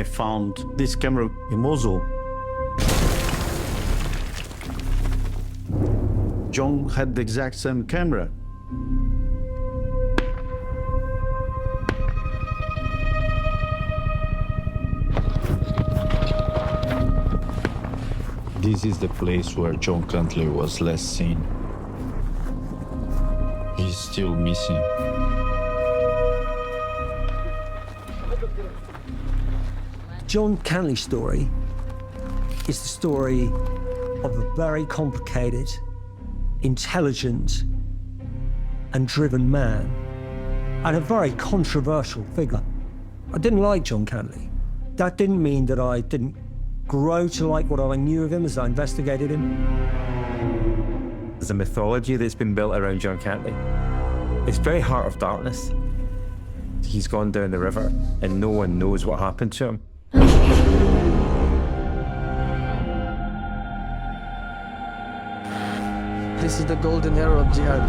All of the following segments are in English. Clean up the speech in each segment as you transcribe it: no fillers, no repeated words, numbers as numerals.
I found this camera in Mosul. John had the exact same camera. This is the place where John Cantlie was last seen. He's still missing. John Cantlie's story is the story of a very complicated, intelligent, and driven man, and a very controversial figure. I didn't like John Cantlie. That didn't mean that I didn't grow to like what I knew of him as I investigated him. There's a mythology that's been built around John Cantlie. It's very heart of darkness. He's gone down the river and no one knows what happened to him. This is the golden era of jihad.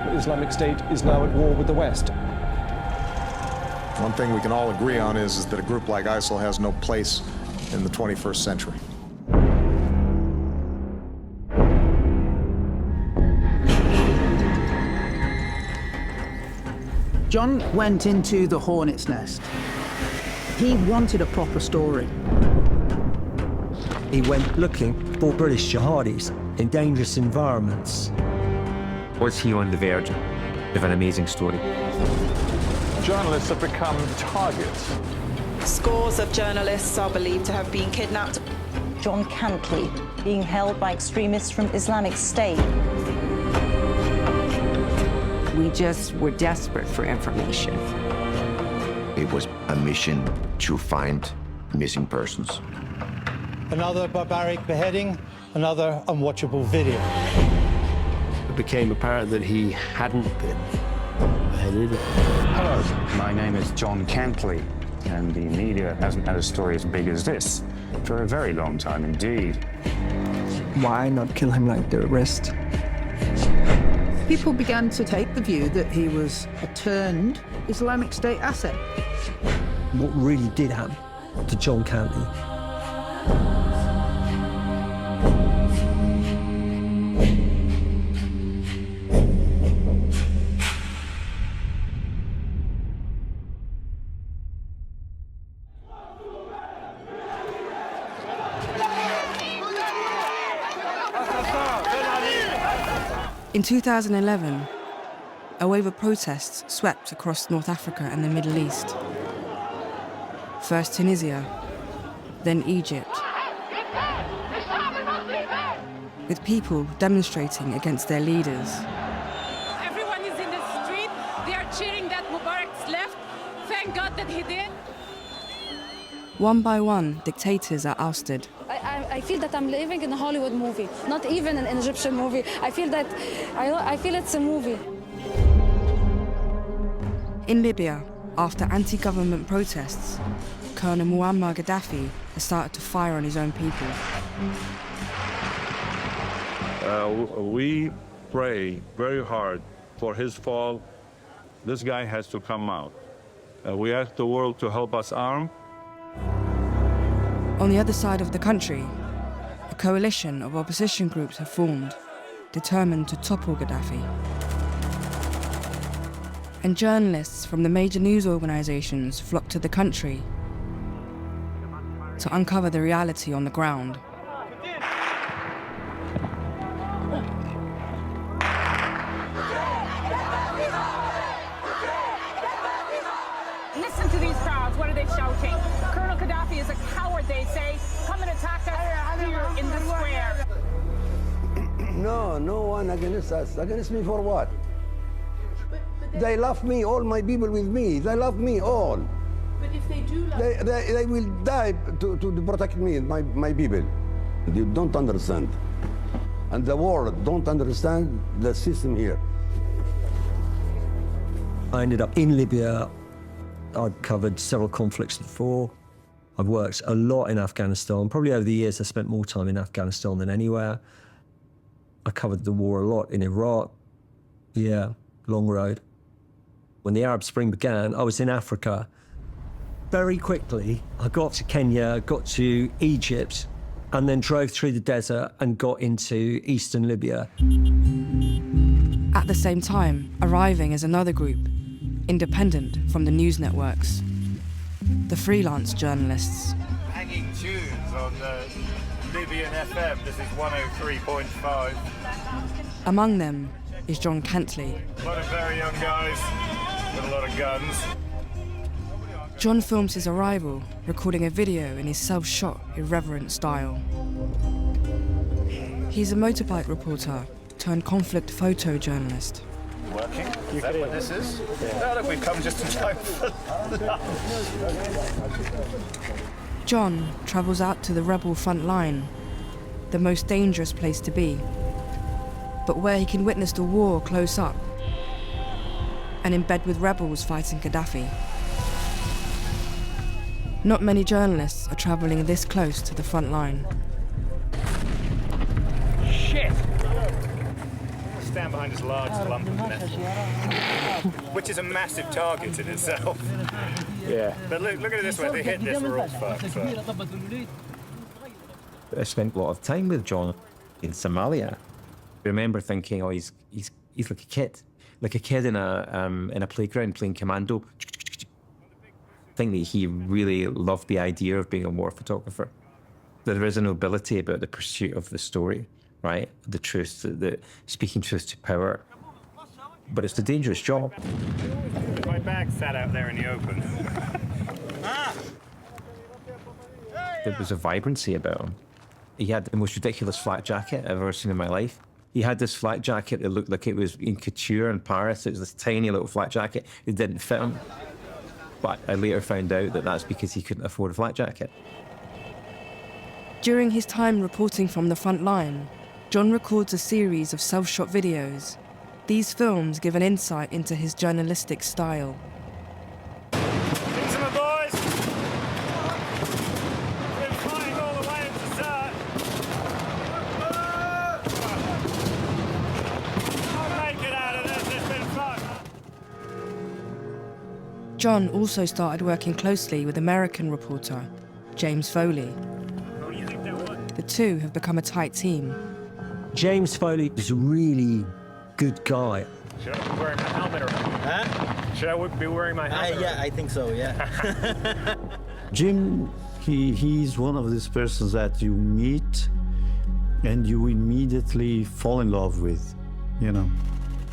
The Islamic State is now at war with the West. One thing we can all agree on is that a group like ISIL has no place in the 21st century. John went into the hornet's nest. He wanted a proper story. He went looking for British jihadis in dangerous environments. Was he on the verge of an amazing story? Journalists have become targets. Scores of journalists are believed to have been kidnapped. John Cantlie being held by extremists from Islamic State. We just were desperate for information. It was a mission to find missing persons. Another barbaric beheading, another unwatchable video. It became apparent that he hadn't been beheaded. Hello, my name is John Cantlie, and the media hasn't had a story as big as this for a very long time indeed. Why not kill him like the rest? People began to take the view that he was a turned Islamic State asset. What really did happen to John Cantlie? In 2011, a wave of protests swept across North Africa and the Middle East. First Tunisia, then Egypt, with people demonstrating against their leaders. Everyone is in the street. They are cheering that Mubarak's left. Thank God that he did. One by one, dictators are ousted. I feel that I'm living in a Hollywood movie, not even an Egyptian movie. I feel that, I feel it's a movie. In Libya, after anti-government protests, Colonel Muammar Gaddafi has started to fire on his own people. We pray very hard for his fall. This guy has to come out. We ask the world to help us arm. On the other side of the country, a coalition of opposition groups have formed, determined to topple Gaddafi. And journalists from the major news organisations flock to the country to uncover the reality on the ground. Listen to these crowds. What are they shouting? Colonel Gaddafi is a coward, they say. Come and attack us here in the square. No one against us. Against me for what? They love me, all my people with me. They love me all. But if they do love they will die to protect me, my people. You don't understand. And the world don't understand the system here. I ended up in Libya. I'd covered several conflicts before. I've worked a lot in Afghanistan. Probably over the years, I spent more time in Afghanistan than anywhere. I covered the war a lot in Iraq. Yeah, long road. When the Arab Spring began, I was in Africa. Very quickly, I got to Kenya, got to Egypt, and then drove through the desert and got into eastern Libya. At the same time, arriving as another group, independent from the news networks. The freelance journalists. Hanging tunes on Libyan FM. This is 103.5. Among them is John Cantlie. A lot of very young guys with a lot of guns. John films his arrival, recording a video in his self-shot, irreverent style. He's a motorbike reporter turned conflict photojournalist. Working? Is that what this is? Yeah. Oh, look, we've come just in time for John travels out to the rebel front line, the most dangerous place to be, but where he can witness the war close up and in bed with rebels fighting Gaddafi. Not many journalists are traveling this close to the front line. Shit! Stand behind this large lump of metal, which is a massive target in itself. Yeah. But look at it this way, if they hit this, we're all fucked. So. I spent a lot of time with John in Somalia. I remember thinking, oh, he's like a kid in a playground playing commando. I think that he really loved the idea of being a war photographer. There is a nobility about the pursuit of the story, right? The truth, the speaking truth to power. But it's a dangerous job. My bag sat out there in the open. There was a vibrancy about him. He had the most ridiculous flak jacket I've ever seen in my life. He had this flak jacket that looked like it was in couture in Paris. It was this tiny little flak jacket. It didn't fit him. But I later found out that that's because he couldn't afford a flak jacket. During his time reporting from the front line, John records a series of self-shot videos. These films give an insight into his journalistic style. These are my boys. Been flying all the way into Zart. I'll make it out of this. It's been fun. John also started working closely with American reporter James Foley. The two have become a tight team. James Foley is a really good guy. Should I be wearing my helmet or should I be wearing my helmet? Yeah, I think so, yeah. Jim, he's one of these persons that you meet and you immediately fall in love with, you know.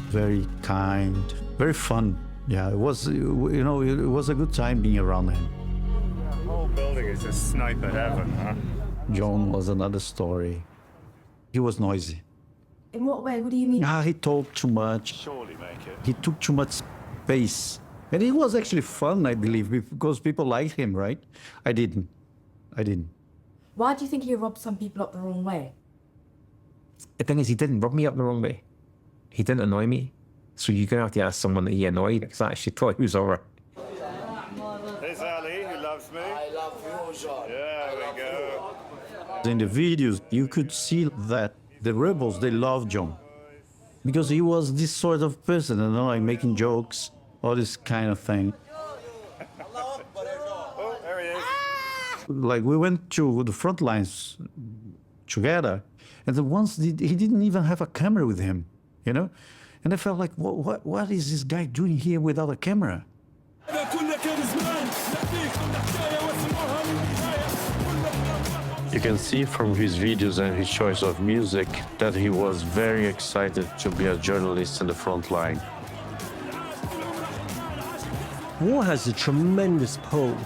Very kind, very fun. Yeah, it was, it was a good time being around him. The whole building is just sniper heaven, huh? John was another story. He was noisy. In what way? What do you mean? He talked too much. Surely make it. He took too much space. And it was actually fun, I believe, because people liked him, right? I didn't. Why do you think he rubbed some people up the wrong way? The thing is, he didn't rub me up the wrong way. He didn't annoy me. So you're going to have to ask someone that he annoyed, because I actually thought he was all right. There's Ali, who loves me. I love you, John. There we go. In the videos, you could see that the rebels, they loved John. Because he was this sort of person, like making jokes, all this kind of thing. Oh, there he is. Like, we went to the front lines together, and then once he didn't even have a camera with him, you know? And I felt like, what is this guy doing here without a camera? You can see from his videos and his choice of music that he was very excited to be a journalist in the front line. War has a tremendous pull.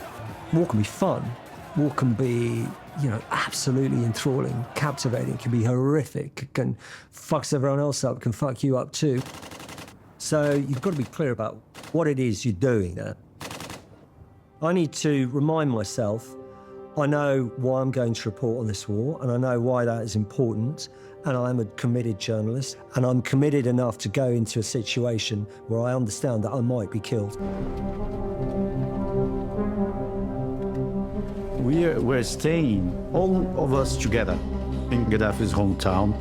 War can be fun. War can be, absolutely enthralling, captivating. It can be horrific. It can fucks everyone else up, can fuck you up too. So you've got to be clear about what it is you're doing there. I need to remind myself, I know why I'm going to report on this war, and I know why that is important, and I'm a committed journalist, and I'm committed enough to go into a situation where I understand that I might be killed. We're staying, all of us together, in Gaddafi's hometown.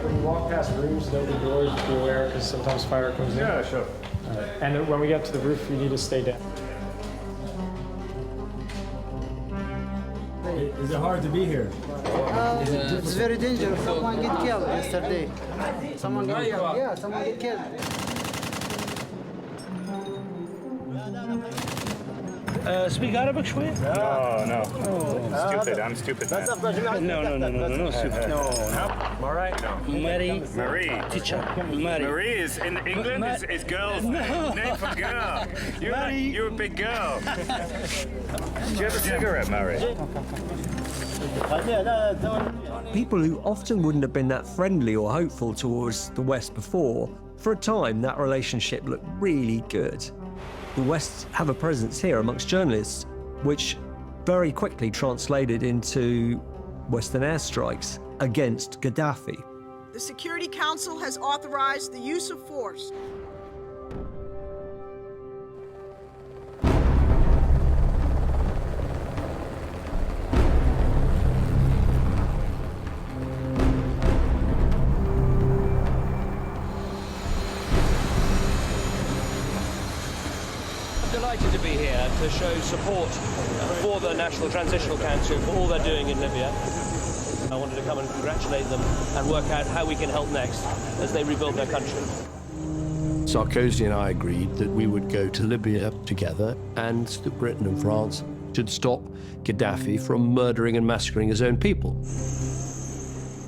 When you walk past rooms, know the doors, be aware, because sometimes fire comes in. Yeah, sure. And when we get to the roof, you need to stay down. Is it hard to be here? It's very dangerous. Someone get killed yesterday. Someone get killed. Yeah, someone get killed. Speak Arabic شوي? No. Stupid. I'm stupid, man. No, stupid. No. All right. Marie. Teacher. Marie is in England is girl's name for girl. You're a big girl. Do you have a cigarette, Marie? People who often wouldn't have been that friendly or hopeful towards the West before, for a time that relationship looked really good. The West have a presence here amongst journalists, which very quickly translated into Western airstrikes against Gaddafi. The Security Council has authorized the use of force. Delighted to be here to show support for the National Transitional Council for all they're doing in Libya. I wanted to come and congratulate them and work out how we can help next as they rebuild their country. Sarkozy and I agreed that we would go to Libya together and that Britain and France should stop Gaddafi from murdering and massacring his own people.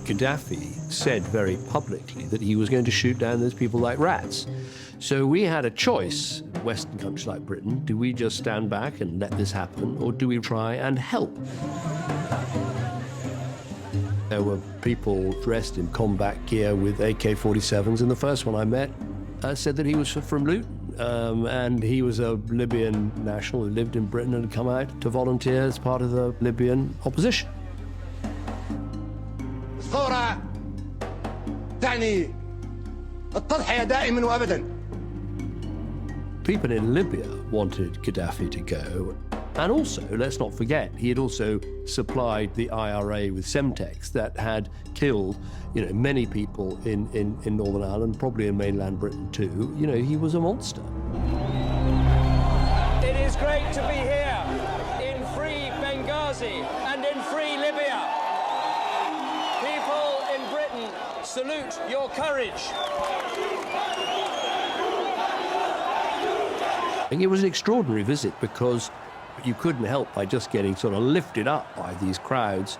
Gaddafi said very publicly that he was going to shoot down those people like rats. So we had a choice, Western countries like Britain, do we just stand back and let this happen, or do we try and help? There were people dressed in combat gear with AK-47s, and the first one I met said that he was from Luton, and he was a Libyan national who lived in Britain and had come out to volunteer as part of the Libyan opposition. الثورة تعني التضحية دائما وأبدا. People in Libya wanted Gaddafi to go. And also, let's not forget, he had also supplied the IRA with Semtex that had killed, many people in Northern Ireland, probably in mainland Britain too. He was a monster. It is great to be here in free Benghazi and in free Libya. People in Britain, salute your courage. And it was an extraordinary visit because you couldn't help by just getting sort of lifted up by these crowds.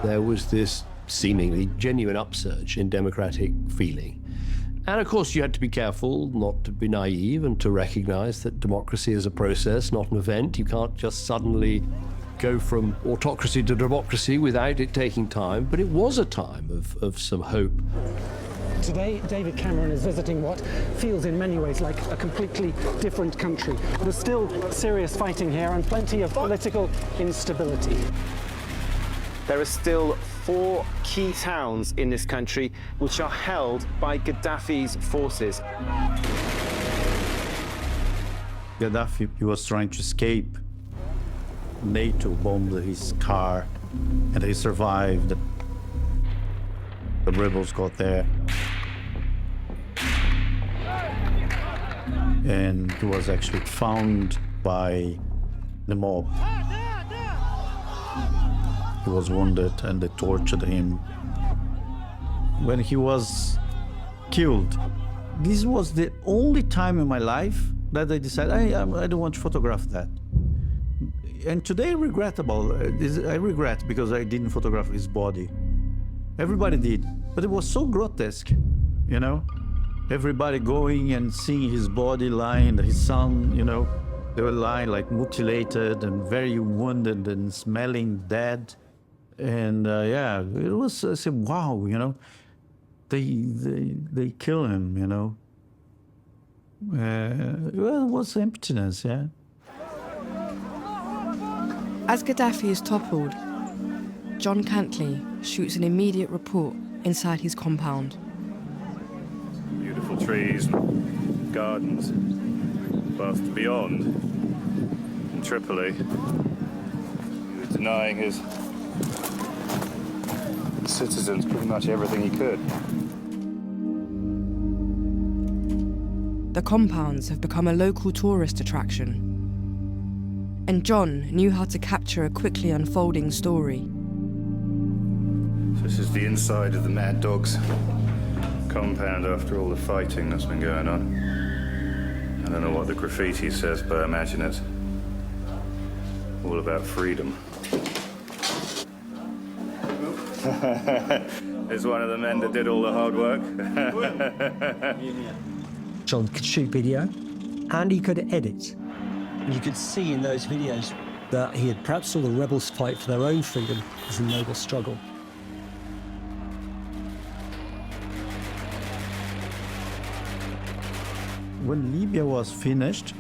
There was this seemingly genuine upsurge in democratic feeling. And of course, you had to be careful not to be naive and to recognize that democracy is a process, not an event. You can't just suddenly go from autocracy to democracy without it taking time. But it was a time of some hope. Today, David Cameron is visiting what feels in many ways like a completely different country. There's still serious fighting here and plenty of political instability. There are still 4 key towns in this country which are held by Gaddafi's forces. Gaddafi, he was trying to escape. NATO bombed his car and he survived. The rebels got there. And he was actually found by the mob. He was wounded and they tortured him. When he was killed, this was the only time in my life that I decided, I don't want to photograph that. And today I regret because I didn't photograph his body. Everybody did, but it was so grotesque, Everybody going and seeing his body lying, his son, they were lying like mutilated and very wounded and smelling dead. And it was, I said, wow, they kill him, Well, it was emptiness, yeah. As Gaddafi is toppled, John Cantlie shoots an immediate report inside his compound. Beautiful trees and gardens. But beyond, in Tripoli, he was denying his citizens pretty much everything he could. The compounds have become a local tourist attraction. And John knew how to capture a quickly unfolding story. This is the inside of the Mad Dogs compound after all the fighting that's been going on. I don't know what the graffiti says, but I imagine it's all about freedom. It's one of the men that did all the hard work. John could shoot video and he could edit. And you could see in those videos that he had perhaps saw the rebels fight for their own freedom as a noble struggle. When Libya was finished,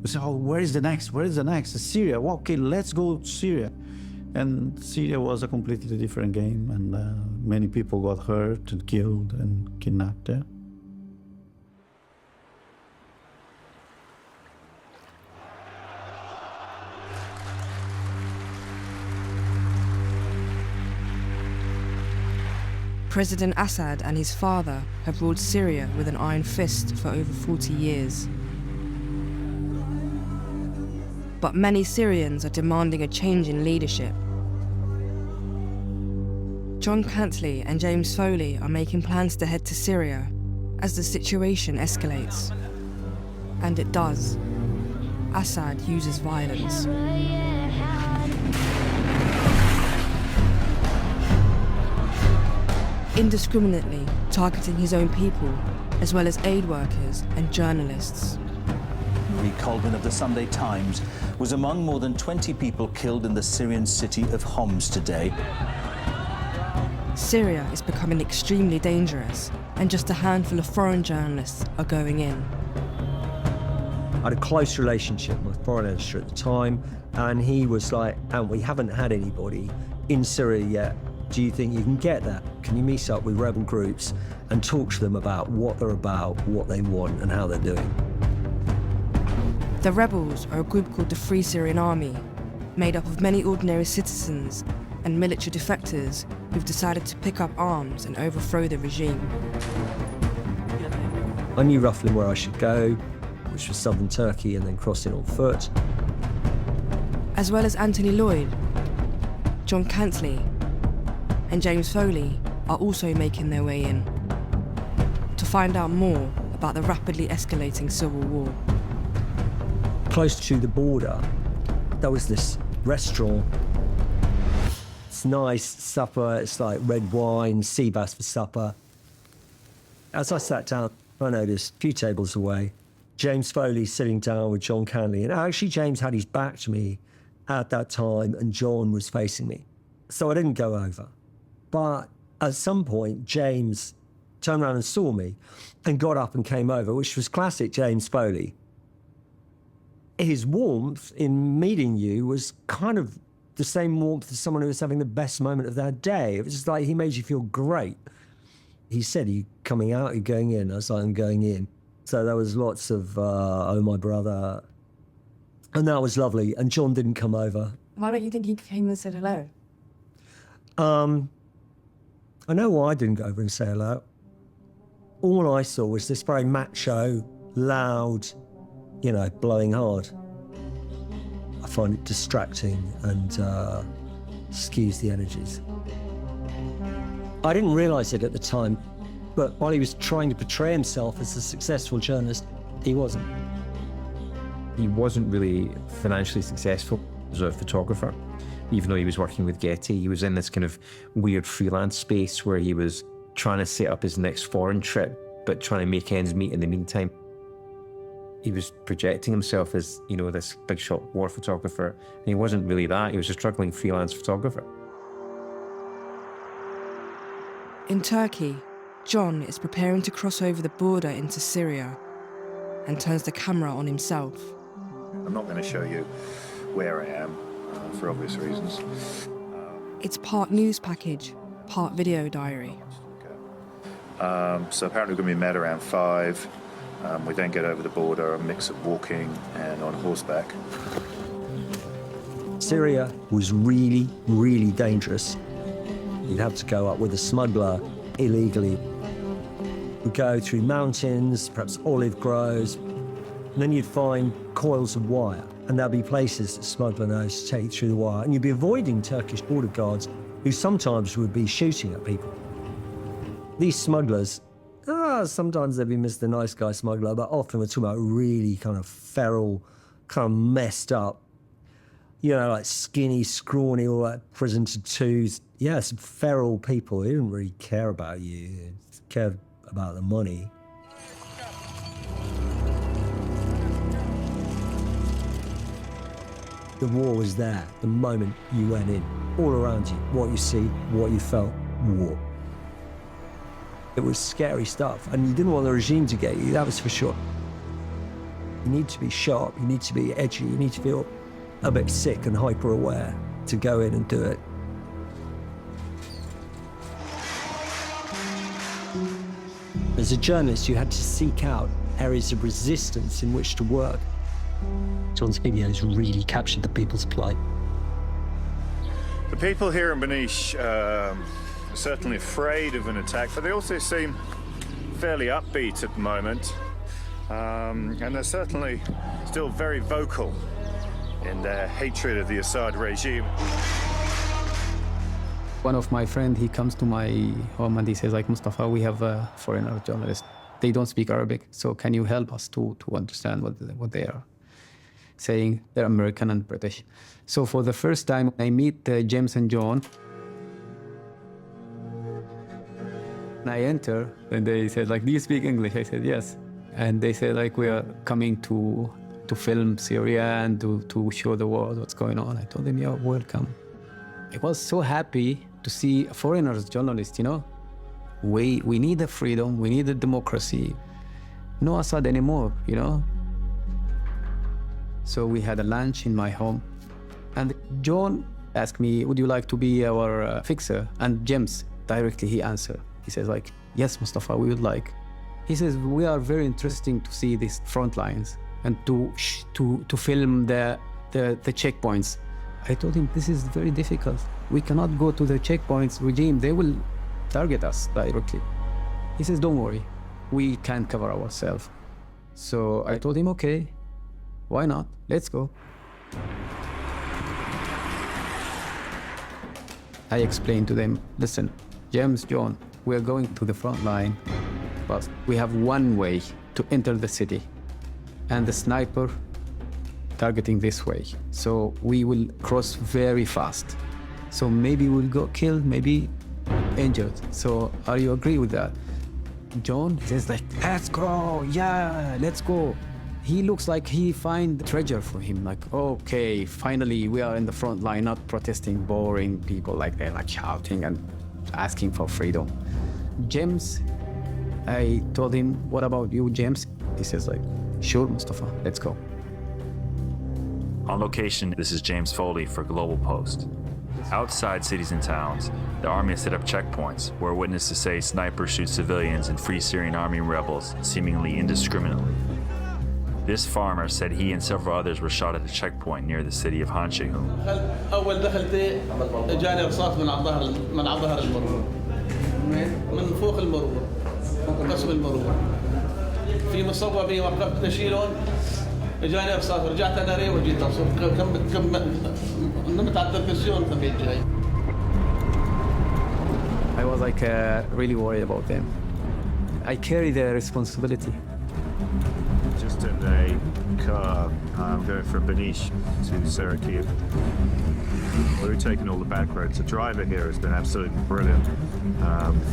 we said, oh, where is the next? Where is the next? Syria. Well, okay, let's go to Syria. And Syria was a completely different game, and many people got hurt and killed and kidnapped there. President Assad and his father have ruled Syria with an iron fist for over 40 years. But many Syrians are demanding a change in leadership. John Cantlie and James Foley are making plans to head to Syria as the situation escalates. And it does. Assad uses violence. Indiscriminately targeting his own people, as well as aid workers and journalists. Marie Colvin of the Sunday Times was among more than 20 people killed in the Syrian city of Homs today. Syria is becoming extremely dangerous, and just a handful of foreign journalists are going in. I had a close relationship with the foreign editor at the time, and he was like, and we haven't had anybody in Syria yet. Do you think you can get that? Can you meet up with rebel groups and talk to them about what they're about, what they want, and how they're doing? The rebels are a group called the Free Syrian Army, made up of many ordinary citizens and military defectors who've decided to pick up arms and overthrow the regime. I knew roughly where I should go, which was southern Turkey, and then crossing on foot. As well as Anthony Lloyd, John Cantlie, and James Foley are also making their way in to find out more about the rapidly escalating civil war. Close to the border, there was this restaurant. It's nice supper, it's like red wine, sea bass for supper. As I sat down, I noticed a few tables away, James Foley sitting down with John Cantlie, and actually James had his back to me at that time and John was facing me. So I didn't go over. But at some point, James turned around and saw me and got up and came over, which was classic James Foley. His warmth in meeting you was kind of the same warmth as someone who was having the best moment of their day. It was just like he made you feel great. He said, are you coming out, are you going in? I was like, I'm going in. So there was lots of, oh, my brother. And that was lovely. And John didn't come over. Why don't you think he came and said hello? I know why I didn't go over and say hello. All I saw was this very macho, loud, you know, blowing hard. I find it distracting and skews the energies. I didn't realise it at the time, but while he was trying to portray himself as a successful journalist, he wasn't. He wasn't really financially successful as a photographer. Even though he was working with Getty, he was in this kind of weird freelance space where he was trying to set up his next foreign trip, but trying to make ends meet in the meantime. He was projecting himself as, you know, this big shot war photographer, and he wasn't really that. He was a struggling freelance photographer. In Turkey, John is preparing to cross over the border into Syria and turns the camera on himself. I'm not going to show you where I am. For obvious reasons. It's part news package, part video diary. So apparently we're going to be met around 5. We then get over the border, a mix of walking and on horseback. Syria was really, really dangerous. You'd have to go up with a smuggler illegally. We'd go through mountains, perhaps olive groves, and then you'd find coils of wire. And there'll be places that smuggler knows to take you through the wire. And you'll be avoiding Turkish border guards who sometimes would be shooting at people. These smugglers, sometimes they'd be Mr. Nice Guy smuggler, but often we're talking about really kind of feral, kind of messed up, you know, like skinny, scrawny, all that prison tattoos. Yeah, some feral people. They didn't really care about you. They cared about the money. The war was there the moment you went in, all around you. What you see, what you felt, war. It was scary stuff, and you didn't want the regime to get you, that was for sure. You need to be sharp, you need to be edgy, you need to feel a bit sick and hyper-aware to go in and do it. As a journalist, you had to seek out areas of resistance in which to work. John's videos really captured the people's plight. The people here in Benish are certainly afraid of an attack, but they also seem fairly upbeat at the moment. And they're certainly still very vocal in their hatred of the Assad regime. One of my friends, he comes to my home and he says, like, Mustafa, we have a foreigner journalist. They don't speak Arabic, so can you help us to understand what they are saying? They're American and British. So for the first time, I meet James and John. And I enter, and they said, like, do you speak English? I said, yes. And they said, like, we are coming to film Syria and to show the world what's going on. I told them, you're welcome. I was so happy to see foreigners, journalists, you know? We need the freedom, we need the democracy. No Assad anymore, you know? So we had a lunch in my home. And John asked me, would you like to be our fixer? And James, directly he answered. He says, like, yes, Mustafa, we would like. He says, we are very interesting to see these front lines and to film the checkpoints. I told him, this is very difficult. We cannot go to the checkpoints regime. They will target us directly. He says, don't worry. We can cover ourselves. So I told him, okay, why not? Let's go. I explained to them, listen, James, John, we're going to the front line, but we have one way to enter the city, and the sniper targeting this way. So we will cross very fast. So maybe we'll go killed, maybe injured. So are you agree with that? John says, like, let's go, yeah, let's go. He looks like he find treasure for him, like, okay, finally we are in the front line, not protesting, boring people like they're like shouting and asking for freedom. James, I told him, what about you, James? He says, like, sure, Mustafa, let's go. On location, this is James Foley for Global Post. Outside cities and towns, the army has set up checkpoints where witnesses say snipers shoot civilians and Free Syrian Army rebels seemingly indiscriminately. This farmer said he and several others were shot at the checkpoint near the city of Hanshehun. أول دخلت جاني رصاص من على ظهر المرور من فوق المرور قسم المرور في مصوبي وقفت أشيلهم جاني رصاص رجعت أنا ري وجيت أصور كم نمت على التلفزيون في جاي. I was like really worried about them. I carry the responsibility. Just in a car going from Benish to Sarakiv. We're taking all the back roads. The driver here has been absolutely brilliant,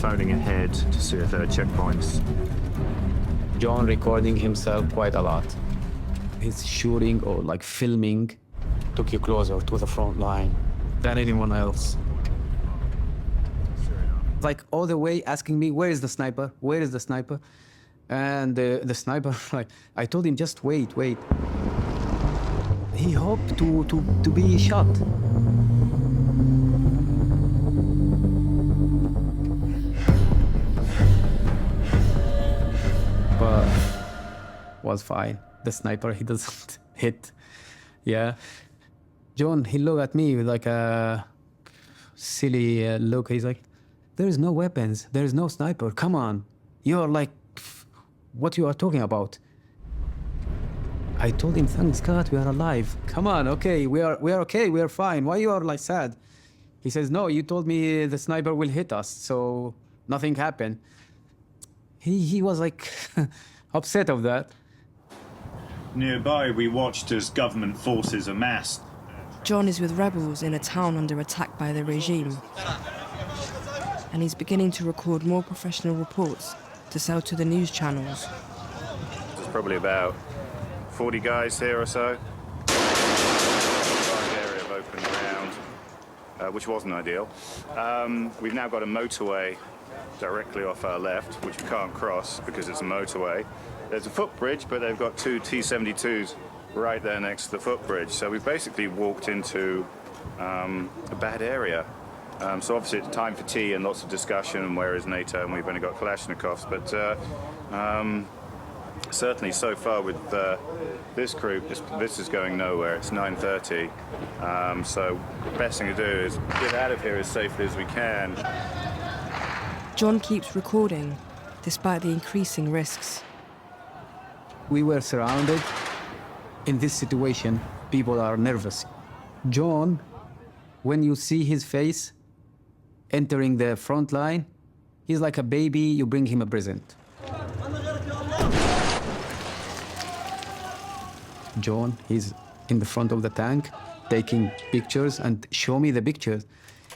phoning ahead to see if there are checkpoints. John recording himself quite a lot. His shooting or like filming took you closer to the front line than anyone else. Like all the way asking me, where is the sniper? Where is the sniper? And the sniper, like, I told him, just wait. He hoped to be shot. But was fine. The sniper, he doesn't hit. Yeah. John, he looked at me with like a silly look. He's like, there is no weapons. There is no sniper. Come on. You're like, what you are talking about? I told him, thanks God, we are alive. Come on, okay, we are okay, we are fine. Why you are like sad? He says, no, you told me the sniper will hit us, so nothing happened. He was like upset of that. Nearby, we watched as government forces amassed. John is with rebels in a town under attack by the regime. And he's beginning to record more professional reports to sell to the news channels. There's probably about 40 guys here or so. Large area of open ground, which wasn't ideal. We've now got a motorway directly off our left, which you can't cross because it's a motorway. There's a footbridge, but they've got two T-72s right there next to the footbridge. So we've basically walked into a bad area. So obviously it's time for tea and lots of discussion and where is NATO, and we've only got Kalashnikovs. But certainly so far with this group, this is going nowhere. It's 9:30. So the best thing to do is get out of here as safely as we can. John keeps recording, despite the increasing risks. We were surrounded. In this situation, people are nervous. John, when you see his face entering the front line, he's like a baby, you bring him a present. John, he's in the front of the tank, taking pictures and show me the pictures.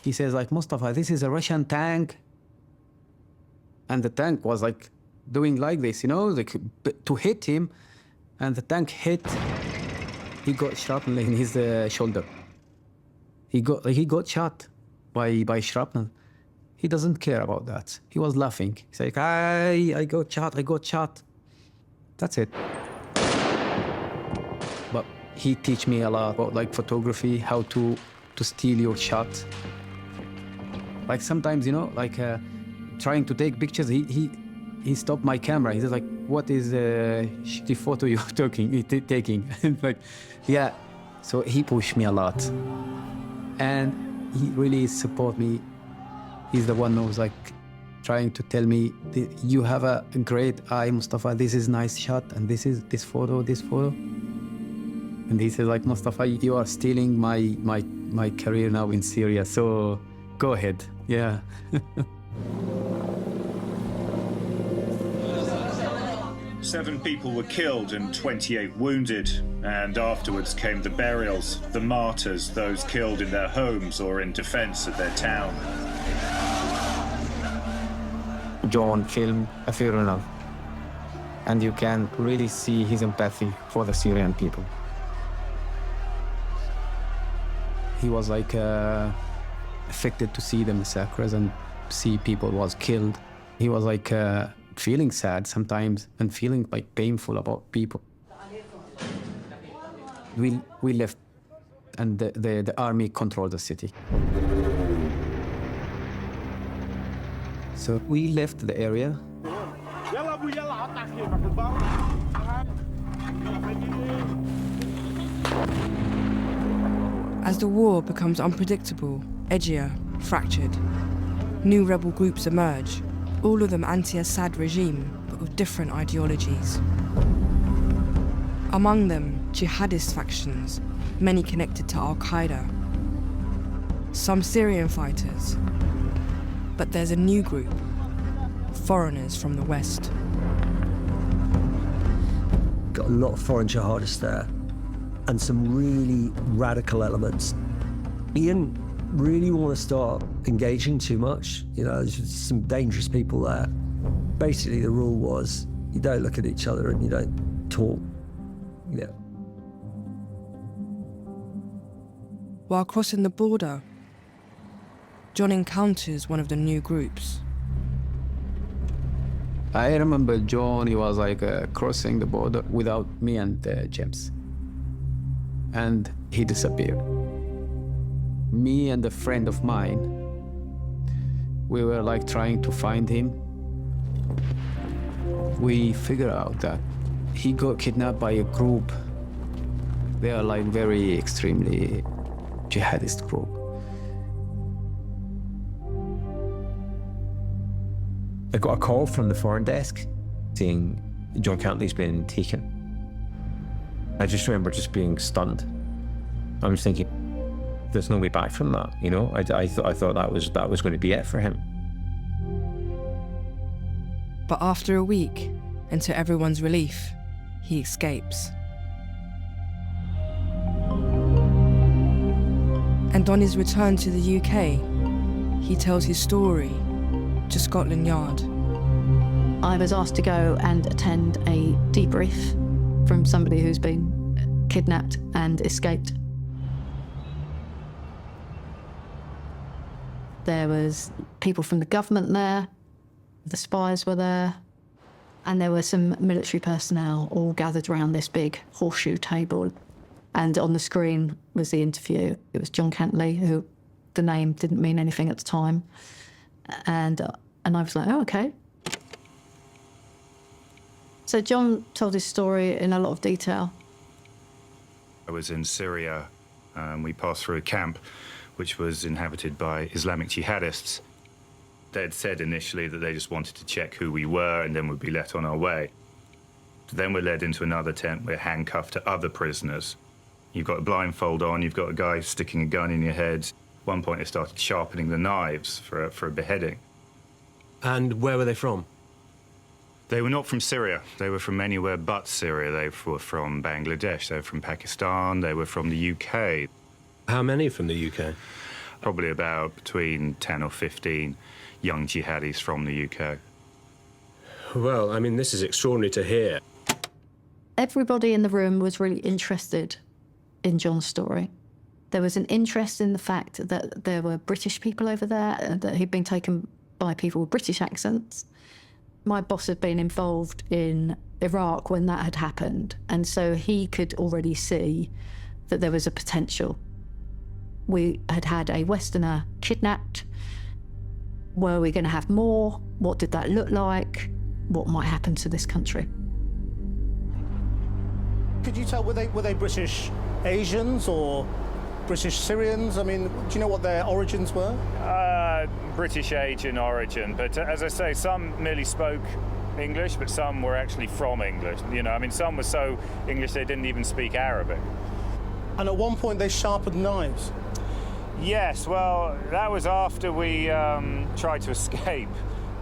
He says like, Mustafa, this is a Russian tank. And the tank was like doing like this, you know, like to hit him. And the tank hit, he got shrapnel in his shoulder. He got shot by shrapnel. He doesn't care about that. He was laughing. He's like, I got shot. That's it. But he teach me a lot about like photography, how to steal your shot. Like sometimes, you know, like trying to take pictures, he stopped my camera. He said like, what is the photo you're taking? Like, yeah. So he pushed me a lot. And he really support me. He's the one who's like trying to tell me, you have a great eye, Mustafa. This is nice shot, and this is this photo. And he says like, Mustafa, you are stealing my career now in Syria. So go ahead. Yeah. Seven people were killed and 28 wounded, and afterwards came the burials, the martyrs, those killed in their homes or in defense of their town. John filmed a funeral, and you can really see his empathy for the Syrian people. He was like affected to see the massacres and see people was killed. He was like feeling sad sometimes and feeling like painful about people. We left, and the army controlled the city. So we left the area. As the war becomes unpredictable, edgier, fractured, new rebel groups emerge, all of them anti-Assad regime, but with different ideologies. Among them, jihadist factions, many connected to Al-Qaeda. Some Syrian fighters. But there's a new group, foreigners from the West. Got a lot of foreign jihadists there, and some really radical elements. He didn't really want to start engaging too much. You know, there's some dangerous people there. Basically, the rule was you don't look at each other and you don't talk. Yeah. While crossing the border, John encounters one of the new groups. I remember John, he was like crossing the border without me and James. And he disappeared. Me and a friend of mine, we were like trying to find him. We figured out that he got kidnapped by a group. They are like very extremely jihadist group. I got a call from the foreign desk saying John Cantlie's been taken. I just remember just being stunned. I was thinking, there's no way back from that, you know? I thought that was going to be it for him. But after a week, and to everyone's relief, he escapes. And on his return to the UK, he tells his story to Scotland Yard. I was asked to go and attend a debrief from somebody who's been kidnapped and escaped. There was people from the government there, the spies were there, and there were some military personnel all gathered around this big horseshoe table. And on the screen was the interview. It was John Cantlie, who the name didn't mean anything at the time. And I was like, oh, okay. So John told his story in a lot of detail. I was in Syria. We passed through a camp which was inhabited by Islamic jihadists. They had said initially that they just wanted to check who we were and then we'd be let on our way. Then we're led into another tent. We're handcuffed to other prisoners. You've got a blindfold on, you've got a guy sticking a gun in your head. At one point they started sharpening the knives for a beheading. And where were they from? They were not from Syria. They were from anywhere but Syria. They were from Bangladesh, they were from Pakistan, they were from the UK. How many from the UK? Probably about between 10 or 15 young jihadis from the UK. Well, I mean, this is extraordinary to hear. Everybody in the room was really interested in John's story. There was an interest in the fact that there were British people over there, that he'd been taken by people with British accents. My boss had been involved in Iraq when that had happened, and so he could already see that there was a potential. We had had a Westerner kidnapped. Were we going to have more? What did that look like? What might happen to this country? Could you tell, were they British Asians or British Syrians? I mean, do you know what their origins were? British age and origin, but as I say, some merely spoke English, but some were actually from English. You know, I mean, some were so English they didn't even speak Arabic. And at one point they sharpened knives? Yes, well, that was after we tried to escape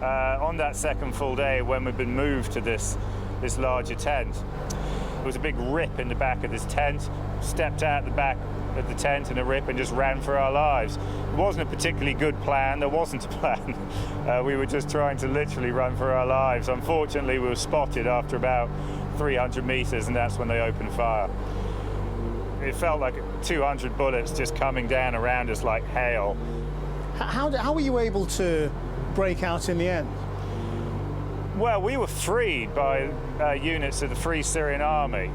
on that second full day when we'd been moved to this larger tent. There was a big rip in the back of this tent, stepped out the back of the tent in a rip and just ran for our lives. It wasn't a particularly good plan, there wasn't a plan. We were just trying to literally run for our lives. Unfortunately, we were spotted after about 300 meters and that's when they opened fire. It felt like 200 bullets just coming down around us like hail. How were you able to break out in the end? Well, we were freed by units of the Free Syrian Army.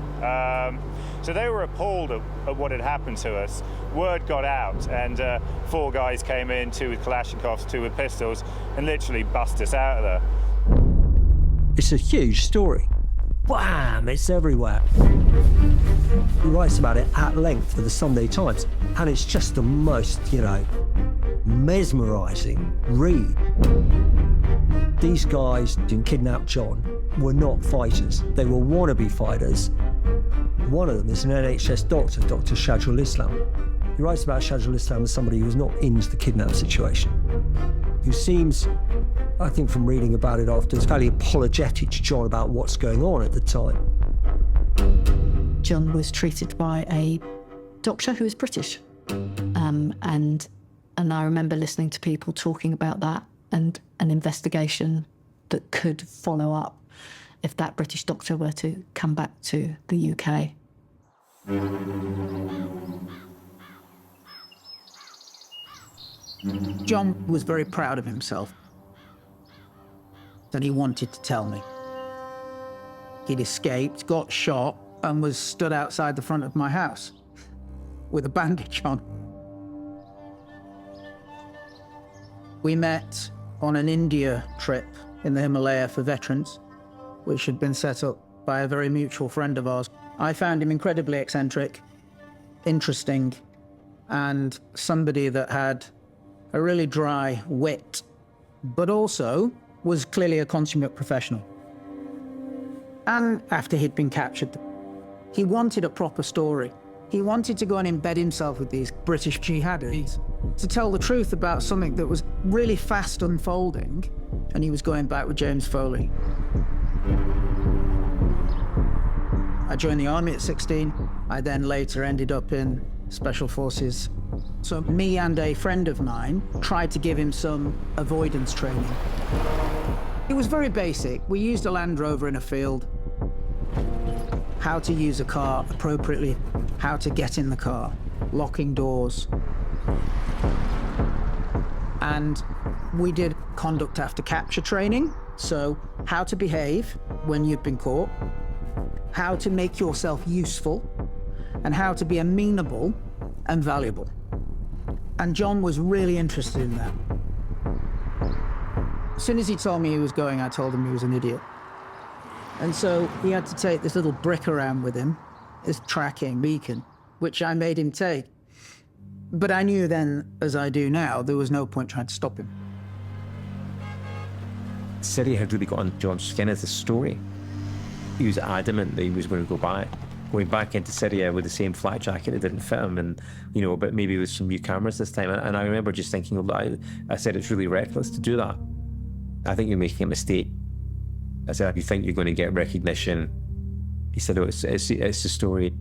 So they were appalled at what had happened to us. Word got out and 4 guys came in, 2 with Kalashnikovs, 2 with pistols, and literally bust us out of there. It's a huge story. Wham! It's everywhere. He writes about it at length for the Sunday Times, and it's just the most, mesmerising read. These guys who kidnapped John were not fighters. They were wannabe fighters. One of them is an NHS doctor, Dr. Shadrul Islam. He writes about Shadrul Islam as somebody who's not into the kidnap situation, who seems, I think from reading about it afterwards, fairly apologetic to John about what's going on at the time. John was treated by a doctor who was British. And I remember listening to people talking about that and an investigation that could follow up if that British doctor were to come back to the UK. John was very proud of himself, that he wanted to tell me. He'd escaped, got shot, and was stood outside the front of my house with a bandage on. We met on an India trip in the Himalaya for veterans, which had been set up by a very mutual friend of ours. I found him incredibly eccentric, interesting, and somebody that had a really dry wit, but also was clearly a consummate professional. And after he'd been captured, He wanted a proper story. He wanted to go and embed himself with these British jihadis to tell the truth about something that was really fast unfolding, and he was going back with James Foley. I joined the army at 16. I then later ended up in Special Forces. So me and a friend of mine tried to give him some avoidance training. It was very basic. We used a Land Rover in a field, how to use a car appropriately, how to get in the car, locking doors. And we did conduct after capture training, so how to behave when you've been caught, how to make yourself useful, and how to be amenable and valuable. And John was really interested in that. As soon as he told me he was going, I told him he was an idiot. And so he had to take this little brick around with him, this tracking beacon, which I made him take. But I knew then, as I do now, there was no point trying to stop him. Syria had really got on John's skin as a story. He was adamant that he was going to go back. Going back into Syria with the same flak jacket that didn't fit him, and but maybe with some new cameras this time. And I remember just thinking, I said, it's really reckless to do that. I think you're making a mistake. I said, if you think you're going to get recognition, he said, it's the story.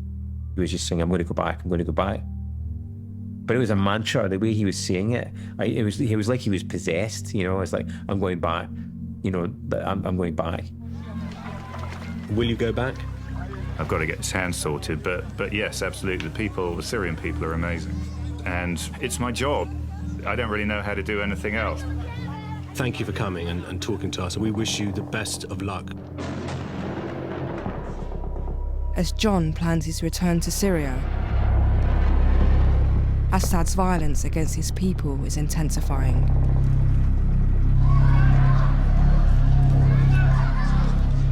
He was just saying, I'm going to go back, I'm going to go back. But it was a mantra, the way he was saying it. It was like he was possessed, It's like, I'm going back, I'm going back. Will you go back? I've got to get his hands sorted, but yes, absolutely. The Syrian people are amazing. And it's my job. I don't really know how to do anything else. Thank you for coming and talking to us, and we wish you the best of luck. As John plans his return to Syria, Assad's violence against his people is intensifying.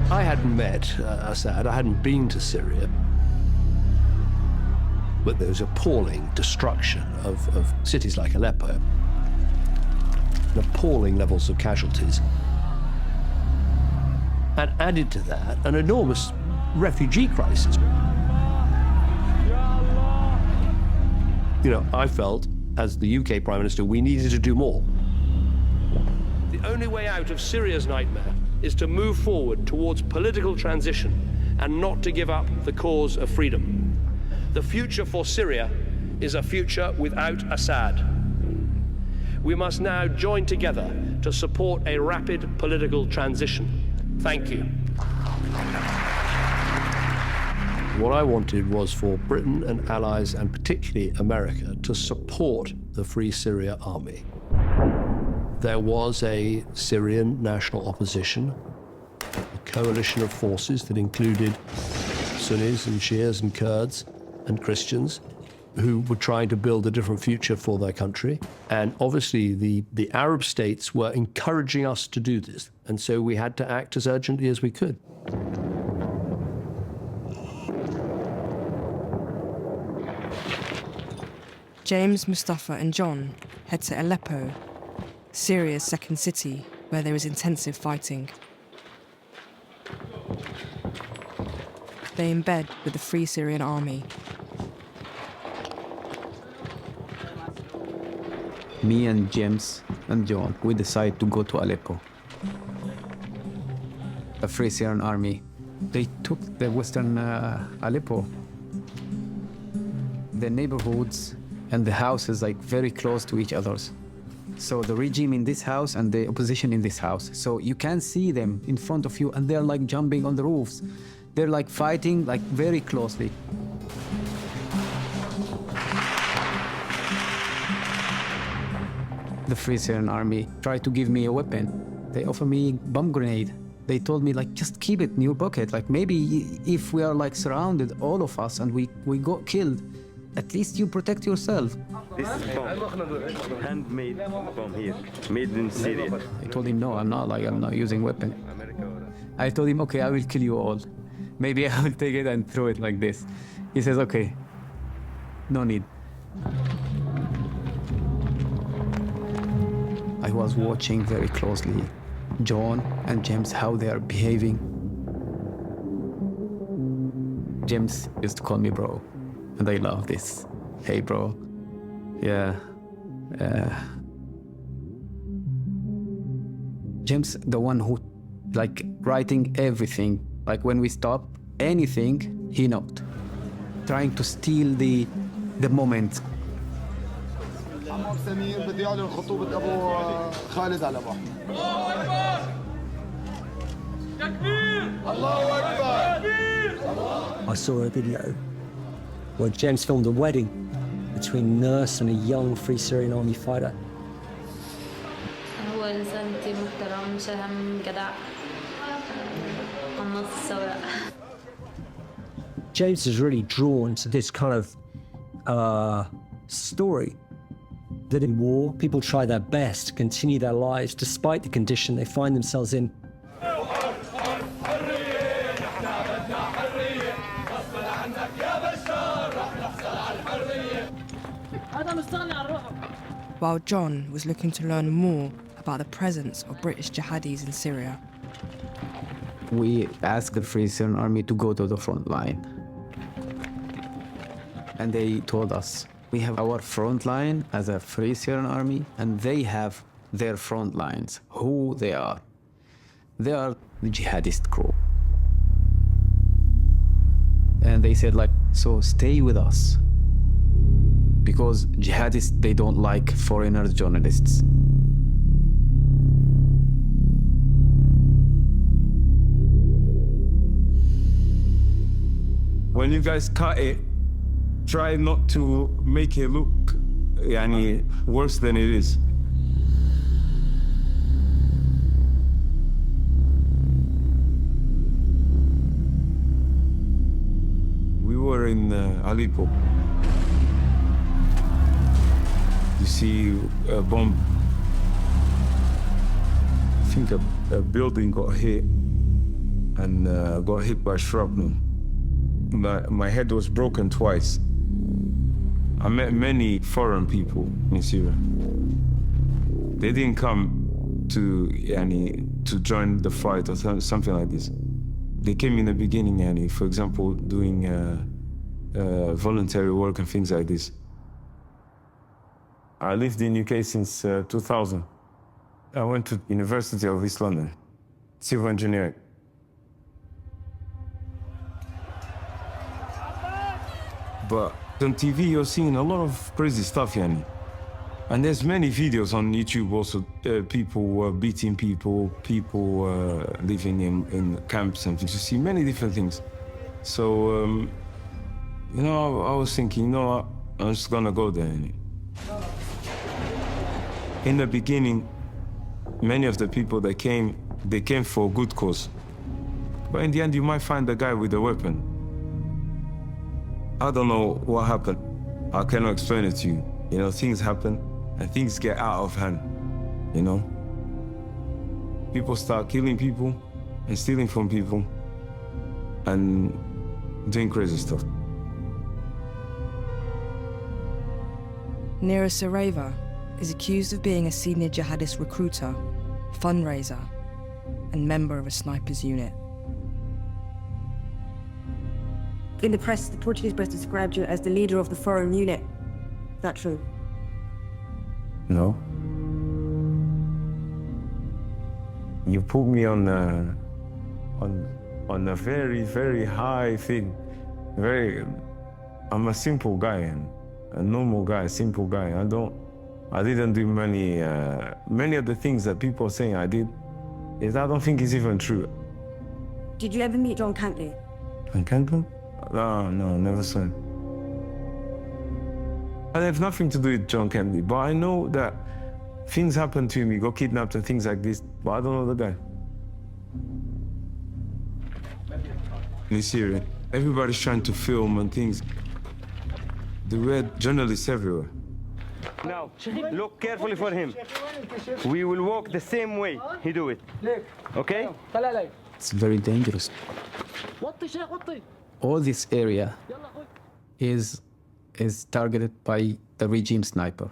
I hadn't met Assad, I hadn't been to Syria, but there was appalling destruction of cities like Aleppo, appalling levels of casualties. And added to that, an enormous refugee crisis. I felt, as the UK Prime Minister, we needed to do more. The only way out of Syria's nightmare is to move forward towards political transition and not to give up the cause of freedom. The future for Syria is a future without Assad. We must now join together to support a rapid political transition. Thank you. What I wanted was for Britain and allies, and particularly America, to support the Free Syria Army. There was a Syrian national opposition, a coalition of forces that included Sunnis and Shias and Kurds and Christians who were trying to build a different future for their country. And obviously the Arab states were encouraging us to do this. And so we had to act as urgently as we could. James, Mustafa and John head to Aleppo, Syria's second city, where there is intensive fighting. They embed with the Free Syrian Army. Me and James and John, we decide to go to Aleppo. The Free Syrian Army, they took the western Aleppo. The neighborhoods and the houses very close to each other's. So the regime in this house and the opposition in this house. So you can see them in front of you and they're jumping on the roofs. They're fighting very closely. The Free Syrian Army tried to give me a weapon. They offered me a bomb grenade. They told me just keep it in your pocket. Maybe if we are surrounded, all of us, and we got killed, at least you protect yourself. This is bomb, handmade bomb here, made in Syria. I told him, no, I'm not using weapon. I told him, okay, I will kill you all. Maybe I will take it and throw it like this. He says, okay, no need. I was watching very closely John and James, how they are behaving. James used to call me bro, and I love this. Hey, bro. Yeah. James, the one who, like, writing everything. Like, when we stop anything, he note. Trying to steal the moment. I saw a video where James filmed a wedding between a nurse and a young Free Syrian Army fighter. هو إنسان كتير محترم مشاهم جدع قناص السواق. James is really drawn to this kind of story that in war, people try their best to continue their lives despite the condition they find themselves in. While John was looking to learn more about the presence of British jihadis in Syria. We asked the Free Syrian Army to go to the front line. And they told us, we have our front line as a Free Syrian Army, and they have their front lines. Who they are? They are the jihadist crew. And they said, like, so stay with us. Because jihadists, they don't like foreigner journalists. When you guys cut it, try not to make it look worse than it is. We were in Aleppo. You see a bomb. I think a building got hit and got hit by shrapnel. My head was broken twice. I met many foreign people in Syria. They didn't come to join the fight or something like this. They came in the beginning, for example, doing voluntary work and things like this. I lived in UK since 2000. I went to University of East London, civil engineering. But on TV, you're seeing a lot of crazy stuff, And there's many videos on YouTube also, people beating people, living in camps and things. You see many different things. So, I was thinking, I'm just gonna go there. In the beginning, many of the people that came, they came for a good cause. But in the end, you might find a guy with a weapon. I don't know what happened. I cannot explain it to you. Things happen and things get out of hand, People start killing people and stealing from people and doing crazy stuff. Nira Sareva is accused of being a senior jihadist recruiter, fundraiser, and member of a sniper's unit. In the press, the Portuguese press described you as the leader of the foreign unit. Is that true? No. You put me on a very, very high thing. I'm a simple guy, a normal guy, a simple guy. I didn't do many of the things that people are saying I did. I don't think it's even true. Did you ever meet John Cantlie? John Cantlie? No, never saw him. I have nothing to do with John Cantlie, but I know that things happen to him. He got kidnapped and things like this, but I don't know the guy. In Syria, everybody's trying to film and things. There were journalists everywhere. Now, look carefully for him. We will walk the same way he do it. Okay? It's very dangerous. All this area is targeted by the regime sniper.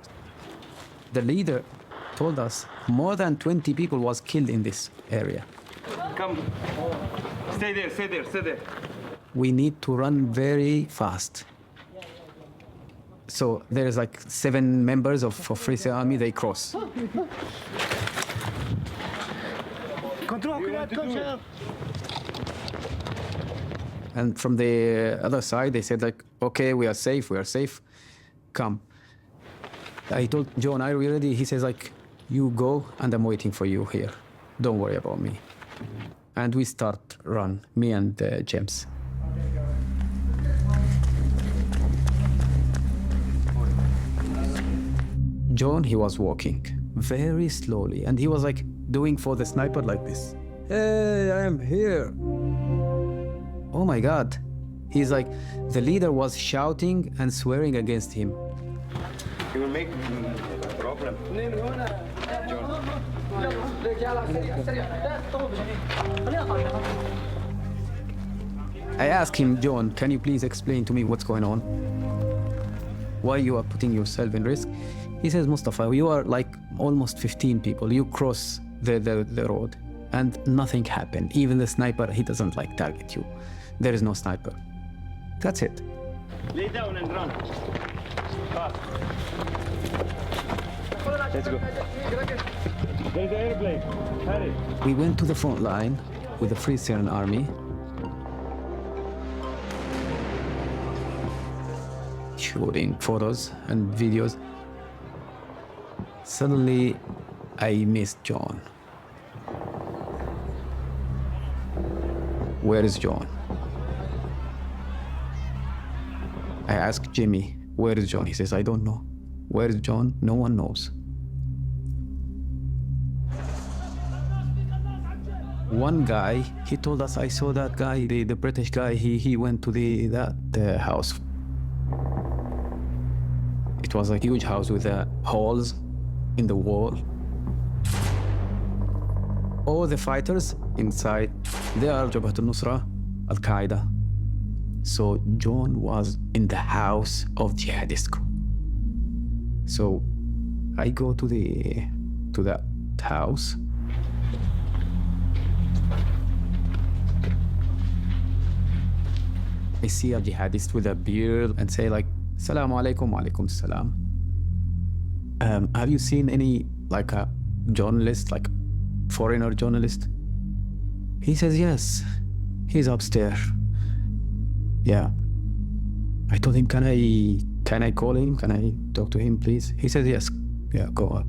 The leader told us more than 20 people was killed in this area. Come. Stay there, stay there, stay there. we need to run very fast. So there's like 7 members of Free Syrian Army, they cross. And from the other side, they said like, okay, we are safe, come. I told John, are we ready? He says like, you go and I'm waiting for you here. Don't worry about me. And we start run, me and James. John, he was walking very slowly, and he was like doing for the sniper like this. Hey, I am here. Oh my God. He's like, the leader was shouting and swearing against him. You will make a problem. I asked him, John, can you please explain to me what's going on? Why you are putting yourself in risk? He says, Mustafa, you are like almost 15 people. You cross the road and nothing happened. Even the sniper, he doesn't like target you. There is no sniper. That's it. Lay down and run. Let's go. There's the airplane. Hurry. We went to the front line with the Free Syrian Army. Shooting photos and videos. Suddenly, I missed John. Where is John? I asked Jimmy, where is John? He says, I don't know. Where is John? No one knows. One guy, he told us, I saw that guy, the British guy, he went to that house. It was a huge house with holes in the wall. All the fighters inside, they are Jabhat al-Nusra, Al-Qaeda. So John was in the house of jihadist group. So I go to that house. I see a jihadist with a beard and say like, Assalamu alaikum, wa alaikum salam. Have you seen any like a journalist, like foreigner journalist? He says, yes, he's upstairs. Yeah. I told him, can I call him? Can I talk to him, please? He says, yes. Yeah, go on.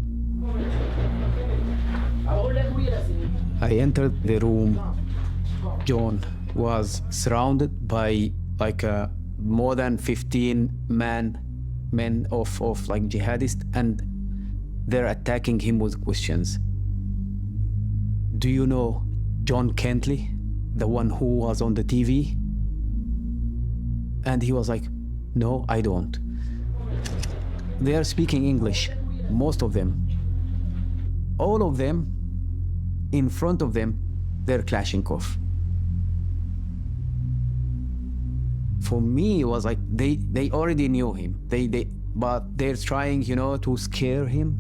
I entered the room. John was surrounded by like more than 15 men of like jihadists, and they're attacking him with questions. Do you know John Cantlie, the one who was on the TV? And he was like, no, I don't. They are speaking English, most of them. All of them, in front of them, they're Kalashnikov. For me, it was like they already knew him. But they're trying, to scare him,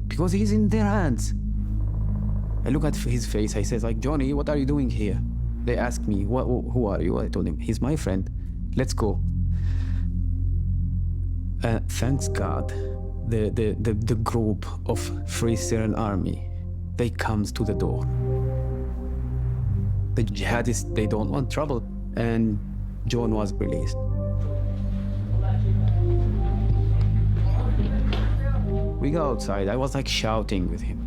because he's in their hands. I look at his face. I says like, Johnny, what are you doing here? They asked me, who are you? I told him, he's my friend. Let's go. Thanks God, the group of Free Syrian Army, they comes to the door. The jihadists, they don't want trouble, and John was released. We go outside. I was like shouting with him,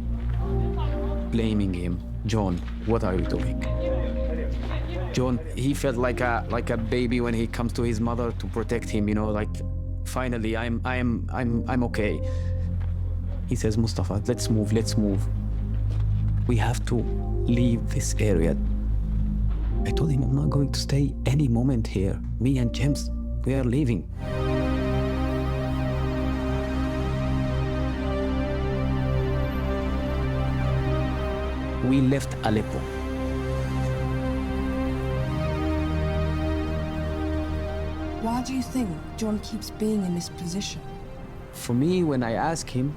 blaming him. John, what are you doing? John, he felt like a baby when he comes to his mother to protect him. Like finally, I'm okay. He says, Mustafa, let's move. We have to leave this area. I told him I'm not going to stay any moment here. Me and James, we are leaving. We left Aleppo. Why do you think John keeps being in this position? For me, when I ask him,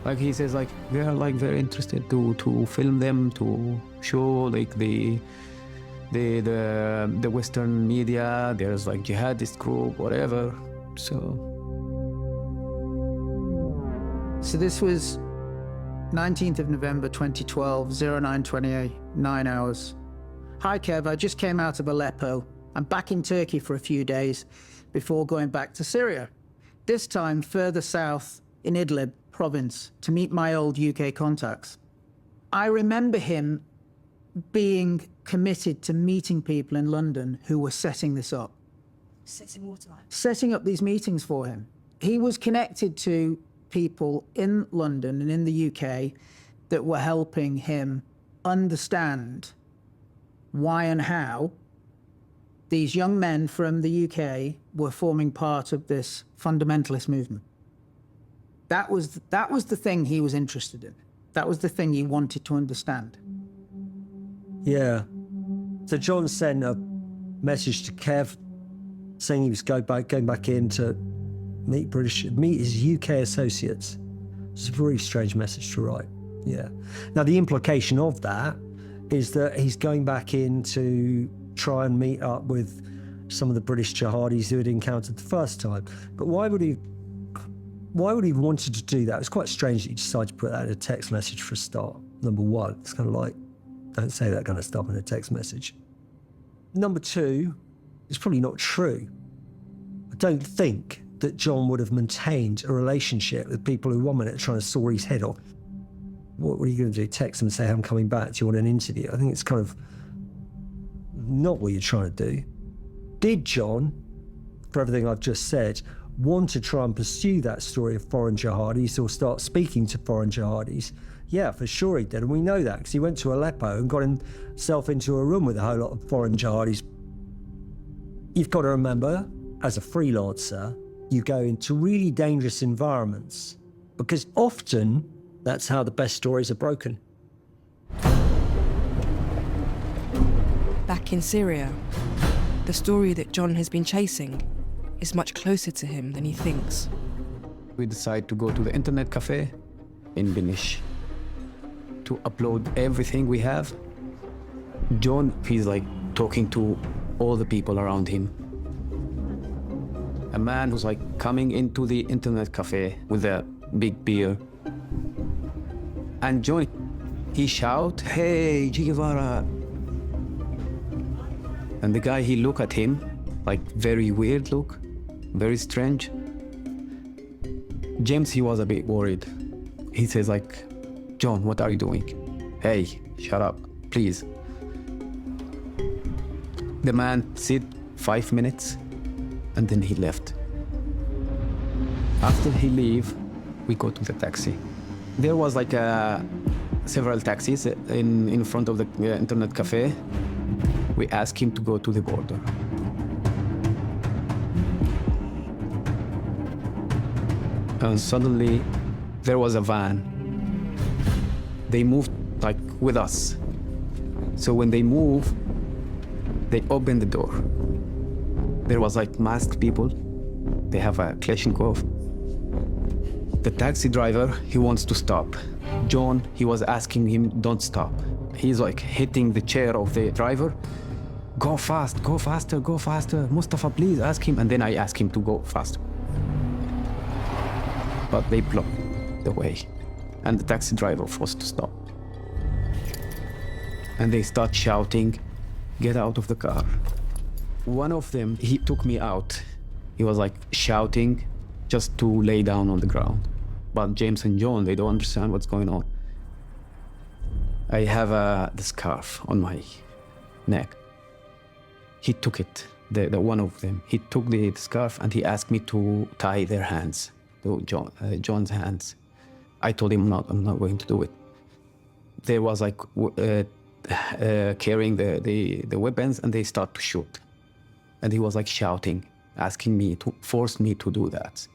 like he says, like they are like very interested to film them, to show like the the Western media, there's like jihadist group, whatever. So this was 19th of November 2012, 0928, 9 hours. Hi Kev, I just came out of Aleppo. I'm back in Turkey for a few days before going back to Syria. This time further south in Idlib province to meet my old UK contacts. I remember him being committed to meeting people in London who were setting this up. Setting up these meetings for him. He was connected to people in London and in the UK that were helping him understand why and how these young men from the UK were forming part of this fundamentalist movement. That was the thing he was interested in. That was the thing he wanted to understand. Yeah. So John sent a message to Kev saying he was going back in to meet his UK associates. It's a very strange message to write. Yeah. Now the implication of that is that he's going back in to try and meet up with some of the British jihadis who had encountered the first time. But why would he have wanted to do that? It's quite strange that he decided to put that in a text message for a start. Number one, it's kind of like, don't say that kind of stuff in a text message. Number two, it's probably not true. I don't think that John would have maintained a relationship with people who 1 minute are trying to saw his head off. What are you going to do? Text them and say, I'm coming back, do you want an interview? I think it's kind of not what you're trying to do. Did John, for everything I've just said, want to try and pursue that story of foreign jihadis or start speaking to foreign jihadis? Yeah, for sure he did, and we know that because he went to Aleppo and got himself into a room with a whole lot of foreign jihadis. You've got to remember, as a freelancer, you go into really dangerous environments because often that's how the best stories are broken. Back in Syria, the story that John has been chasing is much closer to him than he thinks. We decide to go to the internet cafe in Benish to upload everything we have. John, he's like talking to all the people around him. A man who's like coming into the internet cafe with a big beer. And John, he shout, "Hey, Che Guevara." And the guy, he look at him, like very weird look, very strange. James, he was a bit worried. He says like, "John, what are you doing? Hey, shut up, please." The man sit 5 minutes and then he left. After he leave, we go to the taxi. There was like several taxis in front of the internet cafe. We asked him to go to the border. And suddenly, there was a van. They moved like with us. So when they move, they open the door. There was like masked people. They have a Kalashnikov. The taxi driver, he wants to stop. John, he was asking him, don't stop. He's like hitting the chair of the driver. Go fast, go faster, go faster. Mustafa, please ask him. And then I ask him to go faster. But they blocked the way. And the taxi driver forced to stop. And they start shouting, "Get out of the car." One of them, he took me out. He was like shouting just to lay down on the ground. But James and John, they don't understand what's going on. I have the scarf on my neck. He took it, the one of them. He took the scarf and he asked me to tie their hands, John's hands. I told him I'm not going to do it. There was like carrying the weapons and they start to shoot. And he was like shouting, asking me to force me to do that.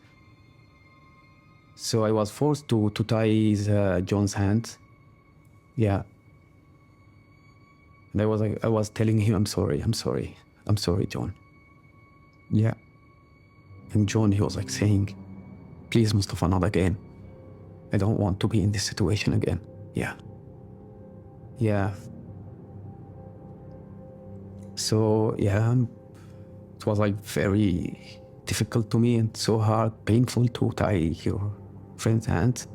So I was forced to tie John's hands. Yeah. And I was telling him, I'm sorry, John. Yeah. And John, he was like saying, "Please, Mustafa, not again. I don't want to be in this situation again." Yeah. Yeah. So yeah, it was like very difficult to me and so hard, painful to tie your friend's hand.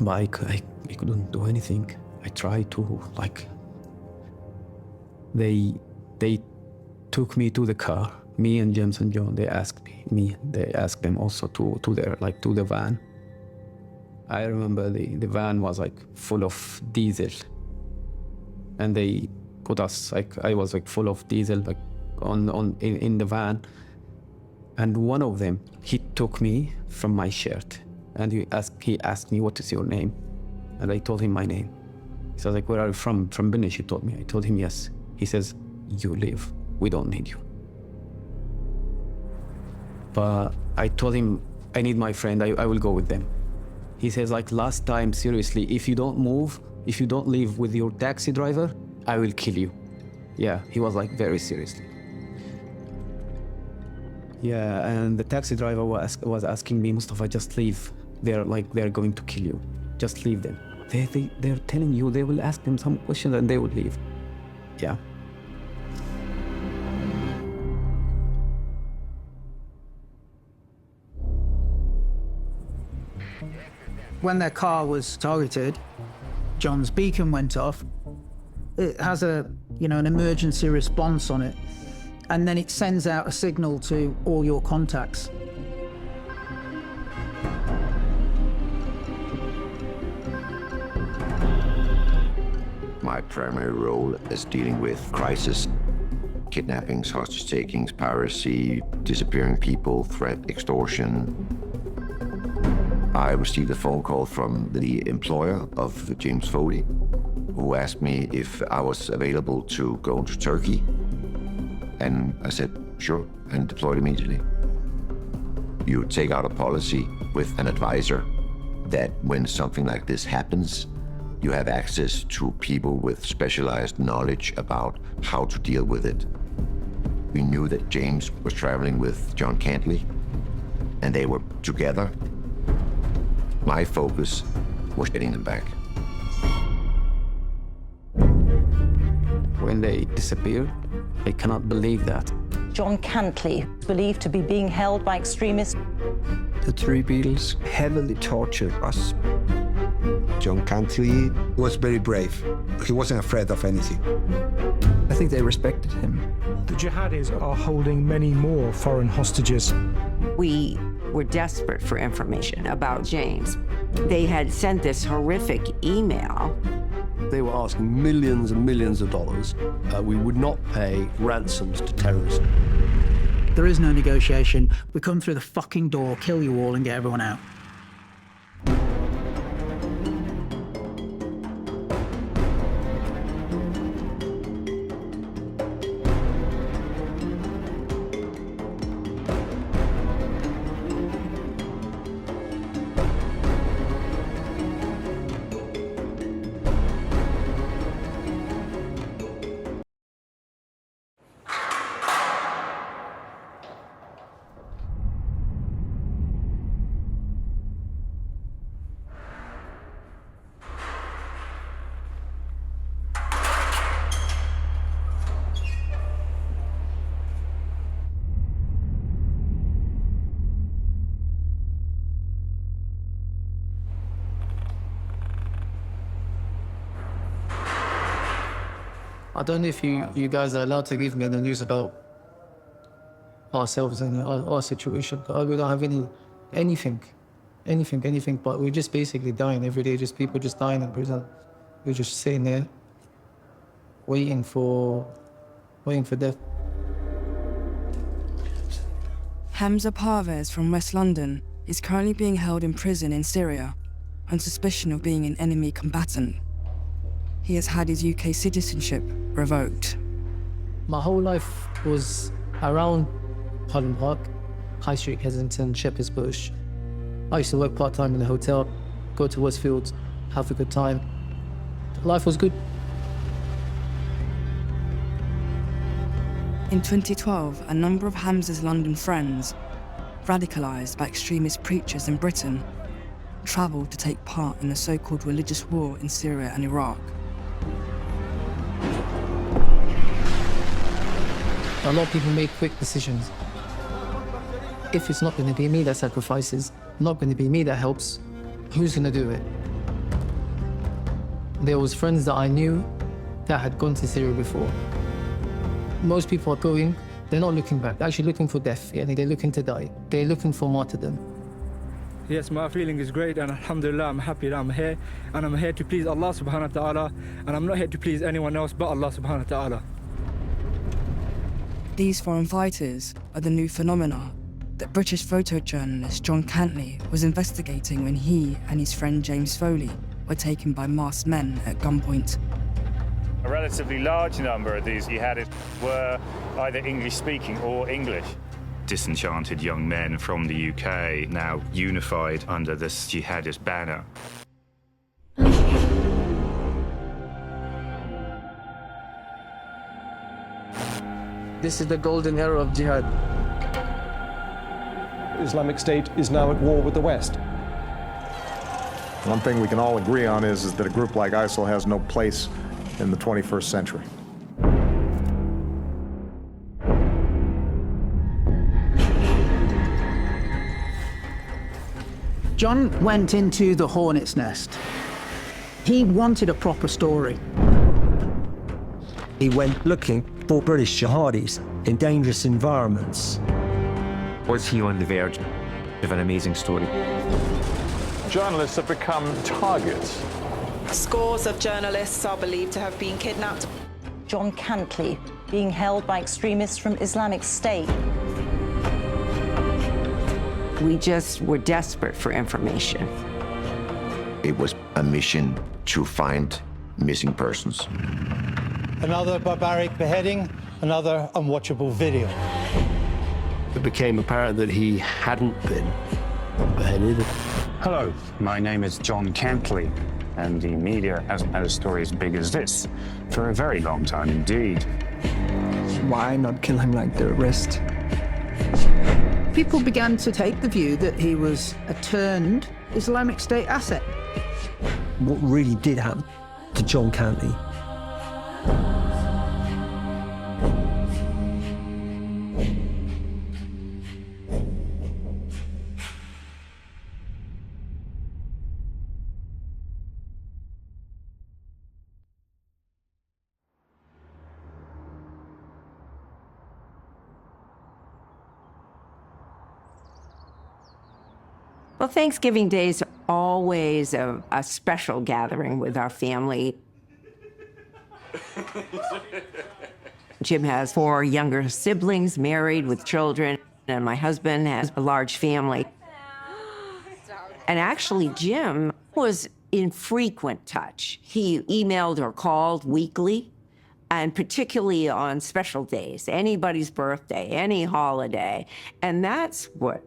But I couldn't do anything. I tried to, like, they took me to the car, me and James and John. They asked them also to the van. I remember the van was like full of diesel, and they put us, like, I was like full of diesel, like in the van. And one of them, he took me from my shirt, and he asked me, what is your name? And I told him my name. He said, like, where are you from? From Binish, he told me. I told him yes. He says, you leave, we don't need you. But I told him, I need my friend, I will go with them. He says, like, last time, seriously, if you don't move, if you don't leave with your taxi driver, I will kill you. Yeah, he was like very seriously. Yeah, and the taxi driver was asking me, Mustafa, just leave. They're going to kill you. Just leave them. They're telling you, they will ask them some questions and they will leave. Yeah. When their car was targeted, John's beacon went off. It has an emergency response on it, and then it sends out a signal to all your contacts. My primary role is dealing with crisis, kidnappings, hostage takings, piracy, disappearing people, threat, extortion. I received a phone call from the employer of James Foley, who asked me if I was available to go to Turkey. And I said, sure, and deployed immediately. You take out a policy with an advisor that when something like this happens, you have access to people with specialized knowledge about how to deal with it. We knew that James was traveling with John Cantlie, and they were together. My focus was getting them back. When they disappeared, I cannot believe that. John Cantlie is believed to be being held by extremists. The three Beatles heavily tortured us. John Cantlie was very brave. He wasn't afraid of anything. I think they respected him. The jihadis are holding many more foreign hostages. We were desperate for information about James. They had sent this horrific email. They were asking millions and millions of dollars. We would not pay ransoms to terrorists. There is no negotiation. We come through the fucking door, kill you all, and get everyone out. I don't know if you guys are allowed to give me the news about ourselves and our situation. We don't have anything, but we're just basically dying every day, just people just dying in prison. We're just sitting there, waiting for death. Hamza Parvez from West London is currently being held in prison in Syria on suspicion of being an enemy combatant. He has had his UK citizenship revoked. My whole life was around Holland Park, High Street, Kensington, Shepherd's Bush. I used to work part-time in a hotel, go to Westfield, have a good time. Life was good. In 2012, a number of Hamza's London friends, radicalised by extremist preachers in Britain, travelled to take part in the so-called religious war in Syria and Iraq. A lot of people make quick decisions. If it's not going to be me that sacrifices, not going to be me that helps, who's going to do it? There was friends that I knew that had gone to Syria before. Most people are going, they're not looking back, they're actually looking for death. They're looking to die. They're looking for martyrdom. Yes, my feeling is great, and alhamdulillah, I'm happy that I'm here, and I'm here to please Allah subhanahu wa ta'ala, and I'm not here to please anyone else but Allah subhanahu wa ta'ala. These foreign fighters are the new phenomena that British photojournalist John Cantlie was investigating when he and his friend James Foley were taken by masked men at gunpoint. A relatively large number of these jihadists were either English-speaking or English. Disenchanted young men from the UK, now unified under this jihadist banner. This is the golden era of jihad. Islamic State is now at war with the West. One thing we can all agree on is that a group like ISIL has no place in the 21st century. John went into the hornet's nest. He wanted a proper story. He went looking for British jihadis in dangerous environments. Was he on the verge of an amazing story? Journalists have become targets. Scores of journalists are believed to have been kidnapped. John Cantlie being held by extremists from Islamic State. We just were desperate for information. It was a mission to find missing persons. Another barbaric beheading, another unwatchable video. It became apparent that he hadn't been beheaded. Hello, my name is John Cantlie, and the media hasn't had a story as big as this for a very long time indeed. Why not kill him like the rest? People began to take the view that he was a turned Islamic State asset. What really did happen to John Cantlie? Well, Thanksgiving Day is always a special gathering with our family. Jim has 4 younger siblings married with children, and my husband has a large family. And actually, Jim was in frequent touch. He emailed or called weekly, and particularly on special days, anybody's birthday, any holiday. And that's what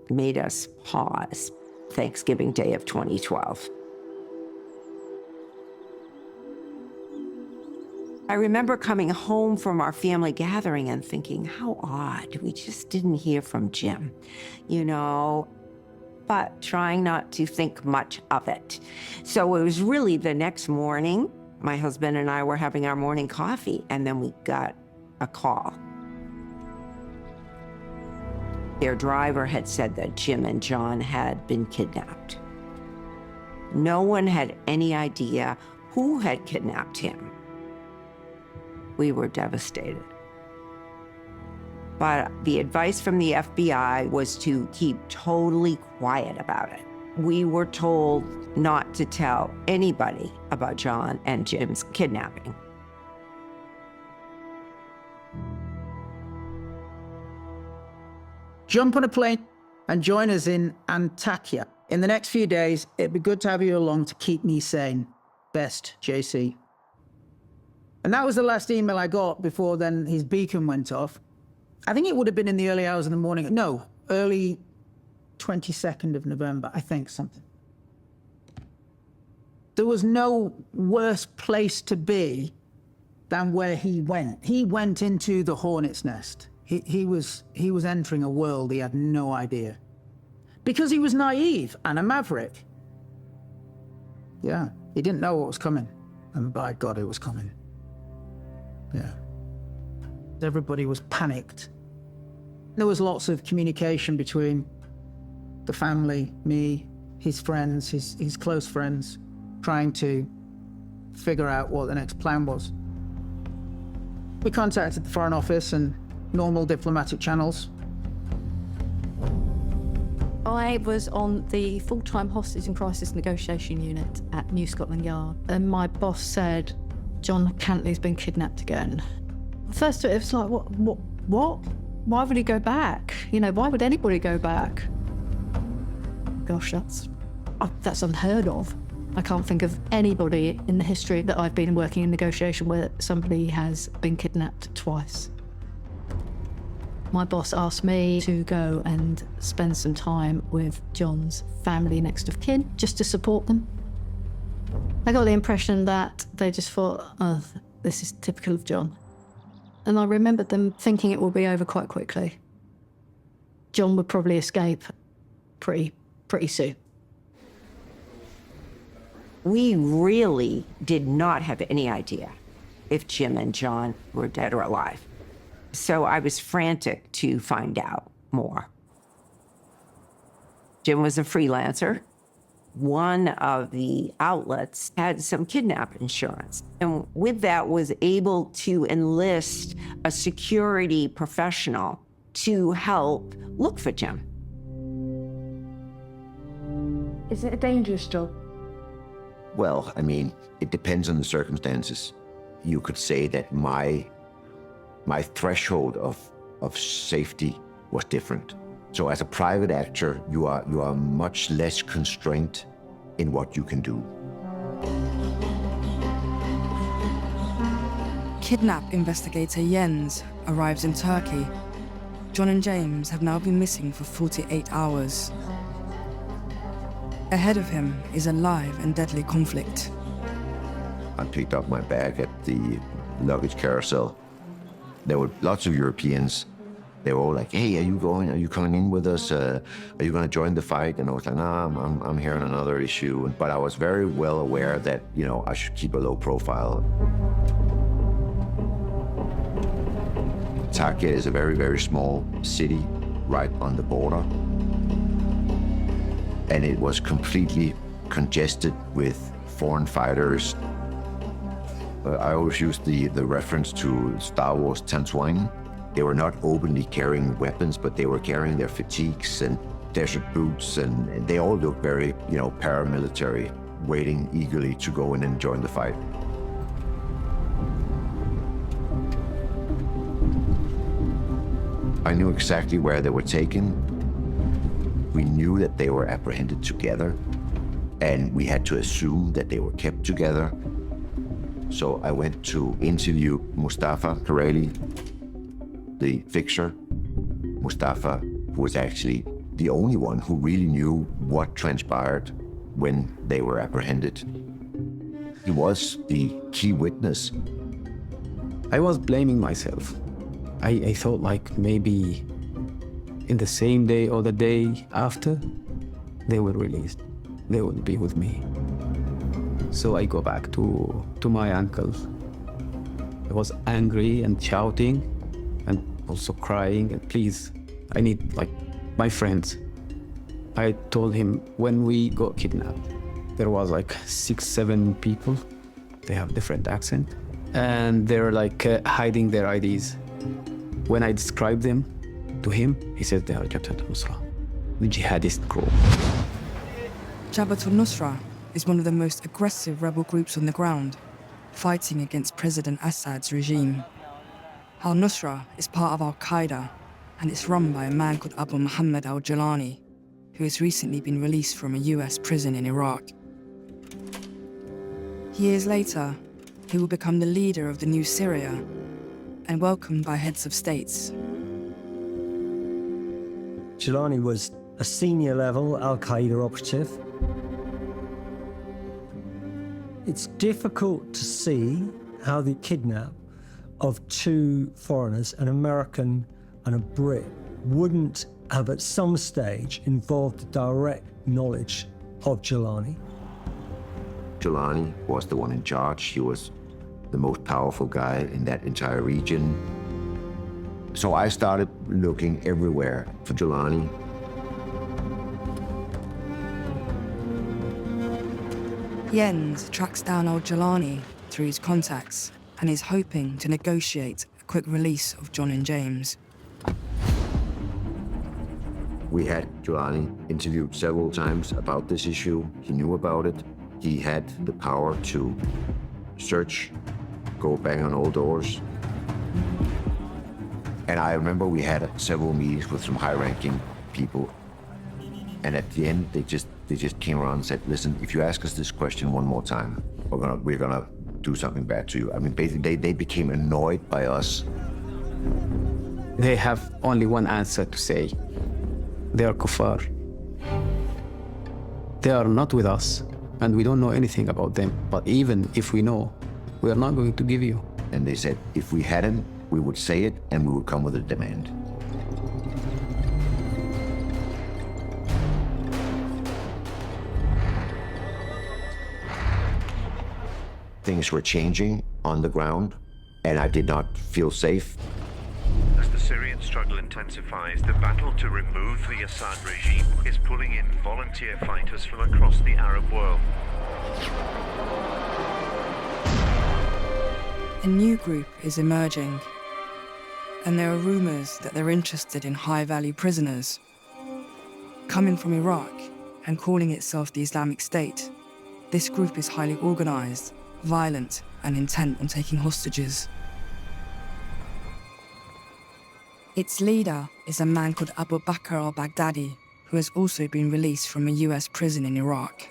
made us pause Thanksgiving Day of 2012. I remember coming home from our family gathering and thinking, how odd, we just didn't hear from Jim, you know, but trying not to think much of it. So it was really the next morning, my husband and I were having our morning coffee, and then we got a call. Their driver had said that Jim and John had been kidnapped. No one had any idea who had kidnapped him. We were devastated. But the advice from the FBI was to keep totally quiet about it. We were told not to tell anybody about John and Jim's kidnapping. Jump on a plane and join us in Antakya. In the next few days, it'd be good to have you along to keep me sane. Best, JC. And that was the last email I got before then his beacon went off. I think it would have been in the early hours of the morning. No, early 22nd of November, I think, something. There was no worse place to be than where he went. He went into the hornet's nest. He was entering a world he had no idea. Because he was naive and a maverick. Yeah, he didn't know what was coming, and by God, it was coming. Yeah. Everybody was panicked. There was lots of communication between the family, me, his friends, his close friends, trying to figure out what the next plan was. We contacted the Foreign Office and normal diplomatic channels. I was on the full-time hostage and crisis negotiation unit at New Scotland Yard, and my boss said, John Cantlie's been kidnapped again. First, it was like, what? Why would he go back? You know, why would anybody go back? Gosh, that's unheard of. I can't think of anybody in the history that I've been working in negotiation where somebody has been kidnapped twice. My boss asked me to go and spend some time with John's family next of kin, just to support them. I got the impression that they just thought, oh, this is typical of John. And I remembered them thinking it will be over quite quickly. John would probably escape pretty soon. We really did not have any idea if Jim and John were dead or alive. So I was frantic to find out more. Jim was a freelancer. One of the outlets had some kidnap insurance, and with that was able to enlist a security professional to help look for Jim. Is it a dangerous job? Well, I mean, it depends on the circumstances. You could say that my threshold of safety was different. So as a private actor, you are much less constrained in what you can do. Kidnap investigator Jens arrives in Turkey. John and James have now been missing for 48 hours. Ahead of him is a live and deadly conflict. I picked up my bag at the luggage carousel. There were lots of Europeans. They were all like, hey, are you coming in with us? Are you going to join the fight? And I was like, nah, I'm here on another issue. But I was very well aware that, you know, I should keep a low profile. Takya is a very, very small city right on the border. And it was completely congested with foreign fighters. I always use the reference to Star Wars Tatooine. They were not openly carrying weapons, but they were carrying their fatigues and desert boots, and they all looked very, you know, paramilitary, waiting eagerly to go in and join the fight. I knew exactly where they were taken. We knew that they were apprehended together, and we had to assume that they were kept together. So I went to interview Mustafa Kareli, the fixer. Mustafa, who was actually the only one who really knew what transpired when they were apprehended. He was the key witness. I was blaming myself. I thought like maybe in the same day or the day after they were released, they would be with me. So I go back to my uncle. I was angry and shouting and also crying, and please, I need like my friends. I told him when we got kidnapped, there was like 6-7 people. They have different accent, and they're like hiding their IDs. When I described them to him, he said they are Jabhat al-Nusra, the jihadist group. Jabhat al-Nusra is one of the most aggressive rebel groups on the ground, fighting against President Assad's regime. Al-Nusra is part of Al-Qaeda, and it's run by a man called Abu Muhammad al-Jilani, who has recently been released from a US prison in Iraq. Years later, he will become the leader of the new Syria and welcomed by heads of states. Jilani was a senior level Al-Qaeda operative. It's difficult to see how the kidnap of 2 foreigners, an American and a Brit, wouldn't have at some stage involved direct knowledge of Jilani. Jilani was the one in charge. He was the most powerful guy in that entire region. So I started looking everywhere for Jilani. Jens tracks down old Jelani through his contacts and is hoping to negotiate a quick release of John and James. We had Jilani interviewed several times about this issue. He knew about it. He had the power to search, go bang on all doors. And I remember we had several meetings with some high-ranking people. And at the end, they just came around and said, listen, if you ask us this question one more time, we're gonna do something bad to you. I mean, basically, they became annoyed by us. They have only one answer to say. They are kuffar. They are not with us, and we don't know anything about them. But even if we know, we are not going to give you. And they said, if we hadn't, we would say it, and we would come with a demand. Things were changing on the ground, and I did not feel safe. As the Syrian struggle intensifies, the battle to remove the Assad regime is pulling in volunteer fighters from across the Arab world. A new group is emerging, and there are rumors that they're interested in high-value prisoners. Coming from Iraq and calling itself the Islamic State, this group is highly organized, violent, and intent on taking hostages. Its leader is a man called Abu Bakr al-Baghdadi, who has also been released from a US prison in Iraq.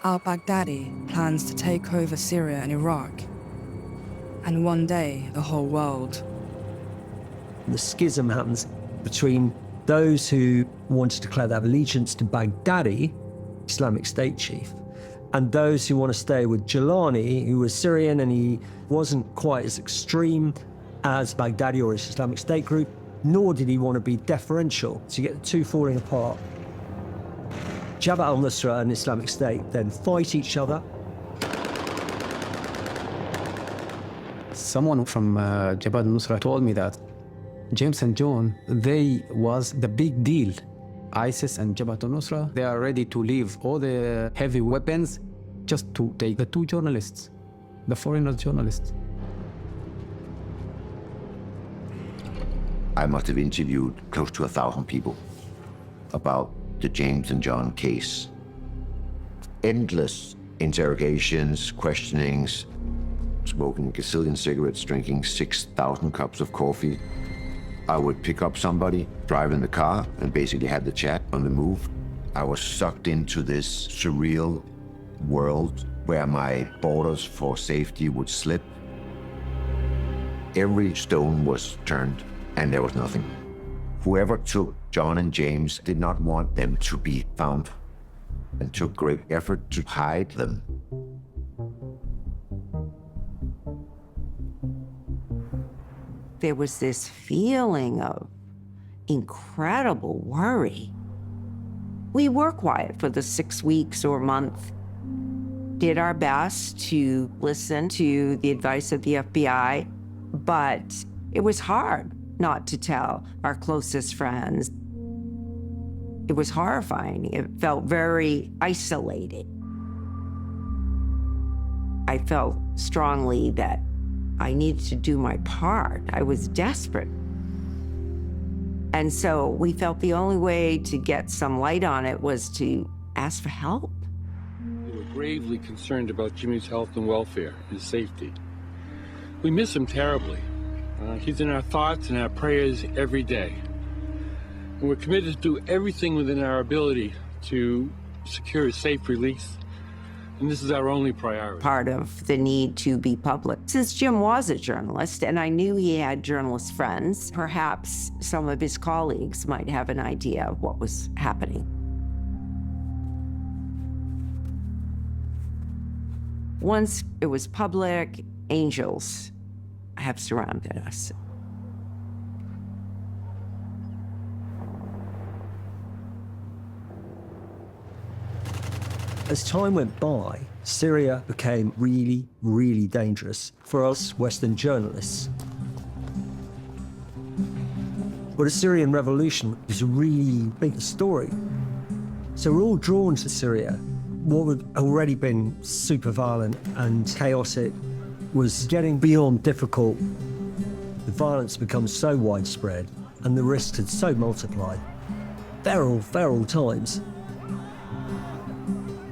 Al-Baghdadi plans to take over Syria and Iraq, and one day the whole world. The schism happens between those who want to declare their allegiance to Baghdadi, Islamic State chief, and those who want to stay with Jilani, who was Syrian and he wasn't quite as extreme as Baghdadi or his Islamic State group, nor did he want to be deferential. So you get the two falling apart. Jabhat al-Nusra and Islamic State then fight each other. Someone from Jabhat al-Nusra told me that James and John, they was the big deal. ISIS and Jabhat al-Nusra, they are ready to leave all the heavy weapons just to take the two journalists, the foreigner journalists. I must have interviewed close to 1,000 people about the James and John case. Endless interrogations, questionings, smoking a gazillion cigarettes, drinking 6,000 cups of coffee. I would pick up somebody, drive in the car, and basically have the chat on the move. I was sucked into this surreal world where my borders for safety would slip. Every stone was turned, and there was nothing. Whoever took John and James did not want them to be found, and took great effort to hide them. There was this feeling of incredible worry. We were quiet for the 6 weeks or month, did our best to listen to the advice of the FBI, but it was hard not to tell our closest friends. It was horrifying. It felt very isolated. I felt strongly that I needed to do my part. I was desperate. And so we felt the only way to get some light on it was to ask for help. We were gravely concerned about Jimmy's health and welfare, his safety. We miss him terribly. He's in our thoughts and our prayers every day. And we're committed to do everything within our ability to secure his safe release. And this is our only priority. Part of the need to be public. Since Jim was a journalist, and I knew he had journalist friends, perhaps some of his colleagues might have an idea of what was happening. Once it was public, angels have surrounded us. As time went by, Syria became really, really dangerous for us Western journalists. But the Syrian revolution was a really big story. So we're all drawn to Syria. What had already been super violent and chaotic was getting beyond difficult. The violence becomes so widespread and the risks had so multiplied. Feral times.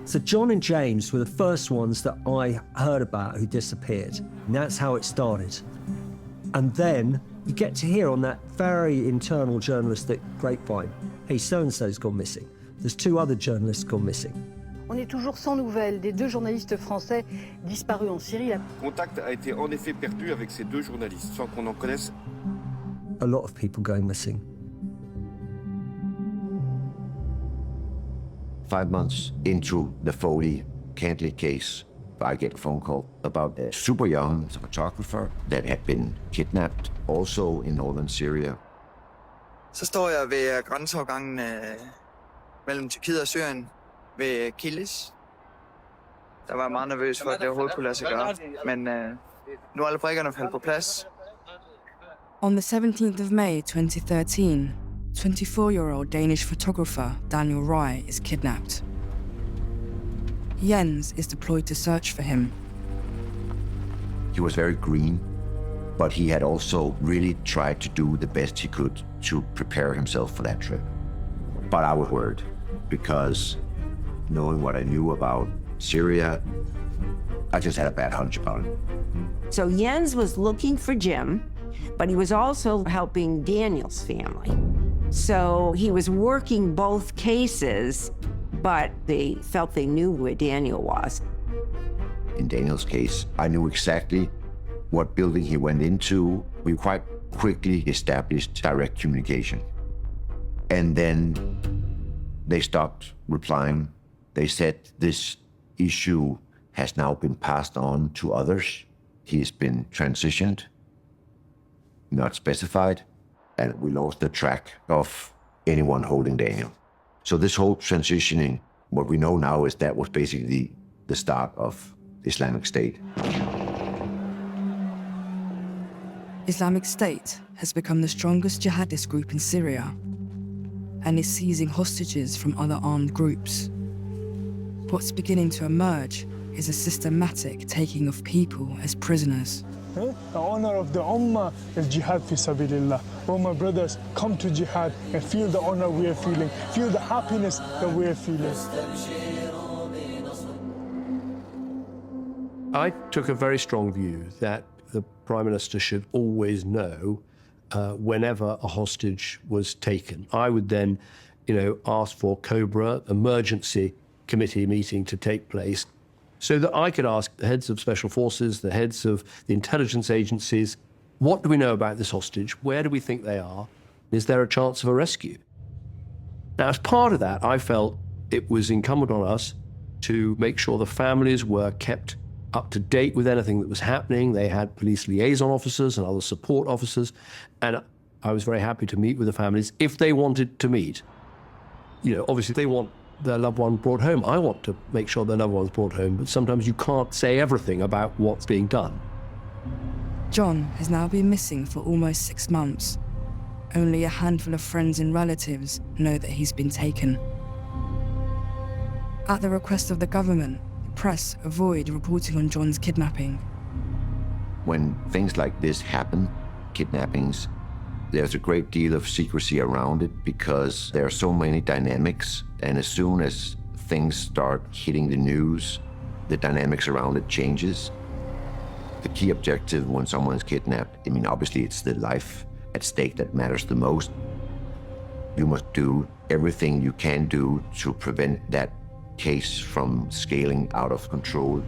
So John and James were the first ones that I heard about who disappeared. And that's how it started. And then you get to hear on that very internal journalistic grapevine, hey, so-and-so's gone missing. There's 2 other journalists gone missing. On est toujours sans nouvelles des 2 journalistes français disparus en Syrie. Contact a été en effet perdu avec ces 2 journalistes, sans qu'on en connaisse. A lot of people going missing. 5 months into the Foley Cantlie case, I get a phone call about a super young photographer that had been kidnapped, also in northern Syria. Så står jeg ved grænseovergangen mellem Tyrkiet og Syrien ved Kilis. Der var jeg meget nervøs for, at det overhovedet kunne lade sig gøre, men nu er alle brikkerne faldet på plads. On the 17th of May 2013, 24-year-old Danish photographer Daniel Rye is kidnapped. Jens is deployed to search for him. He was very green, but he had also really tried to do the best he could to prepare himself for that trip. But I was worried because knowing what I knew about Syria, I just had a bad hunch about it. So Jens was looking for Jim, but he was also helping Daniel's family. So he was working both cases, but they felt they knew where Daniel was. In Daniel's case, I knew exactly what building he went into. We quite quickly established direct communication. And then they stopped replying. They said this issue has now been passed on to others. He has been transitioned, not specified, and we lost the track of anyone holding Daniel. So this whole transitioning, what we know now is that was basically the start of Islamic State. Islamic State has become the strongest jihadist group in Syria and is seizing hostages from other armed groups. What's beginning to emerge is a systematic taking of people as prisoners. The honor of the Ummah is jihad fi sabilillah. Oh, my brothers, come to jihad and feel the honor we are feeling, feel the happiness that we are feeling. I took a very strong view that the Prime Minister should always know whenever a hostage was taken. I would then, ask for COBRA, emergency committee meeting to take place, so that I could ask the heads of special forces, the heads of the intelligence agencies, what do we know about this hostage? Where do we think they are? Is there a chance of a rescue? Now, as part of that, I felt it was incumbent on us to make sure the families were kept up to date with anything that was happening. They had police liaison officers and other support officers, and I was very happy to meet with the families if they wanted to meet. Obviously, they want their loved one brought home. I want to make sure their loved one's brought home, but sometimes you can't say everything about what's being done. John has now been missing for almost 6 months. Only a handful of friends and relatives know that he's been taken. At the request of the government, press avoid reporting on John's kidnapping. When things like this happen, kidnappings, there's a great deal of secrecy around it because there are so many dynamics, and as soon as things start hitting the news, the dynamics around it changes. The key objective when someone's kidnapped, obviously it's the life at stake that matters the most. You must do everything you can do to prevent that case from scaling out of control.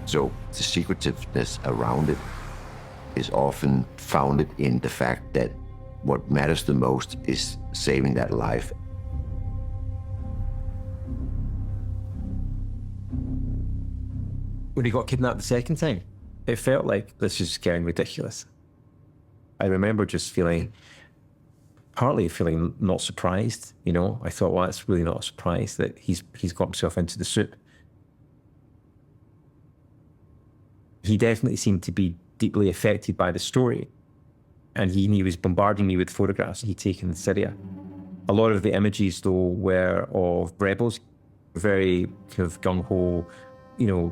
So the secretiveness around it is often founded in the fact that what matters the most is saving that life. When he got kidnapped the second time, it felt like this is getting ridiculous. I remember just partly feeling not surprised, I thought, well, it's really not a surprise that he's got himself into the soup He definitely seemed to be deeply affected by the story. And he was bombarding me with photographs he'd taken in Syria. A lot of the images, though, were of rebels, very kind of gung-ho,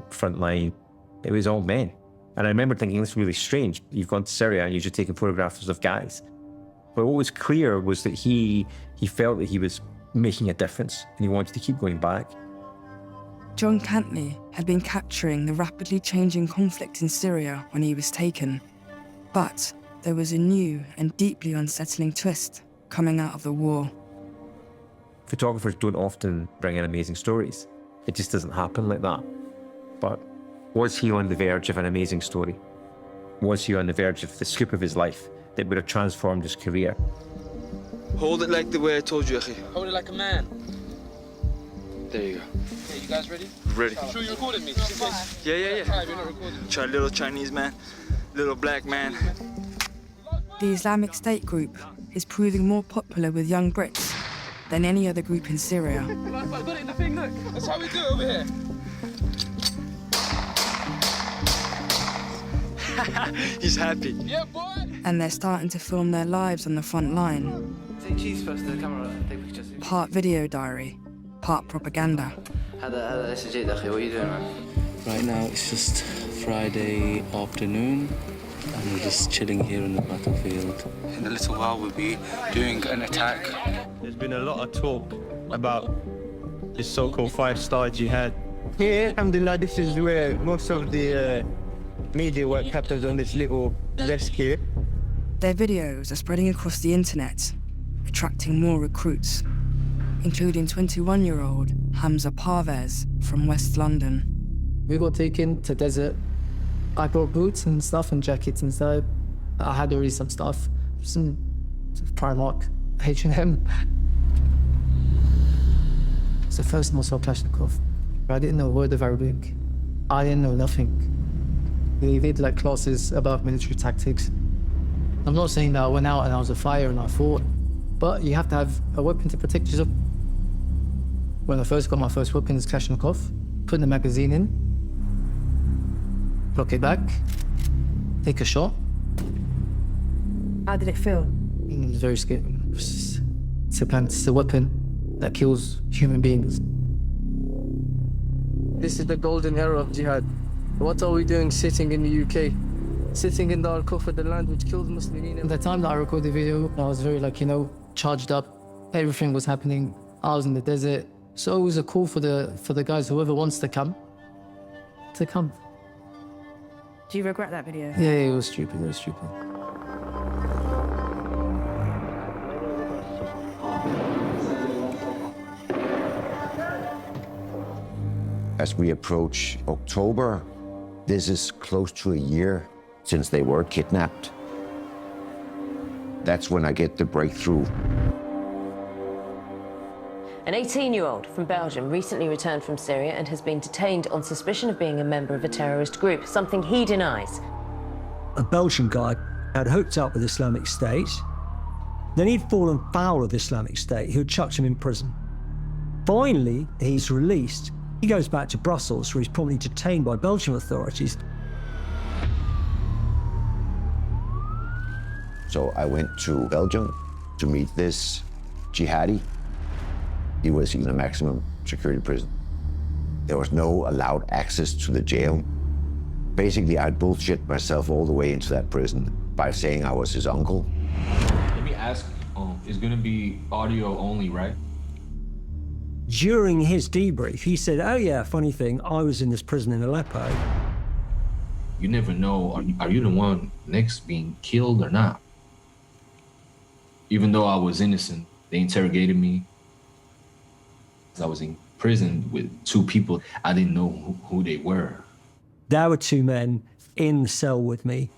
frontline. It was all men. And I remember thinking, this is really strange. You've gone to Syria and you're just taking photographs of guys. But what was clear was that he felt that he was making a difference and he wanted to keep going back. John Cantlie had been capturing the rapidly changing conflict in Syria when he was taken. But there was a new and deeply unsettling twist coming out of the war. Photographers don't often bring in amazing stories. It just doesn't happen like that. But was he on the verge of an amazing story? Was he on the verge of the scoop of his life that would have transformed his career? Hold it like the way I told you, Akhi. Hold it like a man. There you go. Okay, you guys ready? Ready. Sure you recorded me? Yeah. You're not recording. Little Chinese man, little black man. The Islamic State group is proving more popular with young Brits than any other group in Syria. I got it in the thing, look. That's how we do it over here. He's happy. Yeah, boy. And they're starting to film their lives on the front line. Say cheese first, the camera. Take pictures. Part video diary, part propaganda. What are you doing, man? Right now, it's just Friday afternoon, and we're just chilling here in the battlefield. In a little while, we'll be doing an attack. There's been a lot of talk about this so-called 5-star jihad. Here, alhamdulillah, this is where most of the media work happens, on this little rescue. Their videos are spreading across the internet, attracting more recruits, including 21-year-old Hamza Parvez from West London. We got taken to desert. I brought boots and stuff and jackets and stuff. I had already some stuff, some Primark, H&M. It's the first time I saw Kalashnikov. I didn't know a word of Arabic. I didn't know nothing. They did like classes about military tactics. I'm not saying that I went out and I was a fighter and I fought, but you have to have a weapon to protect yourself. When I first got my first weapon, it's Kalashnikov. Put the magazine in, block it back, take a shot. How did it feel? It was very scary. It's a weapon that kills human beings. This is the golden era of jihad. What are we doing sitting in the UK? Sitting in the Al-Kufa, the land which killed Muslims. At the time that I recorded the video, I was very charged up. Everything was happening. I was in the desert. So it was a call for the guys, whoever wants to come. Do you regret that video? Yeah, it was stupid, As we approach October, this is close to a year since they were kidnapped. That's when I get the breakthrough. An 18-year-old from Belgium recently returned from Syria and has been detained on suspicion of being a member of a terrorist group, something he denies. A Belgian guy had hooked up with Islamic State. Then he'd fallen foul of Islamic State, who had chucked him in prison. Finally, he's released. He goes back to Brussels, where he's promptly detained by Belgian authorities. So I went to Belgium to meet this jihadi. He was in a maximum security prison. There was no allowed access to the jail. Basically, I bullshit myself all the way into that prison by saying I was his uncle. Let me ask, it's gonna be audio only, right? During his debrief, he said, oh yeah, funny thing, I was in this prison in Aleppo. You never know, are you the one next being killed or not? Even though I was innocent, they interrogated me. I was in prison with two people. I didn't know who they were. There were two men in the cell with me.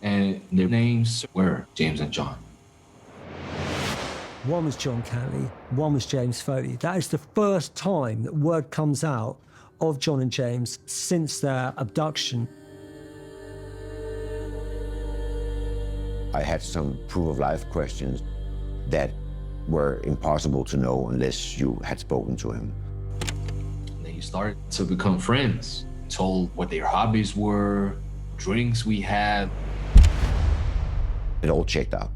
And their names were James and John. One was John Cantlie, one was James Foley. That is the first time that word comes out of John and James since their abduction. I had some proof of life questions that were impossible to know unless you had spoken to him. They started to become friends, told what their hobbies were, drinks we had. It all checked out.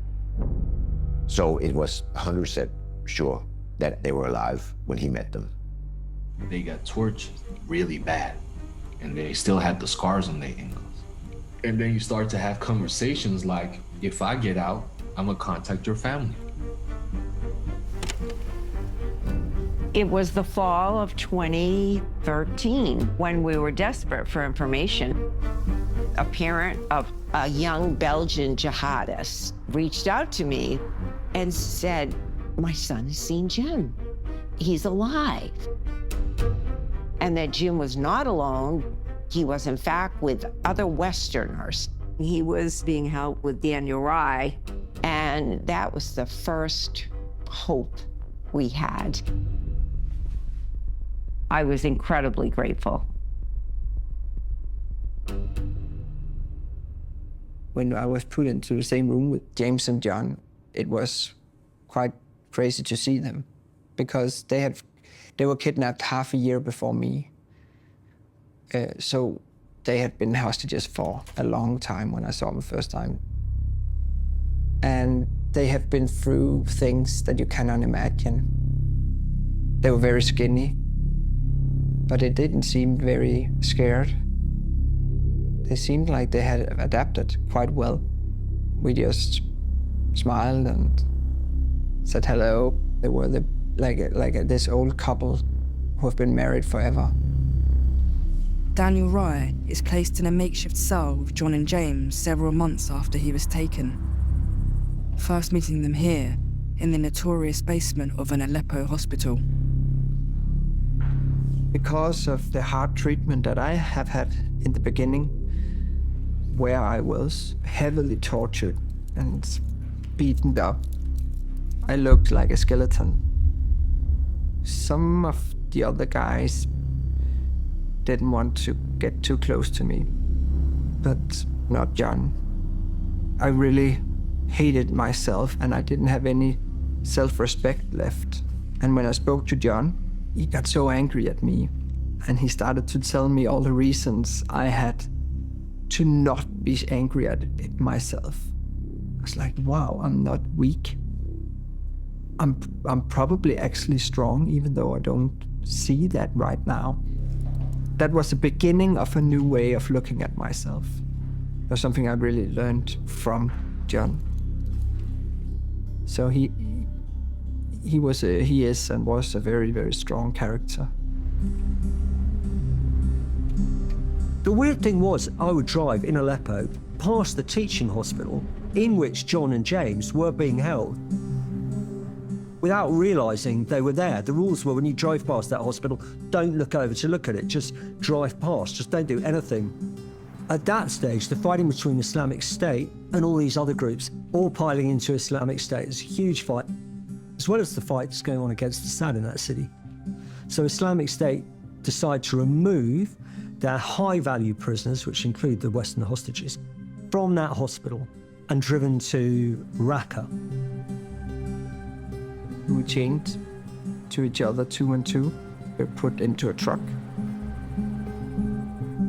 So it was 100% sure that they were alive when he met them. They got tortured really bad, and they still had the scars on their ankles. And then you start to have conversations like, if I get out, I'm gonna contact your family. It was the fall of 2013 when we were desperate for information. A parent of a young Belgian jihadist reached out to me and said, my son has seen Jim. He's alive. And that Jim was not alone. He was, in fact, with other Westerners. He was being held with Daniel Rye, and that was the first hope we had. I was incredibly grateful. When I was put into the same room with James and John, it was quite crazy to see them because they were kidnapped half a year before me. So they had been hostages for a long time when I saw them the first time. And they have been through things that you cannot imagine. They were very skinny, but they didn't seem very scared. They seemed like they had adapted quite well. We just smiled and said hello. They were like this old couple who have been married forever. Daniel Rye is placed in a makeshift cell with John and James several months after he was taken. First meeting them here, in the notorious basement of an Aleppo hospital. Because of the hard treatment that I have had in the beginning, where I was heavily tortured and beaten up, I looked like a skeleton. Some of the other guys didn't want to get too close to me, but not John. I really hated myself and I didn't have any self-respect left. And when I spoke to John, he got so angry at me and he started to tell me all the reasons I had to not be angry at myself. I was like, wow, I'm not weak. I'm probably actually strong, even though I don't see that right now. That was the beginning of a new way of looking at myself. It was something I really learned from John. So he is and was a very, very strong character. The weird thing was, I would drive in Aleppo past the teaching hospital in which John and James were being held without realising they were there. The rules were when you drive past that hospital, don't look over to look at it, just drive past, just don't do anything. At that stage, the fighting between Islamic State and all these other groups, all piling into Islamic State, is a huge fight, as well as the fights going on against Assad in that city. So Islamic State decide to remove their high-value prisoners, which include the Western hostages, from that hospital and driven to Raqqa. We chained to each other, 2 and 2. We were put into a truck.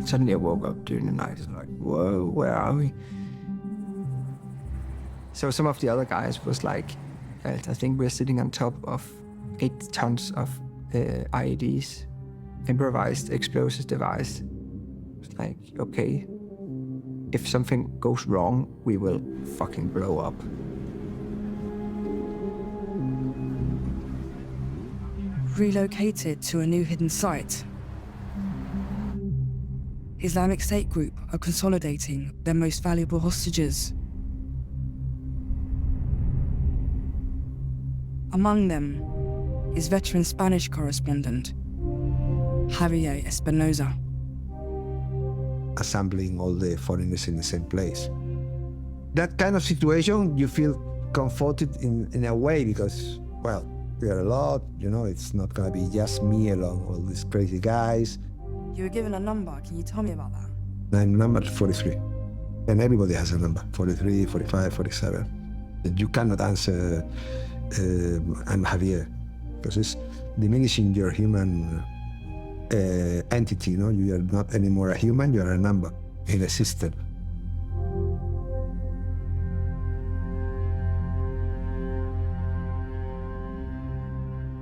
Suddenly I woke up during the night. It's like, whoa, where are we? So some of the other guys was like, I think we're sitting on top of 8 tons of IEDs, improvised explosive device. It's like, okay, if something goes wrong, we will fucking blow up. Relocated to a new hidden site, Islamic State group are consolidating their most valuable hostages. Among them is veteran Spanish correspondent Javier Espinosa. Assembling all the foreigners in the same place. That kind of situation, you feel comforted in a way because, well, we are a lot, you know, it's not gonna be just me along all these crazy guys. You were given a number, can you tell me about that? I'm number 43, and everybody has a number, 43, 45, 47. You cannot answer, I'm Javier, because it's diminishing your human entity, you know? You are not anymore a human, you are a number. in the system.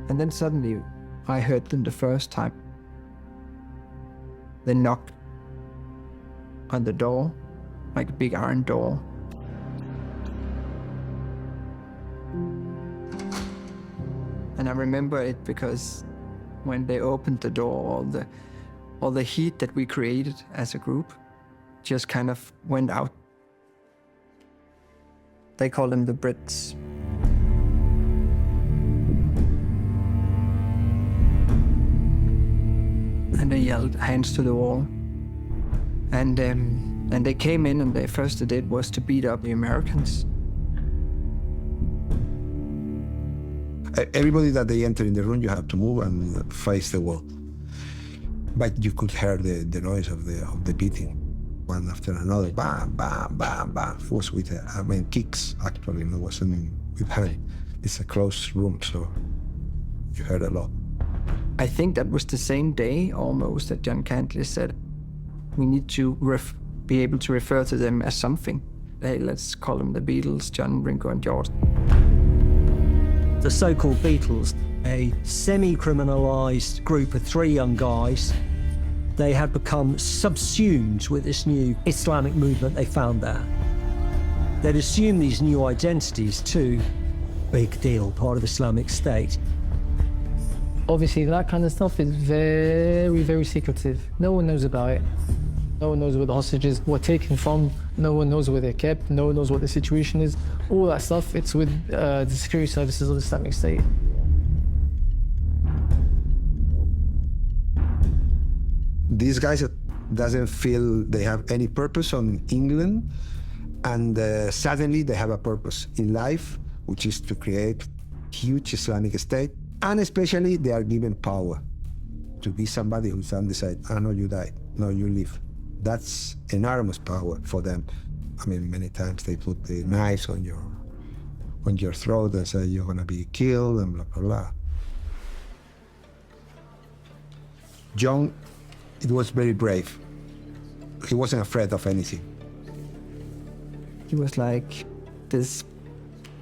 And then suddenly, I heard them the first time. They knocked on the door, like a big iron door. And I remember it because when they opened the door, all the heat that we created as a group just kind of went out. They call them the Brits. And they yelled, "Hands to the wall." And they came in, and the first they did was to beat up the Americans. Everybody that they enter in the room, you have to move and face the wall. But you could hear the noise of the beating, one after another, bam, bam, bam, bam. It was with, kicks, actually, it wasn't with hand. It's a closed room, so you heard a lot. I think that was the same day, almost, that John Cantlie said, we need to be able to refer to them as something. Hey, let's call them the Beatles, John, Ringo, and George. The so-called Beatles, a semi-criminalised group of 3 young guys, they had become subsumed with this new Islamic movement they found there. They'd assumed these new identities too. Big deal, part of Islamic State. Obviously, that kind of stuff is very, very secretive. No one knows about it. No one knows where the hostages were taken from. No one knows where they're kept. No one knows what the situation is. All that stuff, it's with the security services of the Islamic State. These guys doesn't feel they have any purpose on England, and suddenly they have a purpose in life, which is to create huge Islamic State, and especially they are given power to be somebody who's on the side. "Ah, no, you died. No, you live." That's enormous power for them. I mean, many times they put the knives on your throat and say you're gonna be killed and blah, blah, blah. John, it was very brave. He wasn't afraid of anything. He was like this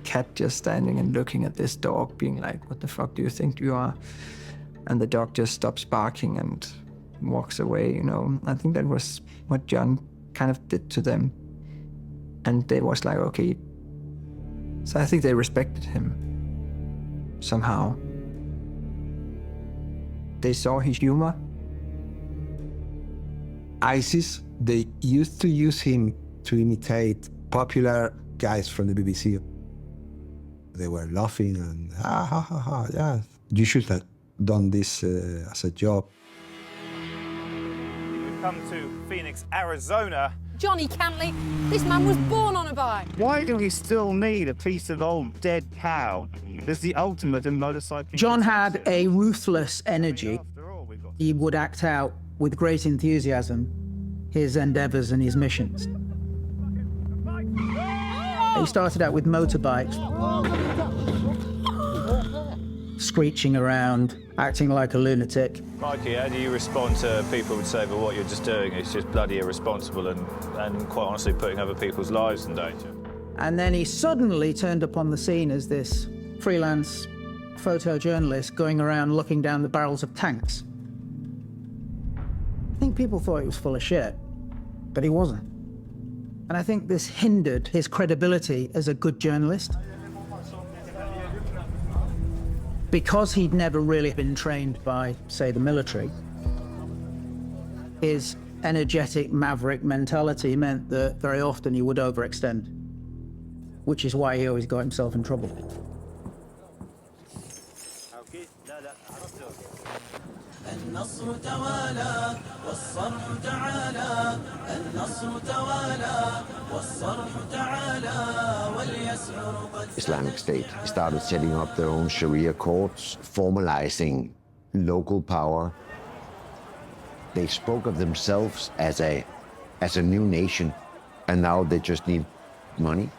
cat just standing and looking at this dog, being like, "What the fuck do you think you are?" And the dog just stops barking and walks away, I think that was what John kind of did to them. And they was like, okay. So I think they respected him somehow. They saw his humor. ISIS, they used to use him to imitate popular guys from the BBC. They were laughing and ha ha ha ha, yeah. You should have done this as a job. Come to Phoenix, Arizona. Johnny Cantlie, this man was born on a bike. Why do we still need a piece of old dead cow? It's the ultimate in motorcycling. John had a ruthless energy. He would act out with great enthusiasm his endeavors and his missions. He started out with motorbikes, screeching around, acting like a lunatic. Mikey, how do you respond to people who would say that what you're just doing is just bloody irresponsible and quite honestly putting other people's lives in danger? And then he suddenly turned up on the scene as this freelance photojournalist going around looking down the barrels of tanks. I think people thought he was full of shit, but he wasn't. And I think this hindered his credibility as a good journalist. Because he'd never really been trained by, say, the military, his energetic maverick mentality meant that very often he would overextend, which is why he always got himself in trouble. Islamic State started setting up their own Sharia courts, formalizing local power. They spoke of themselves as a new nation, and now they just need money.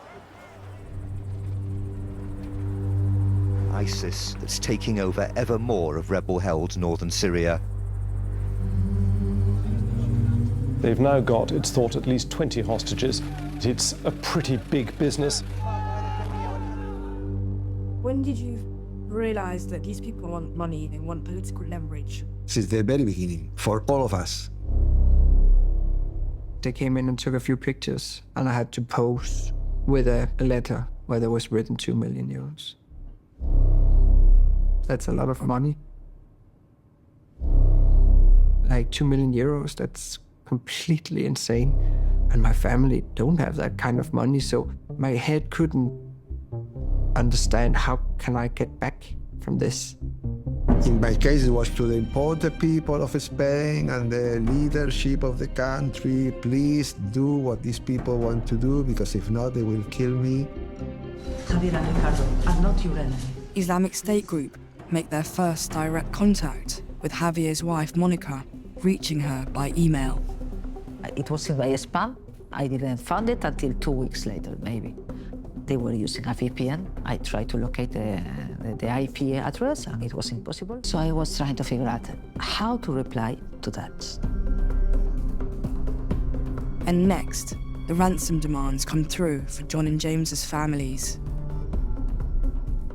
ISIS that's taking over ever more of rebel-held northern Syria. They've now got, it's thought, at least 20 hostages. It's a pretty big business. When did you realise that these people want money, they want political leverage? Since the very beginning, for all of us. They came in and took a few pictures, and I had to pose with a letter where there was written 2 million euros. That's a lot of money. Like 2 million euros, that's completely insane. And my family don't have that kind of money, so my head couldn't understand how can I get back from this. In my case, it was to the important people of Spain and the leadership of the country, please do what these people want to do, because if not, they will kill me. Javier and Ricardo are not your enemy. Islamic State group make their first direct contact with Javier's wife, Monica, reaching her by email. It was in my spam. I didn't find it until 2 weeks later, maybe. They were using a VPN. I tried to locate the IP address, and it was impossible. So I was trying to figure out how to reply to that. And next, the ransom demands come through for John and James's families.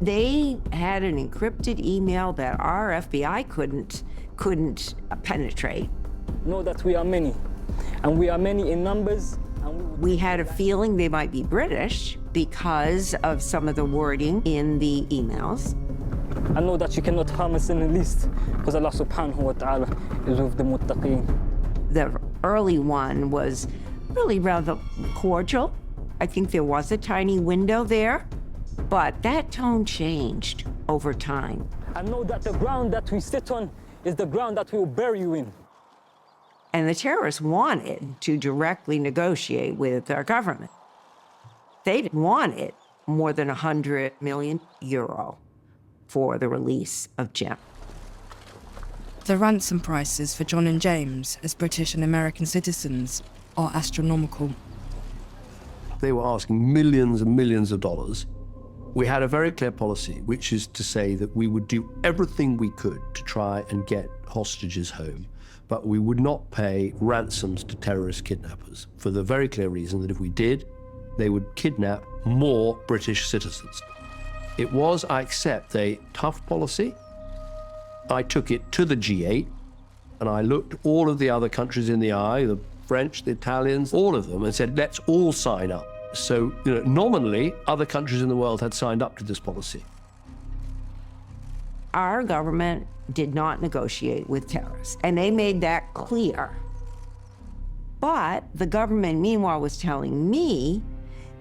They had an encrypted email that our FBI couldn't penetrate. Know that we are many, and we are many in numbers. We had a feeling they might be British because of some of the wording in the emails. I know that you cannot harm us in the least, because Allah subhanahu wa ta'ala is with the muttaqeen. The early one was really rather cordial. I think there was a tiny window there, but that tone changed over time. I know that the ground that we sit on is the ground that we will bury you in. And the terrorists wanted to directly negotiate with our government. They wanted more than 100 million euro for the release of Jim. The ransom prices for John and James as British and American citizens are astronomical. They were asking millions and millions of dollars. We had a very clear policy, which is to say that we would do everything we could to try and get hostages home, but we would not pay ransoms to terrorist kidnappers, for the very clear reason that if we did, they would kidnap more British citizens. It was, I accept, a tough policy. I took it to the G8, and I looked all of the other countries in the eye, the French, the Italians, all of them, and said, let's all sign up. So, nominally, other countries in the world had signed up to this policy. Our government did not negotiate with terrorists, and they made that clear. But the government, meanwhile, was telling me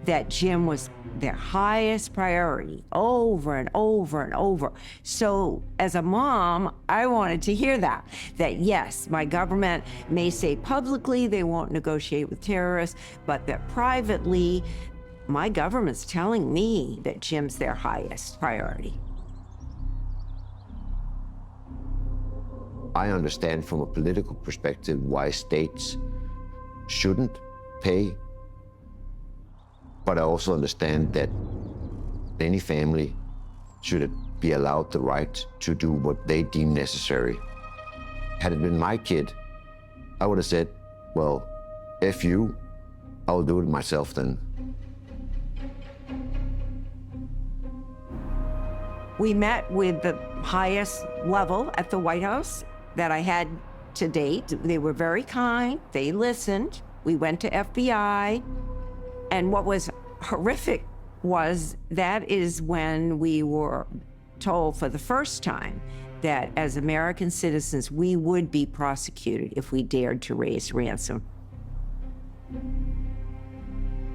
that Jim was their highest priority over and over and over. So as a mom, I wanted to hear that yes, my government may say publicly they won't negotiate with terrorists, but that privately, my government's telling me that Jim's their highest priority. I understand from a political perspective why states shouldn't pay, but I also understand that any family should be allowed the right to do what they deem necessary. Had it been my kid, I would have said, well, F you, I'll do it myself then. We met with the highest level at the White House that I had to date. They were very kind, they listened. We went to FBI, and what was horrific was that is when we were told for the first time that as American citizens, we would be prosecuted if we dared to raise ransom.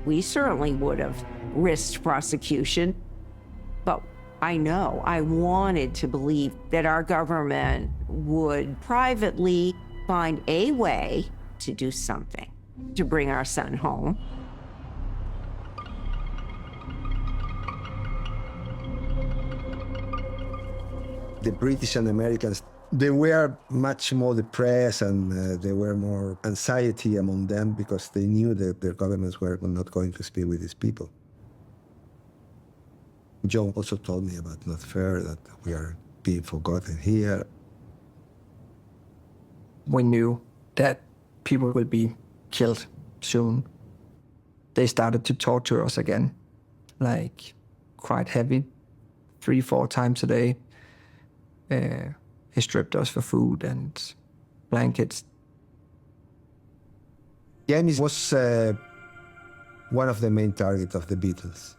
We certainly would have risked prosecution, but I wanted to believe that our government would privately find a way to do something to bring our son home. The British and Americans, they were much more depressed, and there were more anxiety among them because they knew that their governments were not going to speak with these people. John also told me about not fair, that we are being forgotten here. We knew that people will be killed soon. They started to torture us again, like quite heavy, 3-4 times a day. He stripped us for food and blankets. James was one of the main targets of the Beatles.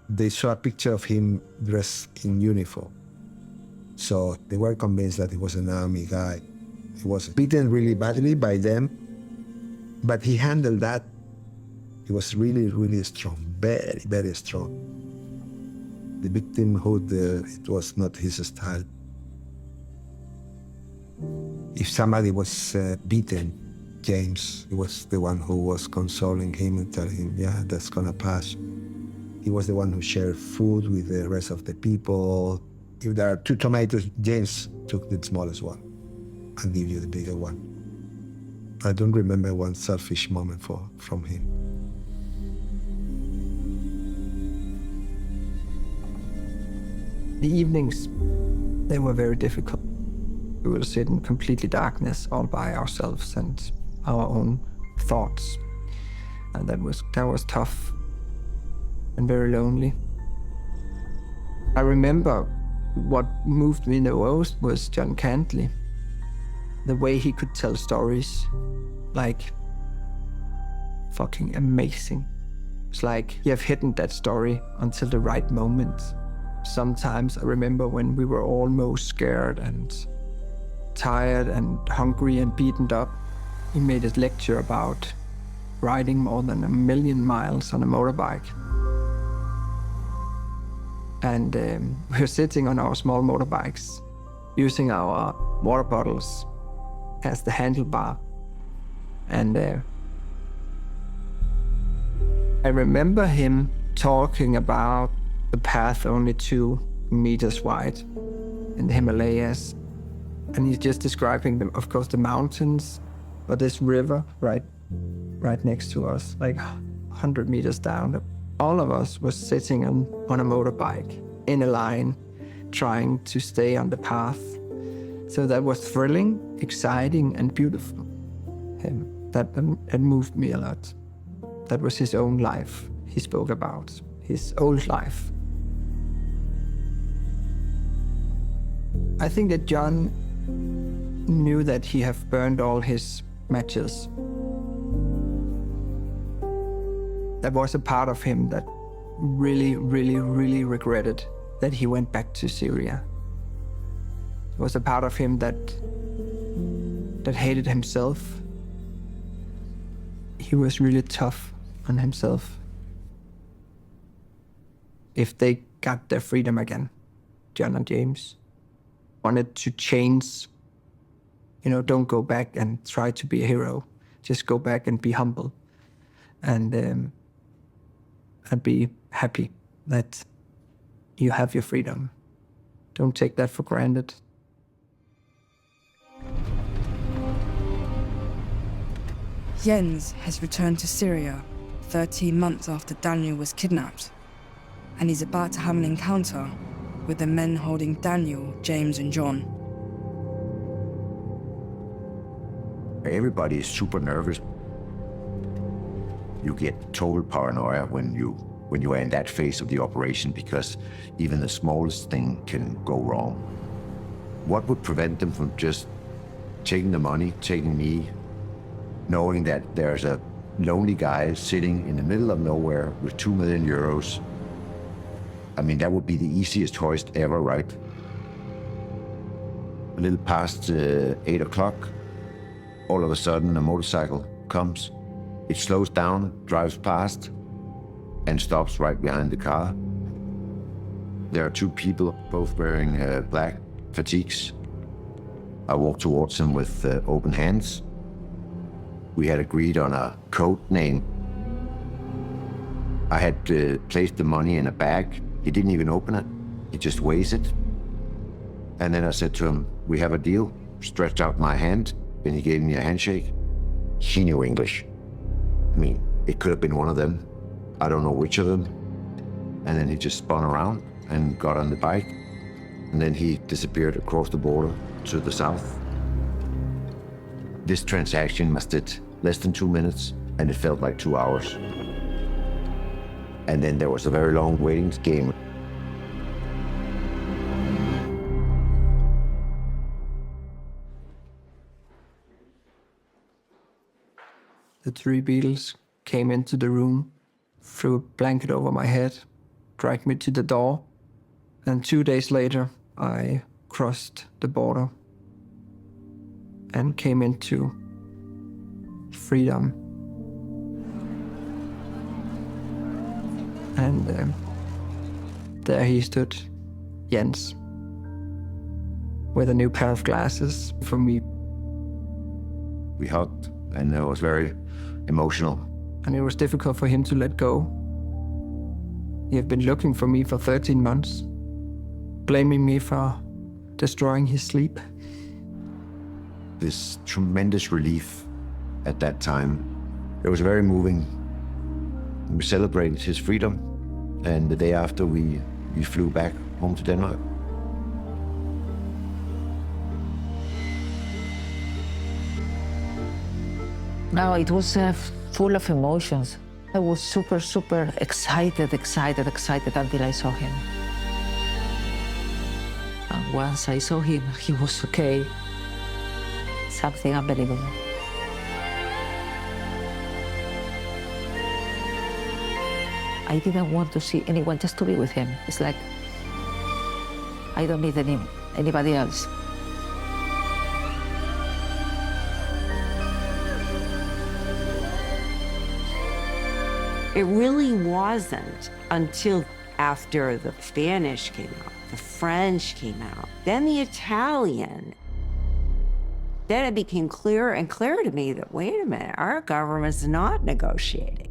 They saw a picture of him dressed in uniform. So they were convinced that he was an army guy. He was beaten really badly by them, but he handled that. He was really, really strong, very, very strong. The victimhood, it was not his style. If somebody was beaten, James was the one who was consoling him and telling him, yeah, that's gonna pass. He was the one who shared food with the rest of the people. If there are 2 tomatoes, James took the smallest one and give you the bigger one. I don't remember one selfish moment from him. The evenings, they were very difficult. We would sit in completely darkness all by ourselves and our own thoughts. And that was tough and very lonely. I remember what moved me the most was John Cantlie. The way he could tell stories, like fucking amazing. It's like you have hidden that story until the right moment. Sometimes I remember when we were almost scared and tired and hungry and beaten up, he made a lecture about riding more than 1 million miles on a motorbike. And we were sitting on our small motorbikes, using our water bottles as the handlebar. And I remember him talking about the path only 2 meters wide in the Himalayas. And he's just describing them, of course, the mountains, but this river right next to us, like 100 meters down. All of us was sitting on a motorbike in a line, trying to stay on the path. So that was thrilling, exciting, and beautiful. That moved me a lot. That was his own life he spoke about, his old life. I think that John knew that he had burned all his matches. There was a part of him that really, really, really regretted that he went back to Syria. There was a part of him that hated himself. He was really tough on himself. If they got their freedom again, John and James wanted to change. Don't go back and try to be a hero. Just go back and be humble and be happy that you have your freedom. Don't take that for granted. Jens has returned to Syria 13 months after Daniel was kidnapped, and he's about to have an encounter with the men holding Daniel, James, and John. Everybody is super nervous. You get total paranoia when you are in that phase of the operation, because even the smallest thing can go wrong. What would prevent them from just taking the money, taking me, knowing that there's a lonely guy sitting in the middle of nowhere with 2 million euros? I mean, that would be the easiest hoist ever, right? A little past 8 o'clock, all of a sudden a motorcycle comes. It slows down, drives past, and stops right behind the car. There are 2 people, both wearing black fatigues. I walk towards them with open hands. We had agreed on a code name. I had placed the money in a bag. He didn't even open it. He just weighs it. And then I said to him, "We have a deal." Stretched out my hand, and he gave me a handshake. He knew English. I mean, it could have been one of them. I don't know which of them. And then he just spun around and got on the bike. And then he disappeared across the border to the south. This transaction lasted less than 2 minutes, and it felt like 2 hours. And then there was a very long waiting game. The 3 Beatles came into the room, threw a blanket over my head, dragged me to the door, and 2 days later, I crossed the border and came into freedom. And there he stood, Jens, with a new pair of glasses for me. We hugged, and it was very emotional. And it was difficult for him to let go. He had been looking for me for 13 months, blaming me for destroying his sleep. This tremendous relief at that time. It was very moving. We celebrated his freedom, and the day after we flew back home to Denmark. No, it was full of emotions. I was super excited until I saw him. And once I saw him, he was okay. Something unbelievable. I didn't want to see anyone, just to be with him. It's like, I don't need anybody else. It really wasn't until after the Spanish came out, the French came out, then the Italian. Then it became clearer and clearer to me that, wait a minute, our government's not negotiating.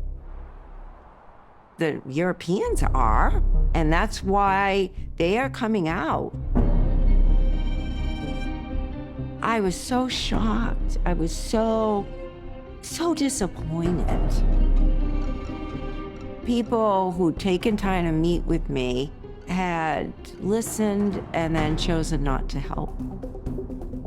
The Europeans are, and that's why they are coming out. I was so shocked. I was so disappointed. People who'd taken time to meet with me had listened and then chosen not to help,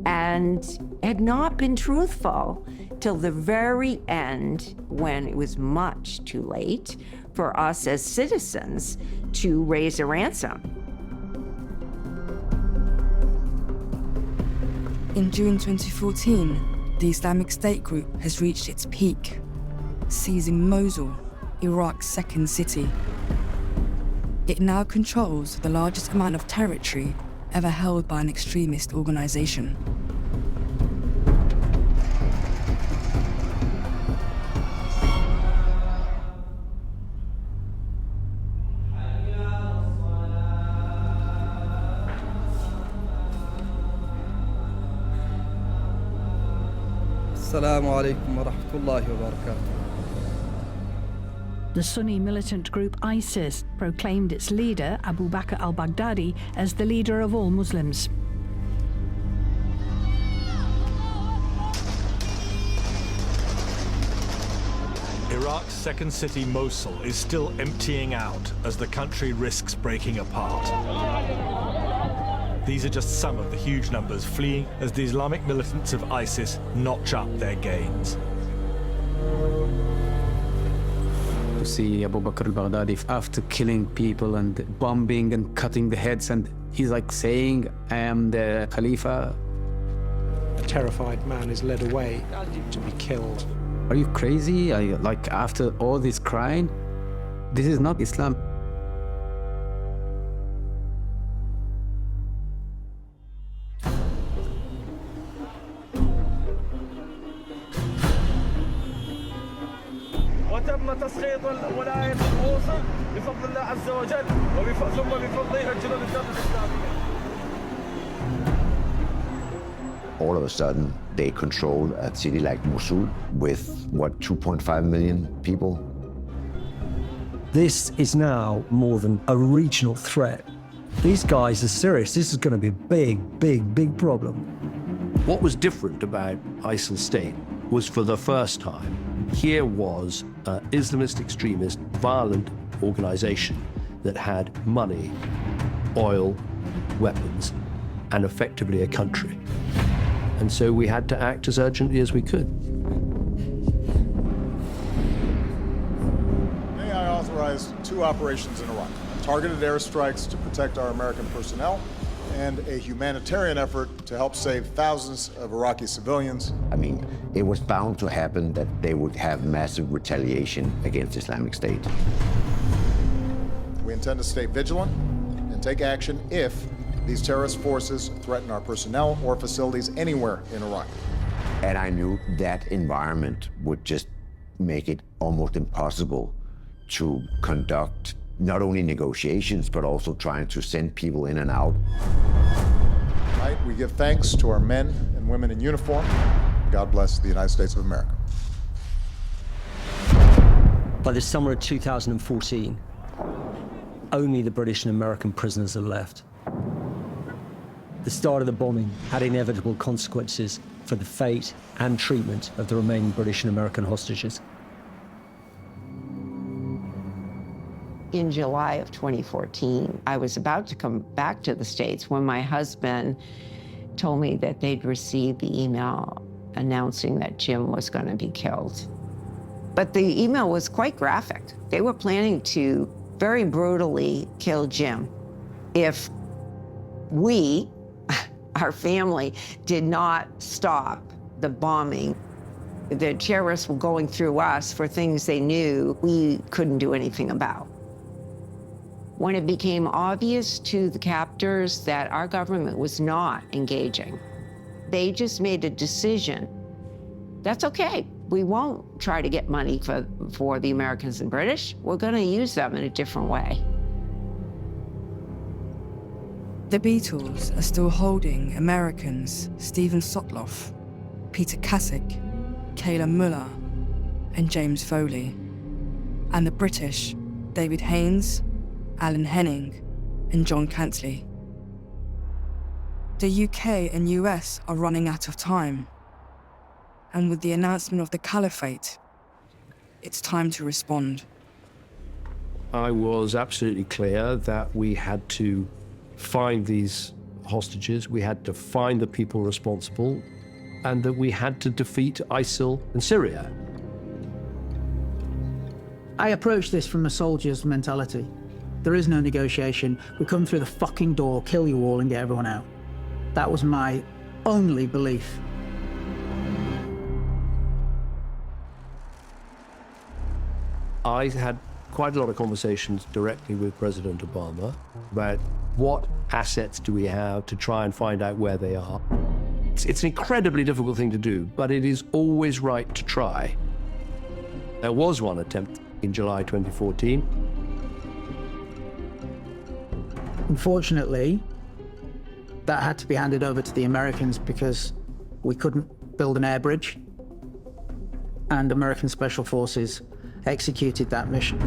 and had not been truthful till the very end, when it was much too late for us as citizens to raise a ransom. In June 2014, the Islamic State group has reached its peak, seizing Mosul, Iraq's second city. It now controls the largest amount of territory ever held by an extremist organization. Assalamu alaikum wa rahmatullahi wa barakatuh. The Sunni militant group ISIS proclaimed its leader, Abu Bakr al-Baghdadi, as the leader of all Muslims. Iraq's second city, Mosul, is still emptying out as the country risks breaking apart. These are just some of the huge numbers fleeing as the Islamic militants of ISIS notch up their gains. To see Abu Bakr al-Baghdadi after killing people and bombing and cutting the heads, and he's like saying, I am the Khalifa. A terrified man is led away to be killed. Are you crazy? Like, after all this crying? This is not Islam. وتم تسقيط ولاية الموصل بفضل الله عز وجل ثم بفضلها الجنود الدولة الإسلامية. All of a sudden, they control a city like Mosul with, what, 2.5 million people? This is now more than a regional threat. These guys are serious. This is going to be a big problem. What was different about ISIL state was, for the first time, here was an Islamist extremist, violent organization that had money, oil, weapons, and effectively a country. And so we had to act as urgently as we could. organized 2 operations in Iraq: targeted airstrikes to protect our American personnel, and a humanitarian effort to help save thousands of Iraqi civilians. I mean, it was bound to happen that they would have massive retaliation against Islamic State. We intend to stay vigilant and take action if these terrorist forces threaten our personnel or facilities anywhere in Iraq. And I knew that environment would just make it almost impossible to conduct not only negotiations, but also trying to send people in and out. Tonight, we give thanks to our men and women in uniform. God bless the United States of America. By the summer of 2014, only the British and American prisoners are left. The start of the bombing had inevitable consequences for the fate and treatment of the remaining British and American hostages. In July of 2014, I was about to come back to the States when my husband told me that they'd received the email announcing that Jim was going to be killed. But the email was quite graphic. They were planning to very brutally kill Jim if we, our family, did not stop the bombing. The terrorists were going through us for things they knew we couldn't do anything about. When it became obvious to the captors that our government was not engaging, they just made a decision. That's okay. We won't try to get money for the Americans and British. We're going to use them in a different way. The Beatles are still holding Americans Stephen Sotloff, Peter Kasich, Kayla Muller, and James Foley. And the British, David Haynes, Alan Henning, and John Cantlie. The UK and US are running out of time. And with the announcement of the caliphate, it's time to respond. I was absolutely clear that we had to find these hostages, we had to find the people responsible, and that we had to defeat ISIL in Syria. I approach this from a soldier's mentality. There is no negotiation. We come through the fucking door, kill you all, and get everyone out. That was my only belief. I had quite a lot of conversations directly with President Obama about what assets do we have to try and find out where they are. It's an incredibly difficult thing to do, but it is always right to try. There was one attempt in July 2014. Unfortunately, that had to be handed over to the Americans because we couldn't build an air bridge, and American Special Forces executed that mission.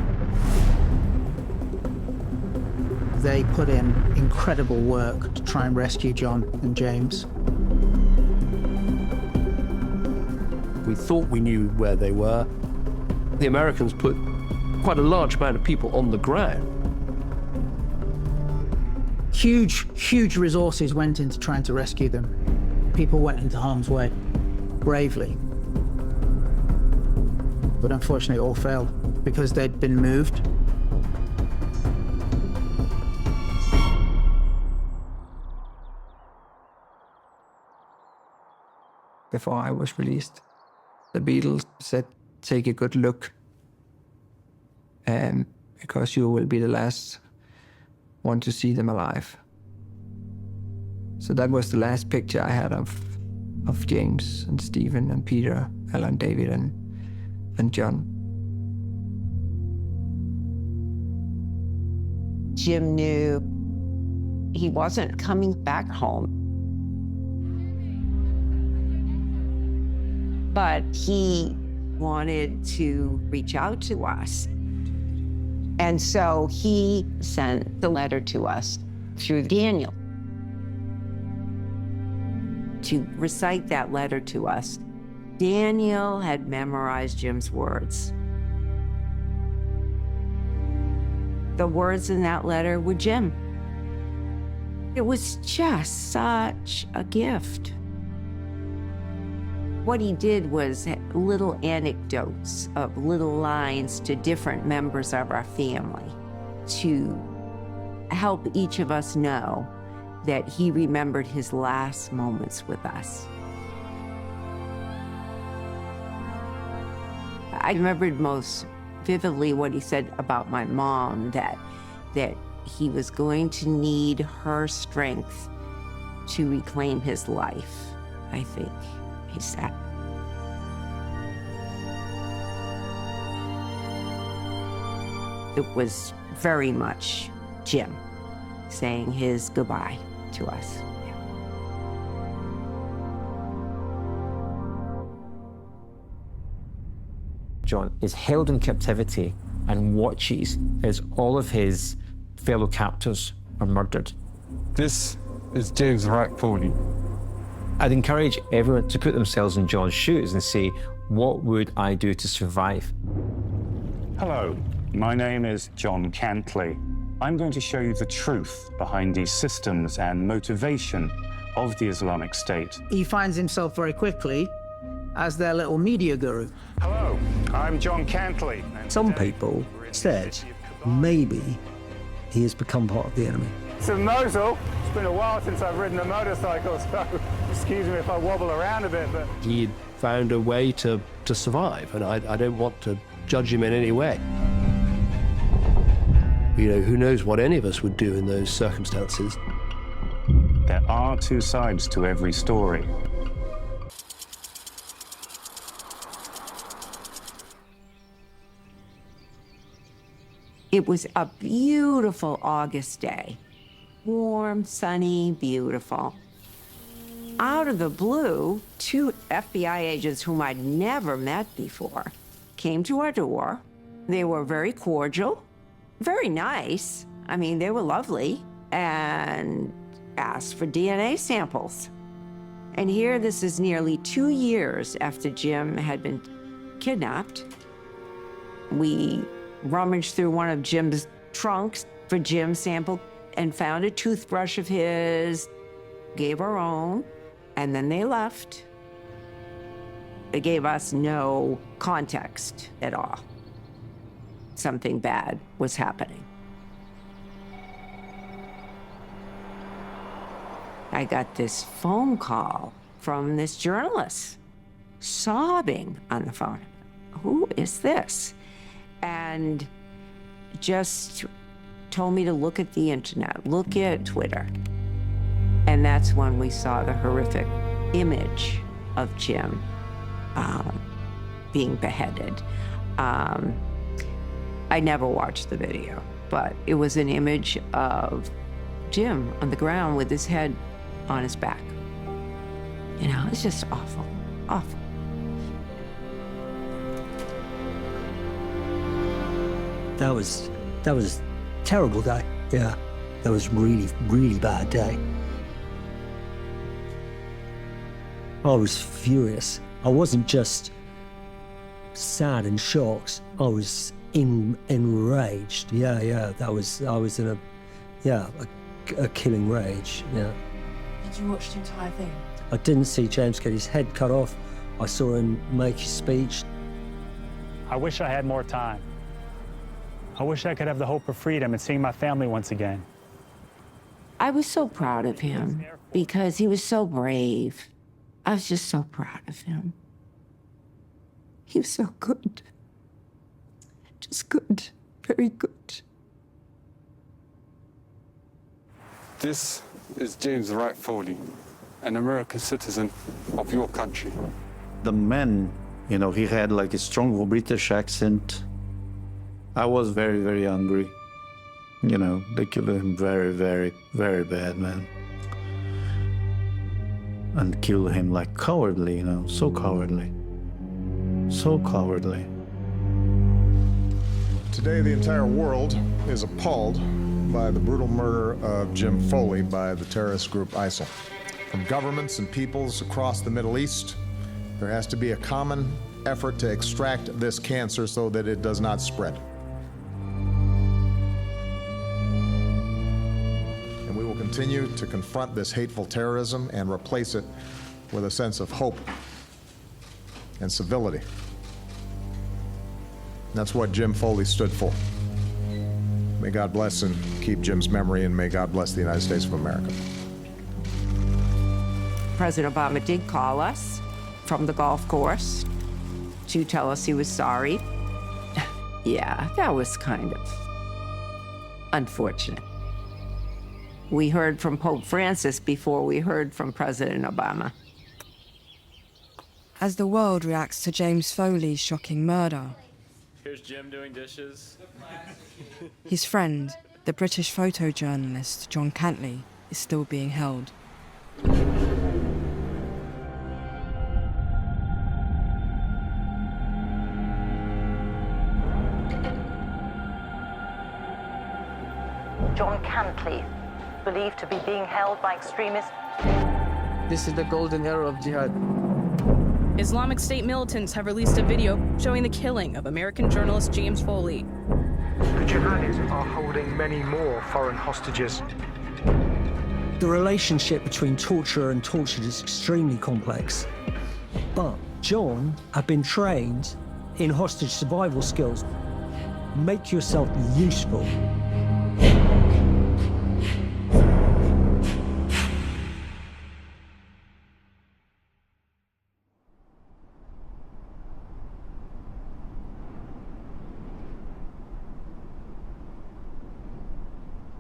They put in incredible work to try and rescue John and James. We thought we knew where they were. The Americans put quite a large amount of people on the ground. Huge resources went into trying to rescue them. People went into harm's way, bravely. But unfortunately, it all failed because they'd been moved. Before I was released, the Beatles said, take a good look, because you will be the last one to see them alive. So that was the last picture I had of James and Stephen and Peter, Alan, David and John. Jim knew he wasn't coming back home. But he wanted to reach out to us. And so he sent the letter to us through Daniel. To recite that letter to us, Daniel had memorized Jim's words. The words in that letter were Jim. It was just such a gift. What he did was little anecdotes of little lines to different members of our family to help each of us know that he remembered his last moments with us. I remembered most vividly what he said about my mom, that he was going to need her strength to reclaim his life, I think he said. It was very much Jim saying his goodbye to us. John is held in captivity and watches as all of his fellow captors are murdered. This is James Foley. I'd encourage everyone to put themselves in John's shoes and say, what would I do to survive? Hello, my name is John Cantlie. I'm going to show you the truth behind the systems and motivation of the Islamic State. He finds himself very quickly as their little media guru. Hello, I'm John Cantlie. Some people said maybe he has become part of the enemy. It's a Mosul. It's been a while since I've ridden a motorcycle, so excuse me if I wobble around a bit, but... He found a way to survive, and I don't want to judge him in any way. You know, who knows what any of us would do in those circumstances. There are two sides to every story. It was a beautiful August day. Warm, sunny, beautiful. Out of the blue, two FBI agents whom I'd never met before came to our door. They were very cordial, very nice. I mean, they were lovely, and asked for DNA samples. And here, this is nearly 2 years after Jim had been kidnapped. We rummaged through one of Jim's trunks for Jim's sample and found a toothbrush of his, gave our own, and then they left. They gave us no context at all. Something bad was happening. I got this phone call from this journalist, sobbing on the phone. Who is this? And just told me to look at the internet, look at Twitter. And that's when we saw the horrific image of Jim being beheaded. I never watched the video, but it was an image of Jim on the ground with his head on his back. You know, it's just awful, awful. That was a terrible day. Yeah, that was really, really bad day. I was furious. I wasn't just sad and shocked. I was enraged. Yeah. I was in a killing rage. Yeah. Did you watch the entire thing? I didn't see James get his head cut off. I saw him make his speech. I wish I had more time. I wish I could have the hope of freedom and seeing my family once again. I was so proud of him because he was so brave. I was just so proud of him. He was so good. Just good, very good. This is James Foley, an American citizen of your country. The man, you know, he had like a strong British accent. I was very, very angry. You know, they killed him very, very, very bad, man. And killed him like cowardly, you know, so cowardly. So cowardly. Today, the entire world is appalled by the brutal murder of Jim Foley by the terrorist group ISIL. From governments and peoples across the Middle East, there has to be a common effort to extract this cancer so that it does not spread. And we will continue to confront this hateful terrorism and replace it with a sense of hope and civility. That's what Jim Foley stood for. May God bless and keep Jim's memory, and may God bless the United States of America. President Obama did call us from the golf course to tell us he was sorry. Yeah, that was kind of unfortunate. We heard from Pope Francis before we heard from President Obama. As the world reacts to James Foley's shocking murder, Here's Jim doing dishes. his friend, the British photojournalist John Cantlie, is still being held. John Cantlie, believed to be being held by extremists. This is the golden era of jihad. Islamic State militants have released a video showing the killing of American journalist James Foley. The jihadis are holding many more foreign hostages. The relationship between torturer and tortured is extremely complex. But John had been trained in hostage survival skills. Make yourself useful.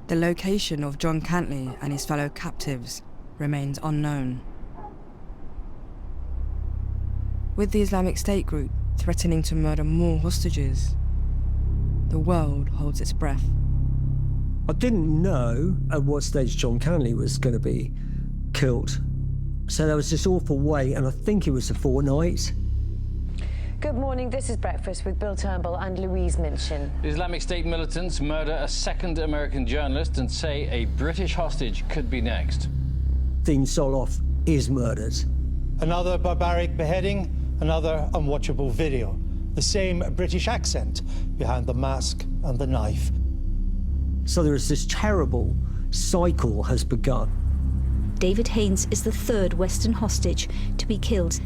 The location of John Cantlie and his fellow captives remains unknown. With the Islamic State group threatening to murder more hostages, the world holds its breath. I didn't know at what stage John Cantlie was going to be killed. So there was this awful wait, and I think it was a fortnight. Good morning, this is Breakfast with Bill Turnbull and Louise Minchin. Islamic State militants murder a second American journalist and say a British hostage could be next. Dean Soloff is murdered. Another barbaric beheading, another unwatchable video. The same British accent behind the mask and the knife. So there is this terrible cycle has begun. David Haines is the third Western hostage to be killed.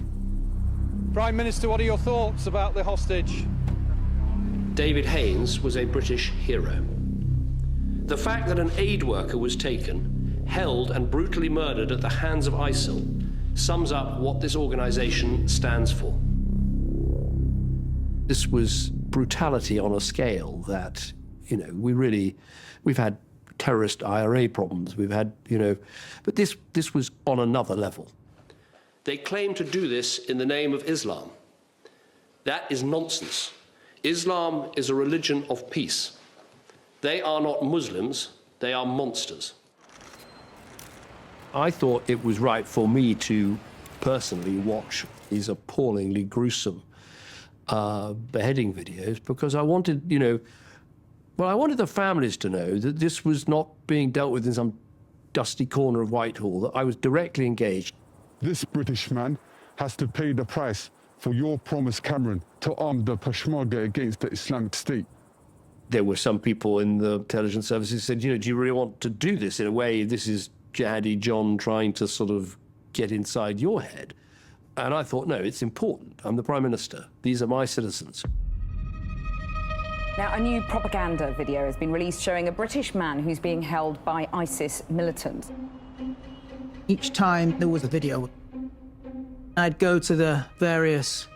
Prime Minister, what are your thoughts about the hostage? David Haines was a British hero. The fact that an aid worker was taken, held and brutally murdered at the hands of ISIL sums up what this organization stands for. This was brutality on a scale that, we've had terrorist IRA problems, we've had, but this was on another level. They claim to do this in the name of Islam. That is nonsense. Islam is a religion of peace. They are not Muslims, they are monsters. I thought it was right for me to personally watch these appallingly gruesome beheading videos because I wanted, I wanted the families to know that this was not being dealt with in some dusty corner of Whitehall, that I was directly engaged. This British man has to pay the price for your promise, Cameron, to arm the Peshmerga against the Islamic State. There were some people in the intelligence services who said, do you really want to do this? In a way, this is jihadi John trying to sort of get inside your head. And I thought, no, it's important. I'm the Prime Minister. These are my citizens. Now, a new propaganda video has been released showing a British man who's being held by ISIS militants. Each time there was a video, I'd go to the various,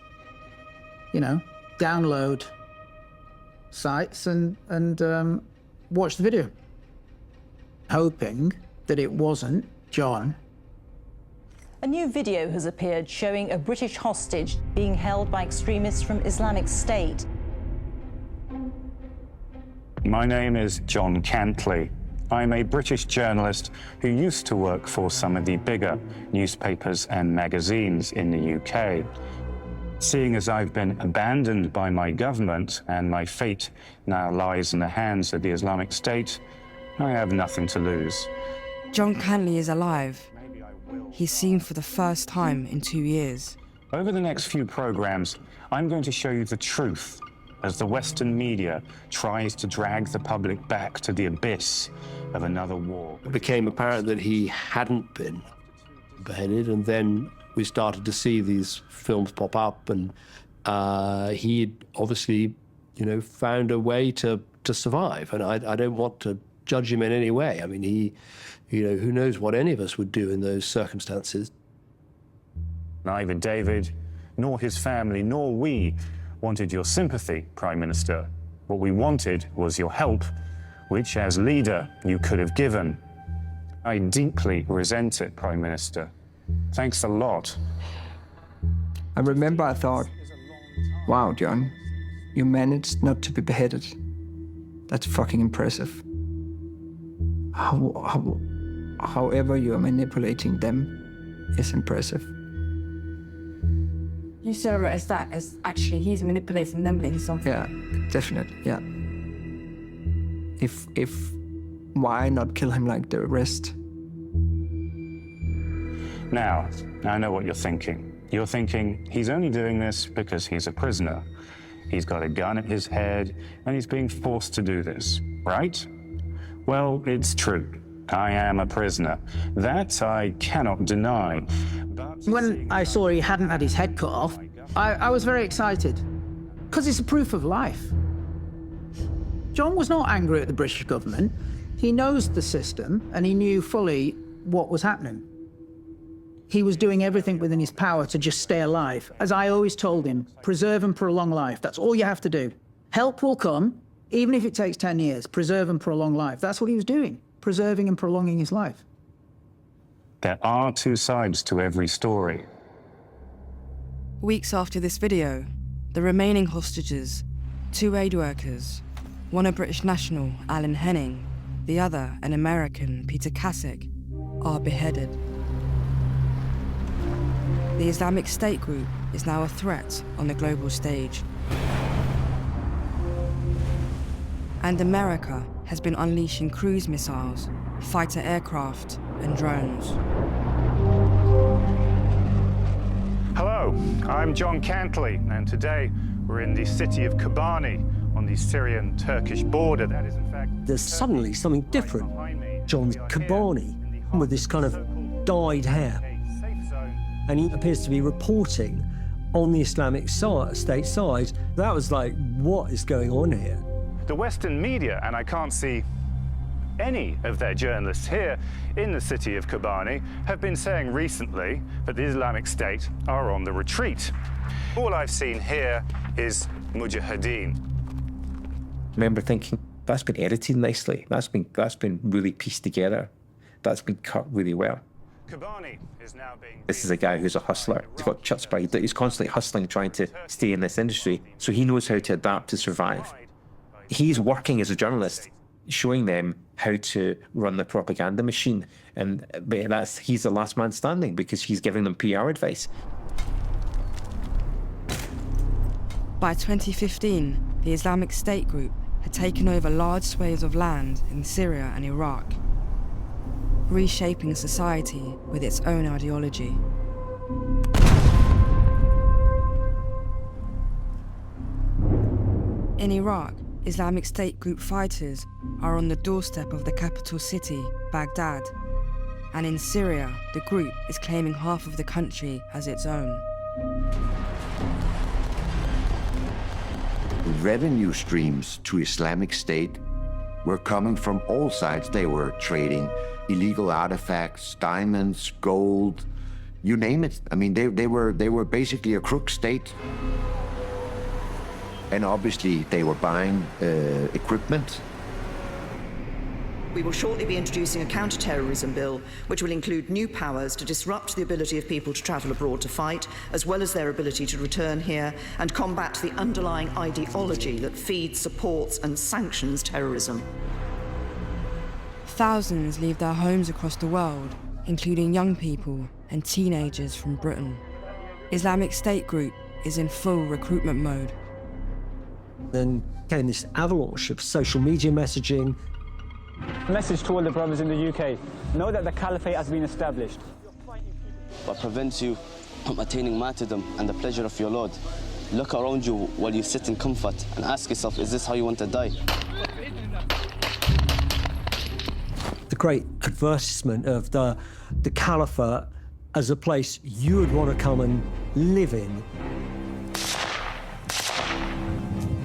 download sites and watch the video, hoping that it wasn't John. A new video has appeared showing a British hostage being held by extremists from Islamic State. My name is John Cantlie. I'm a British journalist who used to work for some of the bigger newspapers and magazines in the UK. Seeing as I've been abandoned by my government and my fate now lies in the hands of the Islamic State, I have nothing to lose. John Cantlie is alive. He's seen for the first time in 2 years. Over the next few programs, I'm going to show you the truth as the Western media tries to drag the public back to the abyss of another war. It became apparent that he hadn't been beheaded, and then we started to see these films pop up, and he obviously, found a way to survive. And I don't want to judge him in any way. I mean, he, who knows what any of us would do in those circumstances. Neither David, nor his family, nor we wanted your sympathy, Prime Minister. What we wanted was your help, which, as leader, you could have given. I deeply resent it, Prime Minister. Thanks a lot. I remember I thought, wow, John, you managed not to be beheaded. That's fucking impressive. However you are manipulating them is impressive. You saw it as that, as actually he's manipulating them in something. Yeah, definitely, yeah. Why not kill him like the rest? Now, I know what you're thinking. You're thinking he's only doing this because he's a prisoner. He's got a gun at his head, and he's being forced to do this, right? Well, it's true. I am a prisoner. That I cannot deny. When I saw he hadn't had his head cut off, I was very excited, because it's a proof of life. John was not angry at the British government. He knows the system, and he knew fully what was happening. He was doing everything within his power to just stay alive. As I always told him, preserve and prolong life. That's all you have to do. Help will come, even if it takes 10 years. Preserve and prolong life. That's what he was doing, preserving and prolonging his life. There are two sides to every story. Weeks after this video, the remaining hostages, 2 aid workers, one a British national, Alan Henning, the other an American, Peter Kasich, are beheaded. The Islamic State group is now a threat on the global stage. And America has been unleashing cruise missiles, fighter aircraft, and drones. Hello, I'm John Cantlie, and today we're in the city of Kobani on the Syrian-Turkish border. That is, in fact, there's suddenly something different. John's Kobani, with this kind of dyed hair. And he appears to be reporting on the Islamic State side. That was like, what is going on here? The Western media, and I can't see any of their journalists here in the city of Kobani, have been saying recently that the Islamic State are on the retreat. All I've seen here is Mujahideen. I remember thinking, that's been edited nicely. That's been really pieced together. That's been cut really well. Kobani is now being... This is a guy who's a hustler. He's got chutzpah. He's constantly hustling, trying to stay in this industry. So he knows how to adapt to survive. He's working as a journalist, showing them how to run the propaganda machine. And he's the last man standing because he's giving them PR advice. By 2015, the Islamic State group had taken over large swathes of land in Syria and Iraq, reshaping society with its own ideology. In Iraq, Islamic State group fighters are on the doorstep of the capital city, Baghdad. And in Syria, the group is claiming half of the country as its own. Revenue streams to Islamic State were coming from all sides. They were trading illegal artifacts, diamonds, gold, you name it. I mean, they were basically a crook state. And obviously they were buying equipment. We will shortly be introducing a counter-terrorism bill, which will include new powers to disrupt the ability of people to travel abroad to fight, as well as their ability to return here and combat the underlying ideology that feeds, supports and sanctions terrorism. Thousands leave their homes across the world, including young people and teenagers from Britain. Islamic State group is in full recruitment mode. Then came this avalanche of social media messaging. Message to all the brothers in the UK. Know that the caliphate has been established. What prevents you from attaining martyrdom and the pleasure of your Lord? Look around you while you sit in comfort and ask yourself, is this how you want to die? The great advertisement of the caliphate as a place you would want to come and live in.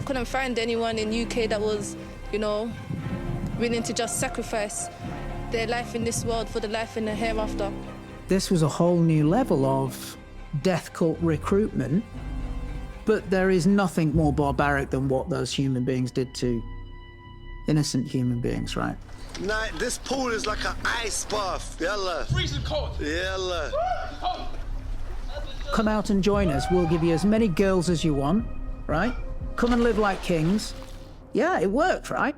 Couldn't find anyone in UK that was, you know, willing to just sacrifice their life in this world for the life in the hereafter. This was a whole new level of death cult recruitment, but there is nothing more barbaric than what those human beings did to innocent human beings, right? Nah, this pool is like an ice bath. Yalla. Freezing cold. Yalla. Come out and join us. We'll give you as many girls as you want, right? Come and live like kings. Yeah, it worked, right?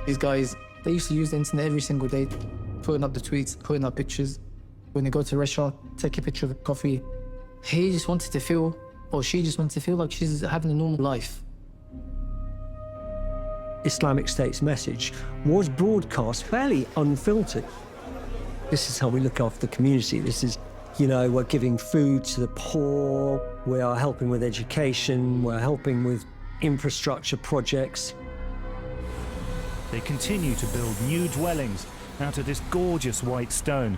These guys, they used to use the internet every single day, putting up the tweets, putting up pictures. When they go to a restaurant, take a picture of a coffee. He just wanted to feel, or she just wanted to feel like she's having a normal life. Islamic State's message was broadcast fairly unfiltered. This is how we look after the community. This is, you know, we're giving food to the poor, we are helping with education, we're helping with infrastructure projects. They continue to build new dwellings out of this gorgeous white stone.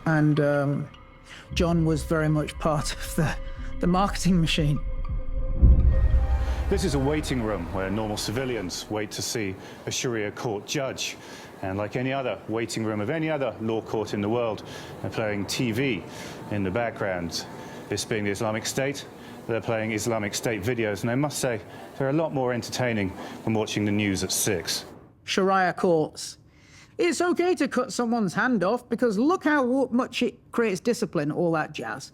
And John was very much part of the marketing machine. This is a waiting room where normal civilians wait to see a Sharia court judge. And like any other waiting room of any other law court in the world, they're playing TV in the background. This being the Islamic State, they're playing Islamic State videos. And I must say, they're a lot more entertaining than watching the news at 6. Sharia courts. It's okay to cut someone's hand off because look how much it creates discipline, all that jazz.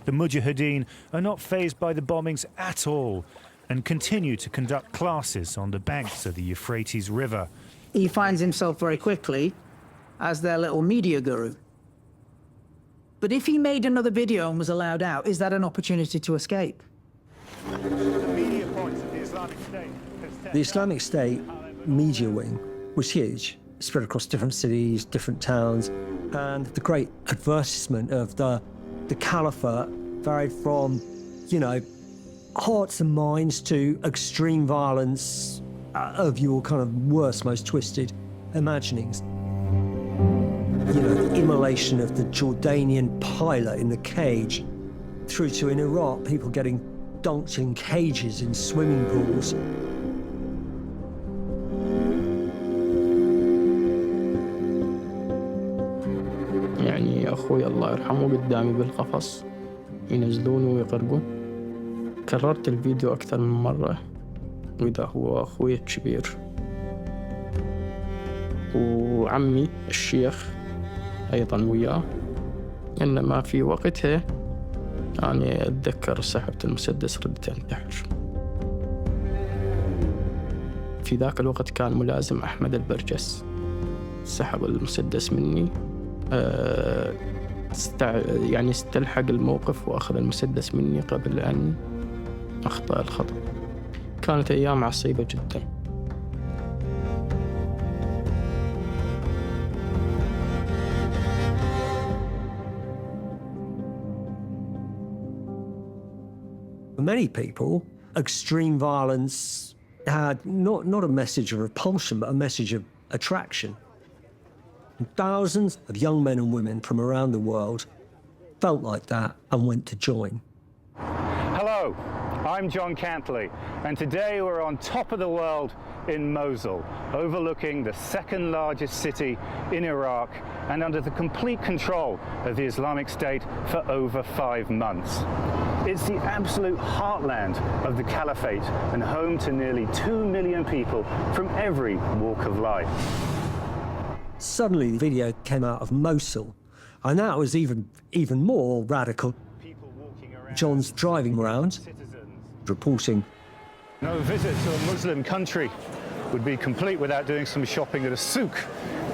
The Mujahideen are not fazed by the bombings at all and continue to conduct classes on the banks of the Euphrates River. He finds himself very quickly as their little media guru. But if he made another video and was allowed out, is that an opportunity to escape? The Islamic State media wing was huge, spread across different cities, different towns, and the great advertisement of the caliphate varied from, you know, hearts and minds to extreme violence of your kind of worst, most twisted imaginings. You know, the immolation of the Jordanian pilot in the cage, through to in Iraq, people getting dunked in cages in swimming pools. يعني أخوي الله يرحمه قدامي بالقفص ينزلونه ويقرقون. كررت الفيديو أكثر من مرة، وده هو أخوي الكبير وعمي الشيخ أيضا وياه. إنما في وقتها أنا أتذكر سحبت المسدس ردت أنتحر. في ذاك الوقت كان ملازم أحمد البرجس، سحب المسدس مني، يعني استلحق الموقف وأخذ المسدس مني قبل أن أخطأ الخطأ. كانت أيام عصيبة جدا. For many people, extreme violence had not a message of repulsion, but a message of attraction. And thousands of young men and women from around the world felt like that and went to join. Hello, I'm John Cantlie, and today we're on top of the world in Mosul, overlooking the second largest city in Iraq and under the complete control of the Islamic State for over 5 months. It's the absolute heartland of the Caliphate and home to nearly 2 million people from every walk of life. Suddenly, the video came out of Mosul, and that was even more radical. John's driving around, reporting. No visit to a Muslim country would be complete without doing some shopping at a souk.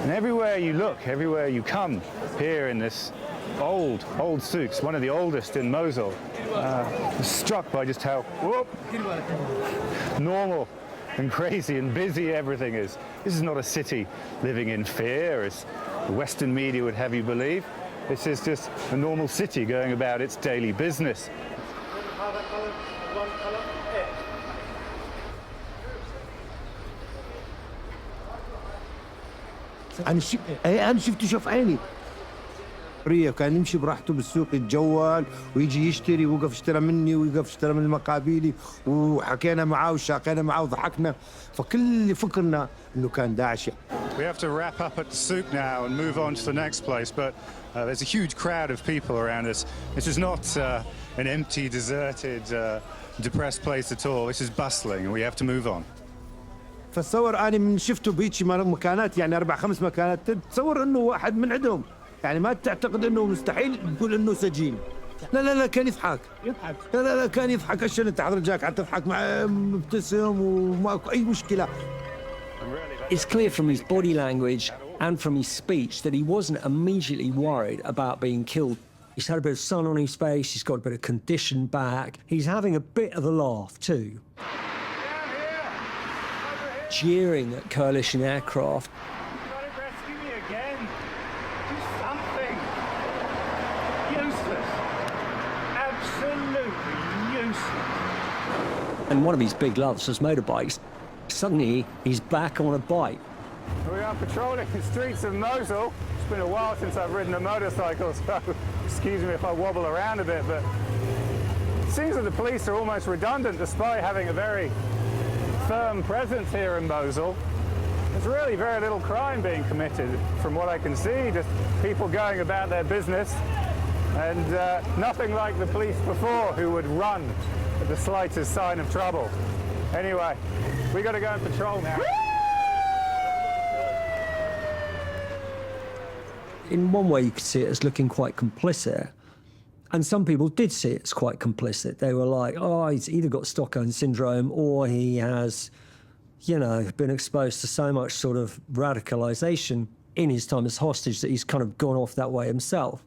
And everywhere you look, everywhere you come, here in this old souks, one of the oldest in Mosul, was struck by just how normal and crazy and busy everything is. This is not a city living in fear, as the Western media would have you believe. This is just a normal city going about its daily business. أنا شفته شوف عيني. كان يمشي براحته بالسوق يتجول ويجي يشتري ويوقف يشتري مني ويوقف يشتري من المقابيلي وحكينا معاه وشاقينا معاه وضحكنا فكل فكرنا إنه كان داعش. We have to wrap up at the souk now and move on to the next place, but there's a huge crowd of people around us. This is not an empty, deserted, depressed place at all. This is bustling and we have to move on. فتصور أنا من شفته بيجي مكانات يعني 4-5 مكانات تصور إنه واحد من عندهم. يعني ما تعتقد انه مستحيل تقول انه سجين. لا كان يضحك. لا كان يضحك عشان انت حضرتك جاك حتى تضحك مع مبتسم وماكو اي مشكله. It's clear from his body language and from his speech that he wasn't immediately worried about being killed. He's had a bit of sun on his face, he's got a bit of condition back. He's having a bit of a laugh too. Jeering at coalition aircraft. And one of his big loves was motorbikes. Suddenly, he's back on a bike. We are patrolling the streets of Mosul. It's been a while since I've ridden a motorcycle, so excuse me if I wobble around a bit, but it seems that the police are almost redundant despite having a very firm presence here in Mosul. There's really very little crime being committed from what I can see, just people going about their business and nothing like the police before who would run at the slightest sign of trouble. Anyway, we got to go and patrol now. In one way, you could see it as looking quite complicit. And some people did see it as quite complicit. They were like, oh, he's either got Stockholm syndrome or he has, you know, been exposed to so much sort of radicalization in his time as hostage that he's kind of gone off that way himself.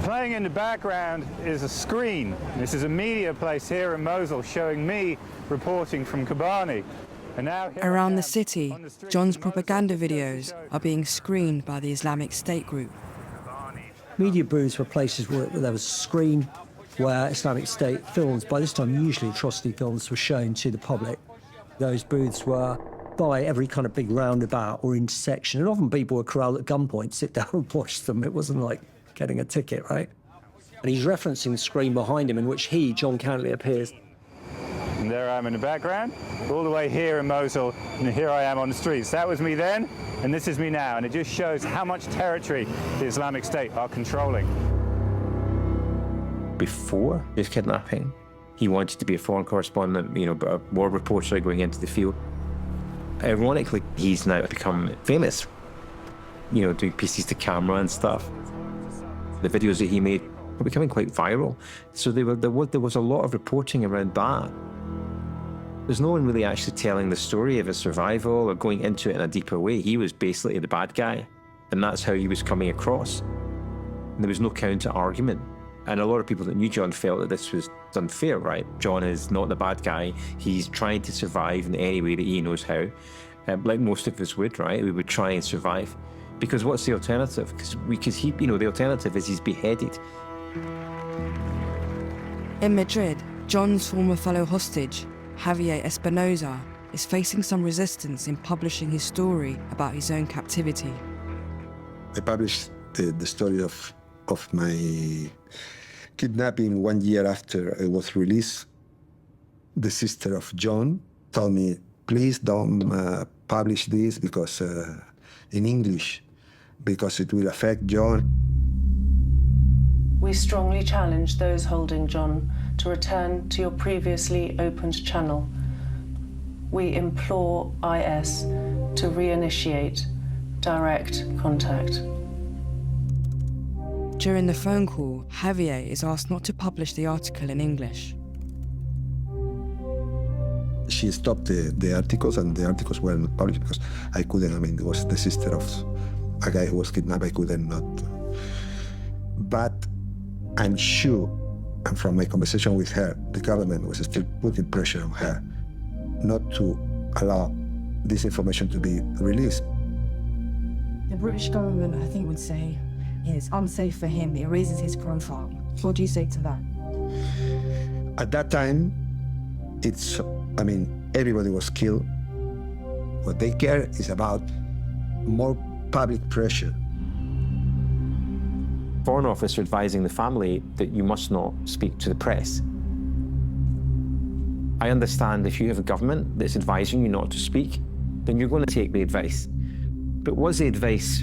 Playing in the background is a screen. This is a media place here in Mosul showing me reporting from Kobani. And now around the city, John's propaganda videos are being screened by the Islamic State group. Media booths were places where there was a screen where Islamic State films, by this time usually atrocity films, were shown to the public. Those booths were by every kind of big roundabout or intersection, and often people were corralled at gunpoint to sit down and watch them. It wasn't like getting a ticket, right? And he's referencing the screen behind him in which he, John Cantlie, appears. And there I am in the background, all the way here in Mosul, and here I am on the streets. That was me then, and this is me now, and it just shows how much territory the Islamic State are controlling. Before his kidnapping, he wanted to be a foreign correspondent, you know, a war reporter going into the field. Ironically, he's now become famous, you know, doing pieces to camera and stuff. The videos that he made were becoming quite viral. So there was a lot of reporting around that. There's no one really actually telling the story of his survival or going into it in a deeper way. He was basically the bad guy, and that's how he was coming across. And there was no counter-argument. And a lot of people that knew John felt that this was unfair, right? John is not the bad guy. He's trying to survive in any way that he knows how. Like most of us would, right? We would try and survive. Because what's the alternative? Because he, you know, the alternative is he's beheaded. In Madrid, John's former fellow hostage, Javier Espinosa, is facing some resistance in publishing his story about his own captivity. I published the story of my kidnapping 1 year after I was released. The sister of John told me, please don't publish this because in English, because it will affect John. We strongly challenge those holding John to return to your previously opened channel. We implore IS to reinitiate direct contact. During the phone call, Javier is asked not to publish the article in English. She stopped the articles, and the articles were not published because I couldn't. I mean, it was the sister of a guy who was kidnapped. I couldn't not. But I'm sure, and from my conversation with her, the government was still putting pressure on her not to allow this information to be released. The British government, I think, would say it's unsafe for him. It raises his profile. What do you say to that? At that time, I mean, everybody was killed. What they care is about more public pressure. Foreign Office are advising the family that you must not speak to the press. I understand if you have a government that's advising you not to speak, then you're going to take the advice. But was the advice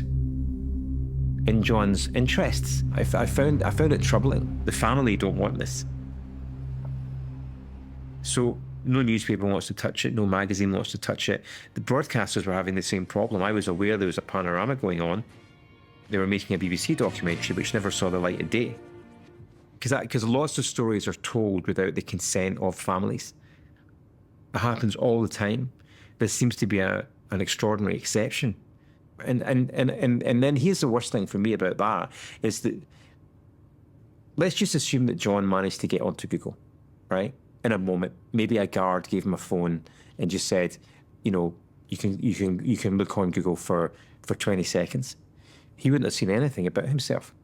in John's interests? I found it troubling. The family don't want this. So no newspaper wants to touch it, no magazine wants to touch it. The broadcasters were having the same problem. I was aware there was a panorama going on. They were making a BBC documentary which never saw the light of day. Because lots of stories are told without the consent of families. It happens all the time. This seems to be an extraordinary exception. And then here's the worst thing for me about that, is that let's just assume that John managed to get onto Google, right? In a moment, maybe a guard gave him a phone and just said, you know, you can look on Google for 20 seconds. He wouldn't have seen anything about himself.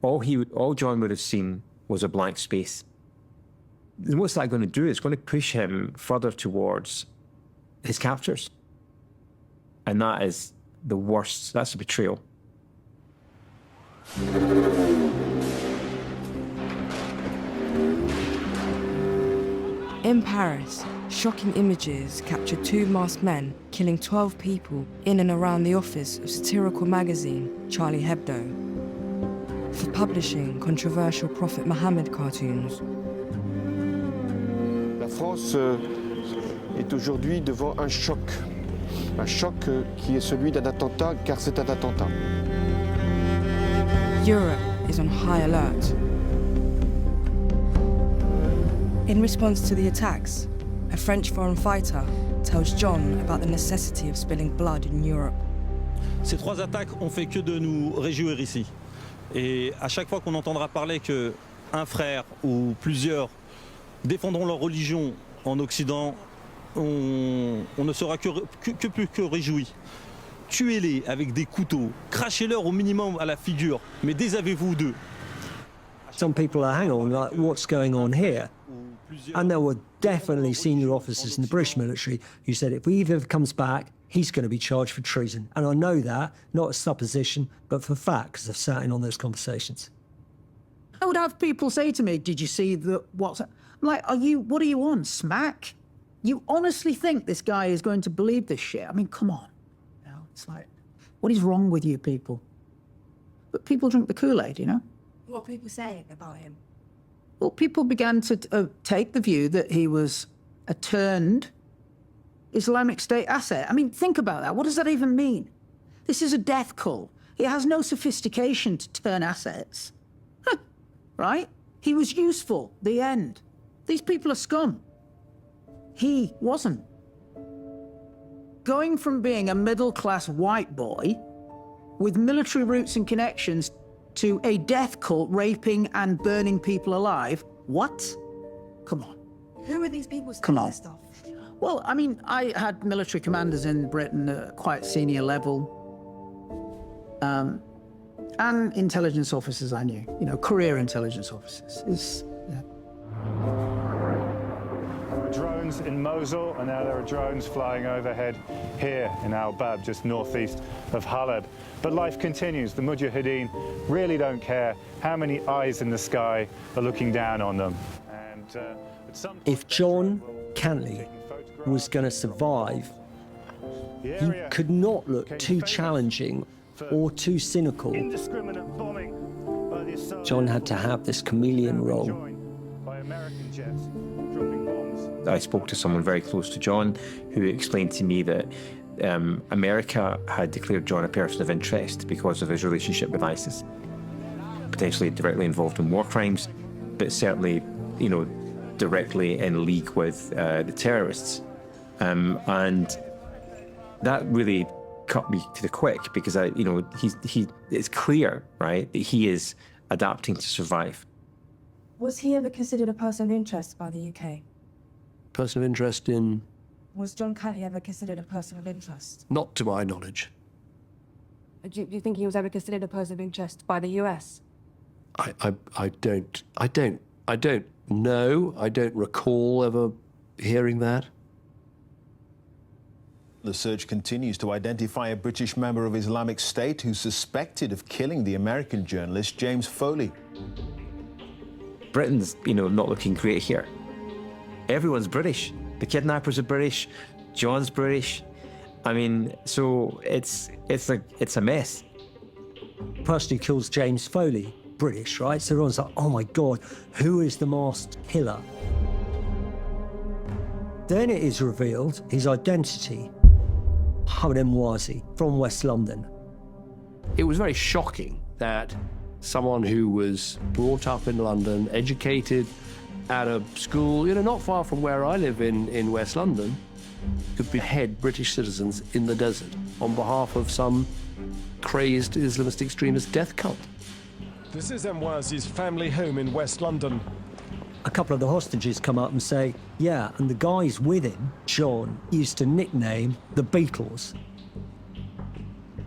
All John would have seen was a blank space. And what's that going to do? It's going to push him further towards his captors. And that is the worst. That's a betrayal. In Paris, shocking images captured 2 masked men killing 12 people in and around the office of satirical magazine Charlie Hebdo for publishing controversial Prophet Muhammad cartoons. La France est aujourd'hui devant un choc qui est celui d'un attentat, car c'est un attentat. Europe is on high alert. In response to the attacks, a French foreign fighter tells John about the necessity of spilling blood in Europe. Ces 3 attaques ont fait que de nous réjouir ici. Et à chaque fois qu'on entendra parler qu'un frère ou plusieurs défendront leur religion en Occident, on ne sera plus que réjouis. Tuez-les avec des couteaux, crachez-leur au minimum à la figure, mais désavez-vous d'eux. Some people are, hang on, like, what's going on here? And there were definitely senior officers in the British military who said if he ever comes back, he's going to be charged for treason. And I know that, not a supposition, but for fact, because I've sat in on those conversations. I would have people say to me, did you see the what's... I'm like, what are you on, smack? You honestly think this guy is going to believe this shit? I mean, come on. You know, it's like, what is wrong with you people? But people drink the Kool-Aid, you know? What are people saying about him? Well, people began to take the view that he was a turned Islamic State asset. I mean, think about that. What does that even mean? This is a death cult. He has no sophistication to turn assets. Right? He was useful. The end. These people are scum. He wasn't. Going from being a middle-class white boy with military roots and connections to a death cult raping and burning people alive, what? Come on. Who are these people saying Come on. this stuff? Well, I mean, I had military commanders in Britain at quite senior level, and intelligence officers I knew, you know, career intelligence officers. There were drones in Mosul, and now there are drones flying overhead here in Al-Bab, just northeast of Halab. But life continues. The Mujahideen really don't care how many eyes in the sky are looking down on them. And if John Cantlie was going to survive, he could not look too challenging or too cynical. John had to have this chameleon role. I spoke to someone very close to John who explained to me that America had declared John a person of interest because of his relationship with ISIS, potentially directly involved in war crimes, but certainly, you know, directly in league with the terrorists. And that really cut me to the quick because it's clear, right, that he is adapting to survive. Was he ever considered a person of interest by the UK? Person of interest in? Was John Cantlie ever considered a person of interest? Not to my knowledge. Do you think he was ever considered a person of interest by the US? I don't know. I don't recall ever hearing that. The search continues to identify a British member of Islamic State who's suspected of killing the American journalist James Foley. Britain's, not looking great here. Everyone's British. The kidnappers are British. John's British. I mean, so it's a mess. The person who kills James Foley, British, right? So everyone's like, oh my God, who is the masked killer? Then it is revealed his identity. Hamid Mwazi from West London. It was very shocking that someone who was brought up in London, educated at a school, not far from where I live in West London, could behead British citizens in the desert on behalf of some crazed Islamist extremist death cult. This is Mwazi's family home in West London. A couple of the hostages come up and say, yeah, and the guys with him, John, used to nickname the Beatles.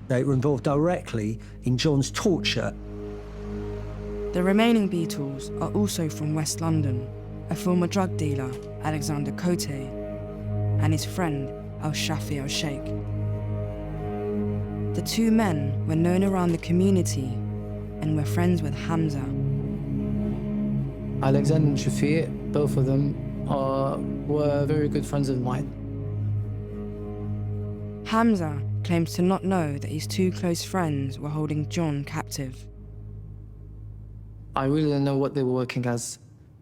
They were involved directly in John's torture. The remaining Beatles are also from West London, a former drug dealer, Alexander Cote, and his friend, Al-Shafi al-Sheikh. The two men were known around the community and were friends with Hamza. Alexander and Shafiq, both of them were very good friends of mine. Hamza claims to not know that his two close friends were holding John captive. I really didn't know what they were working as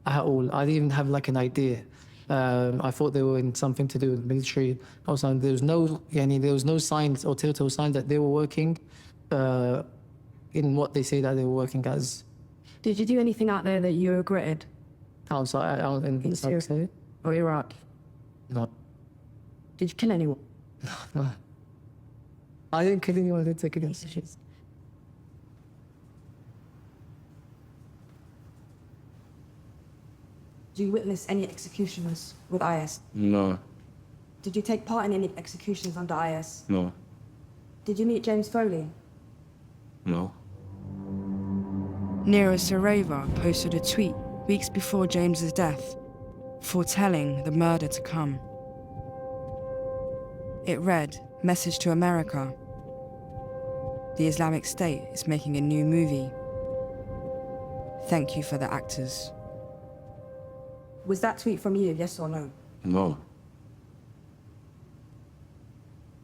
at all. I didn't even have like an idea. I thought they were in something to do with military or something. There was no signs or telltale signs that they were working in what they say that they were working as. Did you do anything out there that you regretted? Outside, out in Syria or Iraq? No. Did you kill anyone? No. I didn't kill anyone. I didn't take any decisions. Did you witness any executions with IS? No. Did you take part in any executions under IS? No. Did you meet James Foley? No. Nero Sareva posted a tweet weeks before James's death, foretelling the murder to come. It read, "Message to America. The Islamic State is making a new movie. Thank you for the actors." Was that tweet from you, yes or no? No.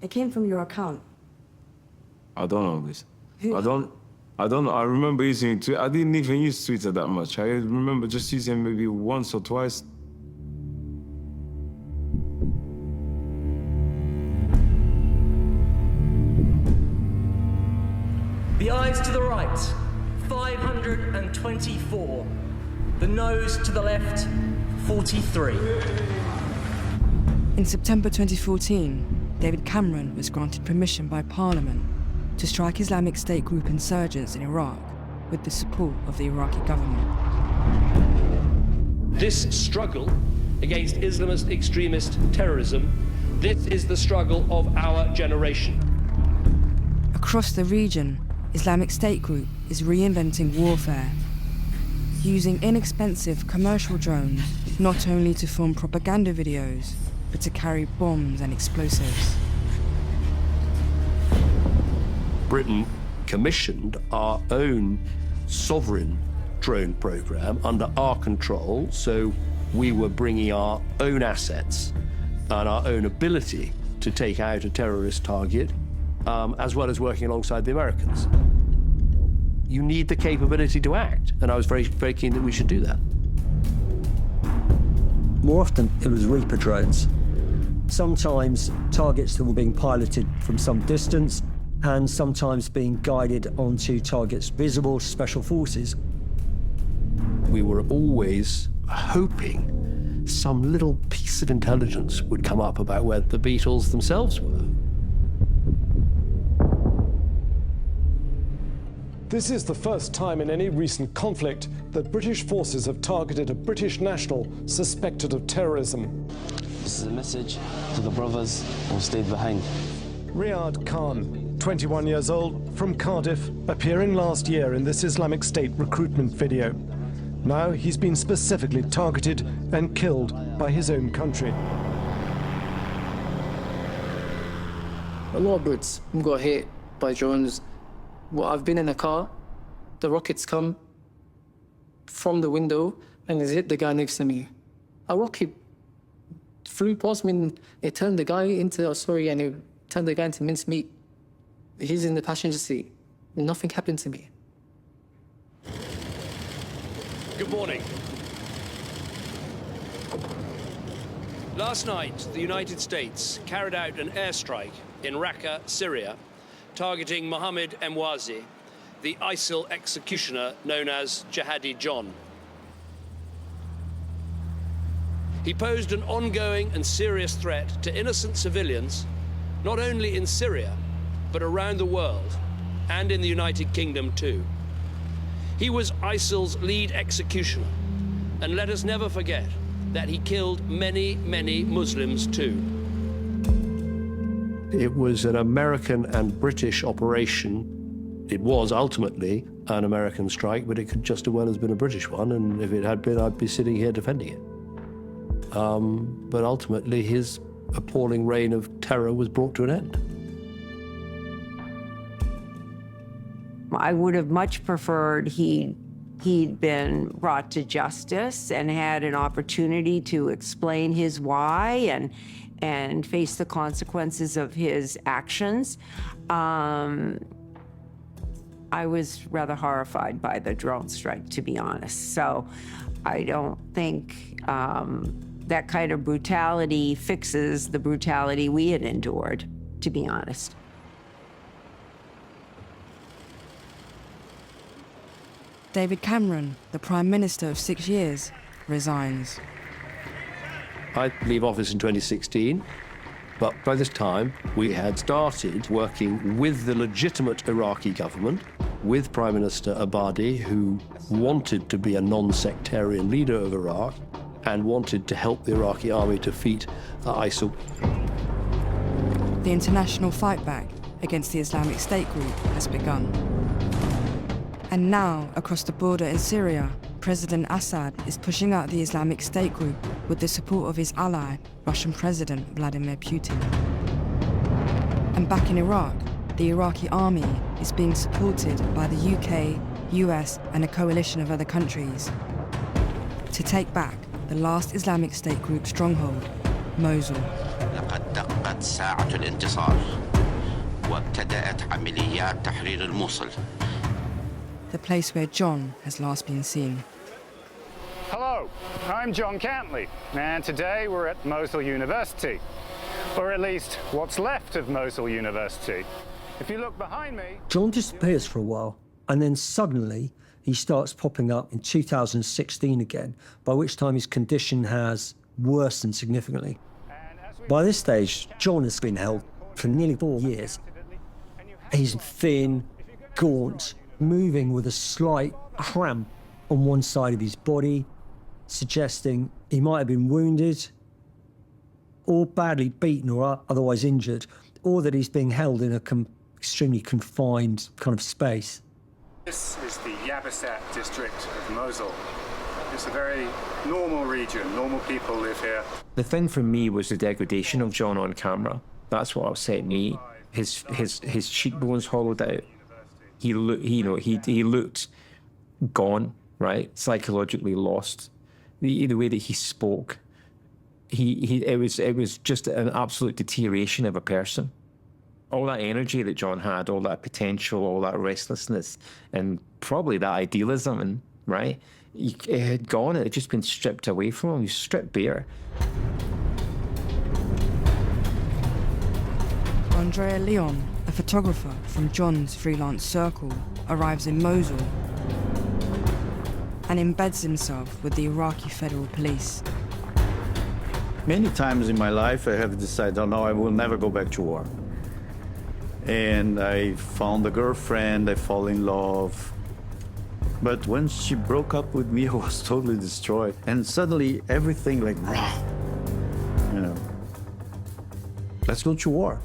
It came from your account. I don't know this. I don't know. I remember using Twitter. I didn't even use Twitter that much. I remember just using maybe once or twice. The eyes to the right, 524. The nose to the left, 43. In September 2014, David Cameron was granted permission by Parliament to strike Islamic State group insurgents in Iraq with the support of the Iraqi government. This struggle against Islamist extremist terrorism, this is the struggle of our generation. Across the region, Islamic State group is reinventing warfare, using inexpensive commercial drones not only to film propaganda videos, but to carry bombs and explosives. Britain commissioned our own sovereign drone program under our control, so we were bringing our own assets and our own ability to take out a terrorist target, as well as working alongside the Americans. You need the capability to act, and I was very, very keen that we should do that. More often, it was Reaper drones. Sometimes targets that were being piloted from some distance, and sometimes being guided onto targets visible to special forces. We were always hoping some little piece of intelligence would come up about where the Beatles themselves were. This is the first time in any recent conflict that British forces have targeted a British national suspected of terrorism. This is a message to the brothers who stayed behind. Riyad Khan, 21 years old, from Cardiff, appearing last year in this Islamic State recruitment video. Now he's been specifically targeted and killed by his own country. A lot of Brits got hit by drones. Well, I've been in a car, the rockets come from the window and it's hit the guy next to me. A rocket flew past me and it turned the guy into, and it turned the guy into mincemeat. He's in the passenger seat. Nothing happened to me. Good morning. Last night, the United States carried out an airstrike in Raqqa, Syria, targeting Mohammed Emwazi, the ISIL executioner known as Jihadi John. He posed an ongoing and serious threat to innocent civilians, not only in Syria, but around the world, and in the United Kingdom too. He was ISIL's lead executioner, and let us never forget that he killed many, many Muslims too. It was an American and British operation. It was ultimately an American strike, but it could just as well have been a British one, and if it had been, I'd be sitting here defending it. But ultimately, his appalling reign of terror was brought to an end. I would have much preferred he'd been brought to justice and had an opportunity to explain his why and face the consequences of his actions. I was rather horrified by the drone strike, to be honest. So I don't think that kind of brutality fixes the brutality we had endured, to be honest. David Cameron, the Prime Minister of 6 years, resigns. I leave office in 2016, but by this time we had started working with the legitimate Iraqi government, with Prime Minister Abadi, who wanted to be a non-sectarian leader of Iraq and wanted to help the Iraqi army defeat ISIL. The international fight back against the Islamic State group has begun. And now, across the border in Syria, President Assad is pushing out the Islamic State group with the support of his ally, Russian President Vladimir Putin. And back in Iraq, the Iraqi army is being supported by the UK, US, and a coalition of other countries to take back the last Islamic State group stronghold, Mosul. لقد دقت ساعة الانتصار وابتدأت عمليات تحرير الموصل. The place where John has last been seen. Hello, I'm John Cantlie, and today we're at Mosul University, or at least what's left of Mosul University. If you look behind me... John disappears for a while, and then suddenly he starts popping up in 2016 again, by which time his condition has worsened significantly. By this stage, John has been held for nearly 4 years. He's thin, gaunt, moving with a slight cramp on one side of his body, suggesting he might have been wounded or badly beaten or otherwise injured, or that he's being held in a extremely confined kind of space. This is the Yabasat district of Mosul. It's a very normal region. Normal people live here. The thing for me was the degradation of John on camera. That's what upset me. His cheekbones hollowed out. He looked gone, right? Psychologically lost. The way that he spoke, it was just an absolute deterioration of a person. All that energy that John had, all that potential, all that restlessness, and probably that idealism, and right, it had gone. It had just been stripped away from him. He was stripped bare. Andrea Leon, a photographer from John's freelance circle, arrives in Mosul and embeds himself with the Iraqi Federal Police. Many times in my life I have decided, oh no, I will never go back to war. And I found a girlfriend, I fall in love. But when she broke up with me, I was totally destroyed. And suddenly everything like, you know, let's go to war.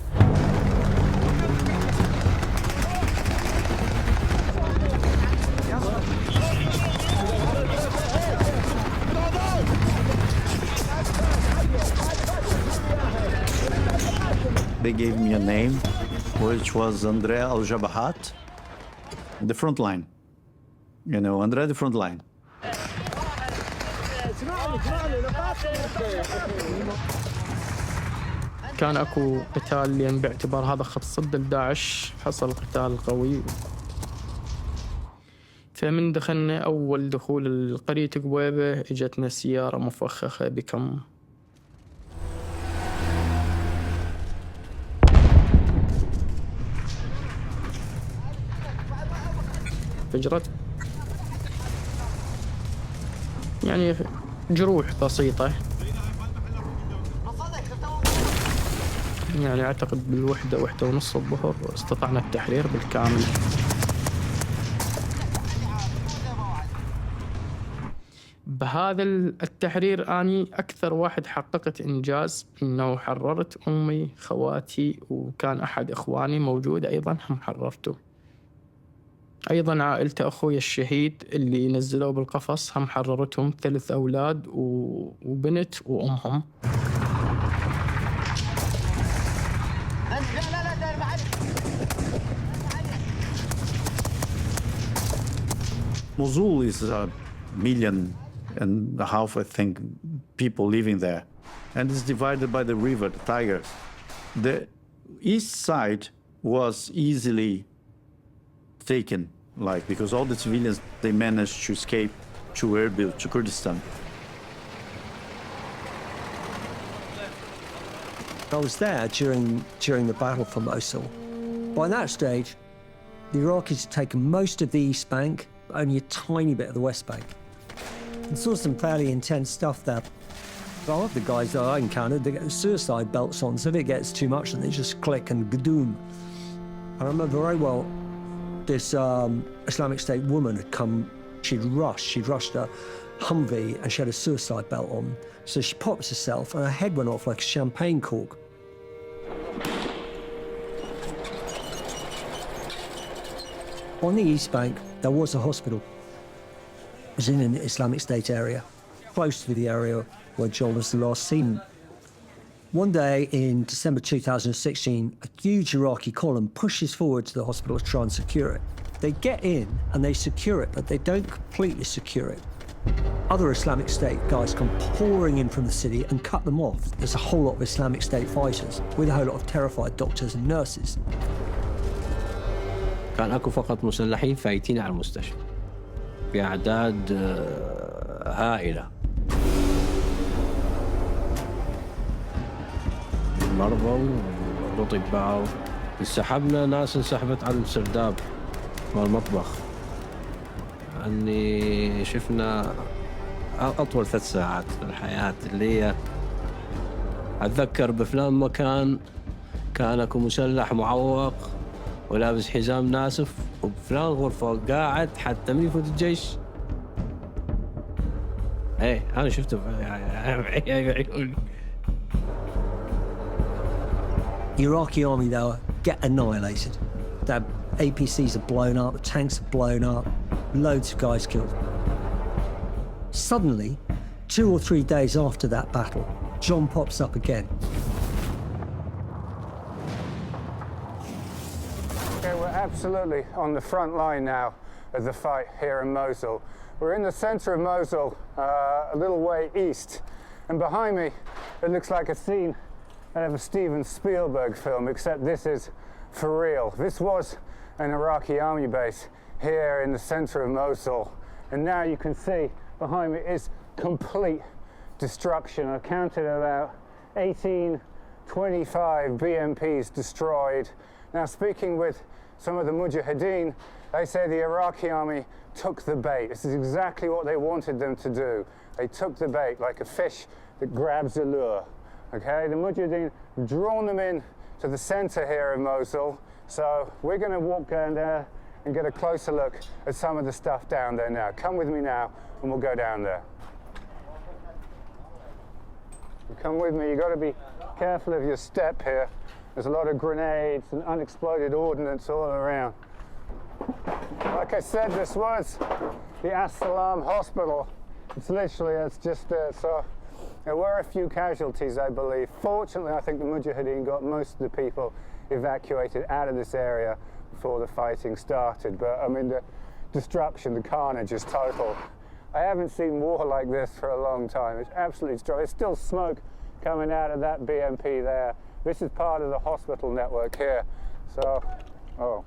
They gave me a name, which was Andrea al-Jabahat, the front line. You know, Andrea, the front line. كان اكو قتال لان باعتبار هذا خط صد لداعش حصل قتال قوي. فمن دخلنا اول دخول قرية قبيبة اجتنا سيارة مفخخة بكم. فجرت يعني جروح بسيطة، يعني أعتقد بالوحدة 1:30 الظهر استطعنا التحرير بالكامل. بهذا التحرير أني أكثر واحد حققت إنجاز، إنه حررت أمي، خواتي، وكان أحد إخواني موجود أيضا هم حررته. أيضا عائلة أخوي الشهيد اللي نزلوه بالقفص هم حررتهم، 3 أولاد وبنت وأمهم. Mosul is 1.5 million, I think, people living there. And it's divided by the river, the Tigris. The east side was easily taken, because all the civilians, they managed to escape to Erbil, to Kurdistan. I was there during the battle for Mosul. By that stage, the Iraqis had taken most of the East Bank, but only a tiny bit of the West Bank. And saw some fairly intense stuff there. A lot of the guys that I encountered, they get suicide belts on, so if it gets too much, then they just click and gadoom. I remember very well this Islamic State woman had come, she'd rushed a Humvee and she had a suicide belt on. So she popped herself and her head went off like a champagne cork. On the East Bank, there was a hospital. It was in an Islamic State area, close to the area where John was last seen. One day in December 2016, a huge Iraqi column pushes forward to the hospital to try and secure it. They get in and they secure it, but they don't completely secure it. Other Islamic State guys come pouring in from the city and cut them off. There's a whole lot of Islamic State fighters with a whole lot of terrified doctors and nurses. كان اكو فقط مسلحين فايتين على المستشفى بأعداد هائلة. مرضى وأطباء. انسحبنا، ناس انسحبت على السرداب والمطبخ. أني شفنا أطول 3 ساعات في الحياة اللي هي أتذكر بفلان مكان كان أكو مسلح معوق ولابس حزام ناسف وبفلان غرفة قاعد حتى من يفوت الجيش. ايه أنا شفته بعيوني. Iraqi army, though, get annihilated. Their APCs are blown up, the tanks are blown up, loads of guys killed. Suddenly, 2 or 3 days after that battle, John pops up again. Okay, we're absolutely on the front line now of the fight here in Mosul. We're in the center of Mosul, a little way east, and behind me, it looks like a scene out of a Steven Spielberg film, except this is for real. This was an Iraqi army base here in the center of Mosul, and now you can see behind me is complete destruction. I counted about 1825 BMPs destroyed. Now, speaking with some of the Mujahideen, they say the Iraqi army took the bait. This is exactly what they wanted them to do. They took the bait like a fish that grabs a lure. Okay, the Mujahideen drawn them in to the center here in Mosul. So we're going to walk down there and get a closer look at some of the stuff down there now. Come with me now and we'll go down there. Come with me, you've got to be careful of your step here. There's a lot of grenades and unexploded ordnance all around. Like I said, this was the As-Salam hospital. It's just there. So there were a few casualties, I believe. Fortunately, I think the Mujahideen got most of the people evacuated out of this area before the fighting started. But I mean, the destruction, the carnage is total. I haven't seen war like this for a long time. It's absolutely strong. There's still smoke coming out of that BMP there. This is part of the hospital network here. So, oh,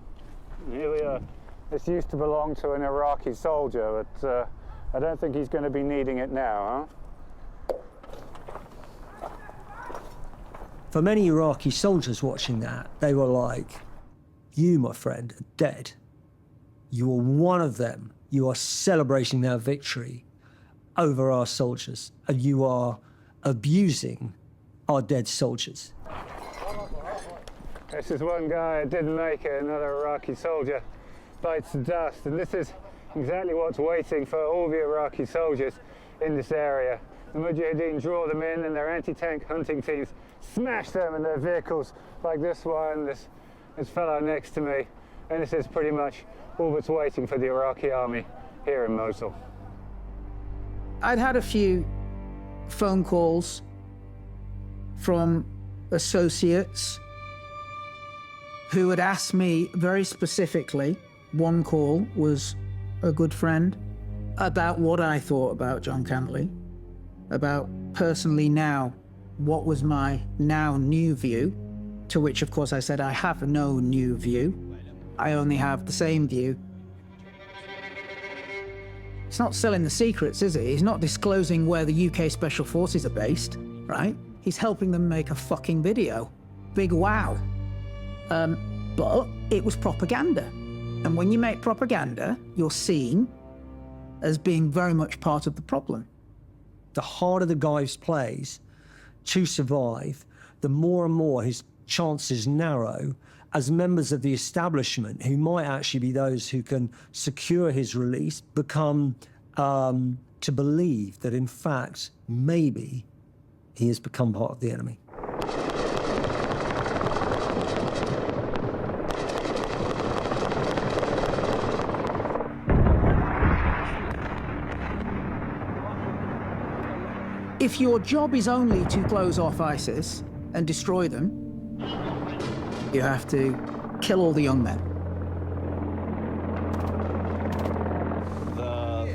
here we are. This used to belong to an Iraqi soldier, but I don't think he's going to be needing it now, huh? For many Iraqi soldiers watching that, they were like, you, my friend, are dead. You are one of them. You are celebrating their victory over our soldiers, and you are abusing our dead soldiers. This is one guy that didn't make it, another Iraqi soldier bites the dust, and this is exactly what's waiting for all the Iraqi soldiers in this area. The Mujahideen draw them in, and their anti-tank hunting teams smash them in their vehicles like this one, this fellow next to me, and this is pretty much all that's waiting for the Iraqi army here in Mosul. I'd had a few phone calls from associates who had asked me very specifically, one call was a good friend, about what I thought about John Cantlie, about personally now, what was my now new view, to which of course I said I have no new view, I only have the same view. It's not selling the secrets, is it? He's not disclosing where the UK Special Forces are based, right? He's helping them make a fucking video. Big wow. But it was propaganda. And when you make propaganda, you're seen as being very much part of the problem. The harder the guy plays to survive, the more and more his chances narrow as members of the establishment, who might actually be those who can secure his release, become to believe that, in fact, maybe he has become part of the enemy. If your job is only to close off ISIS and destroy them, you have to kill all the young men.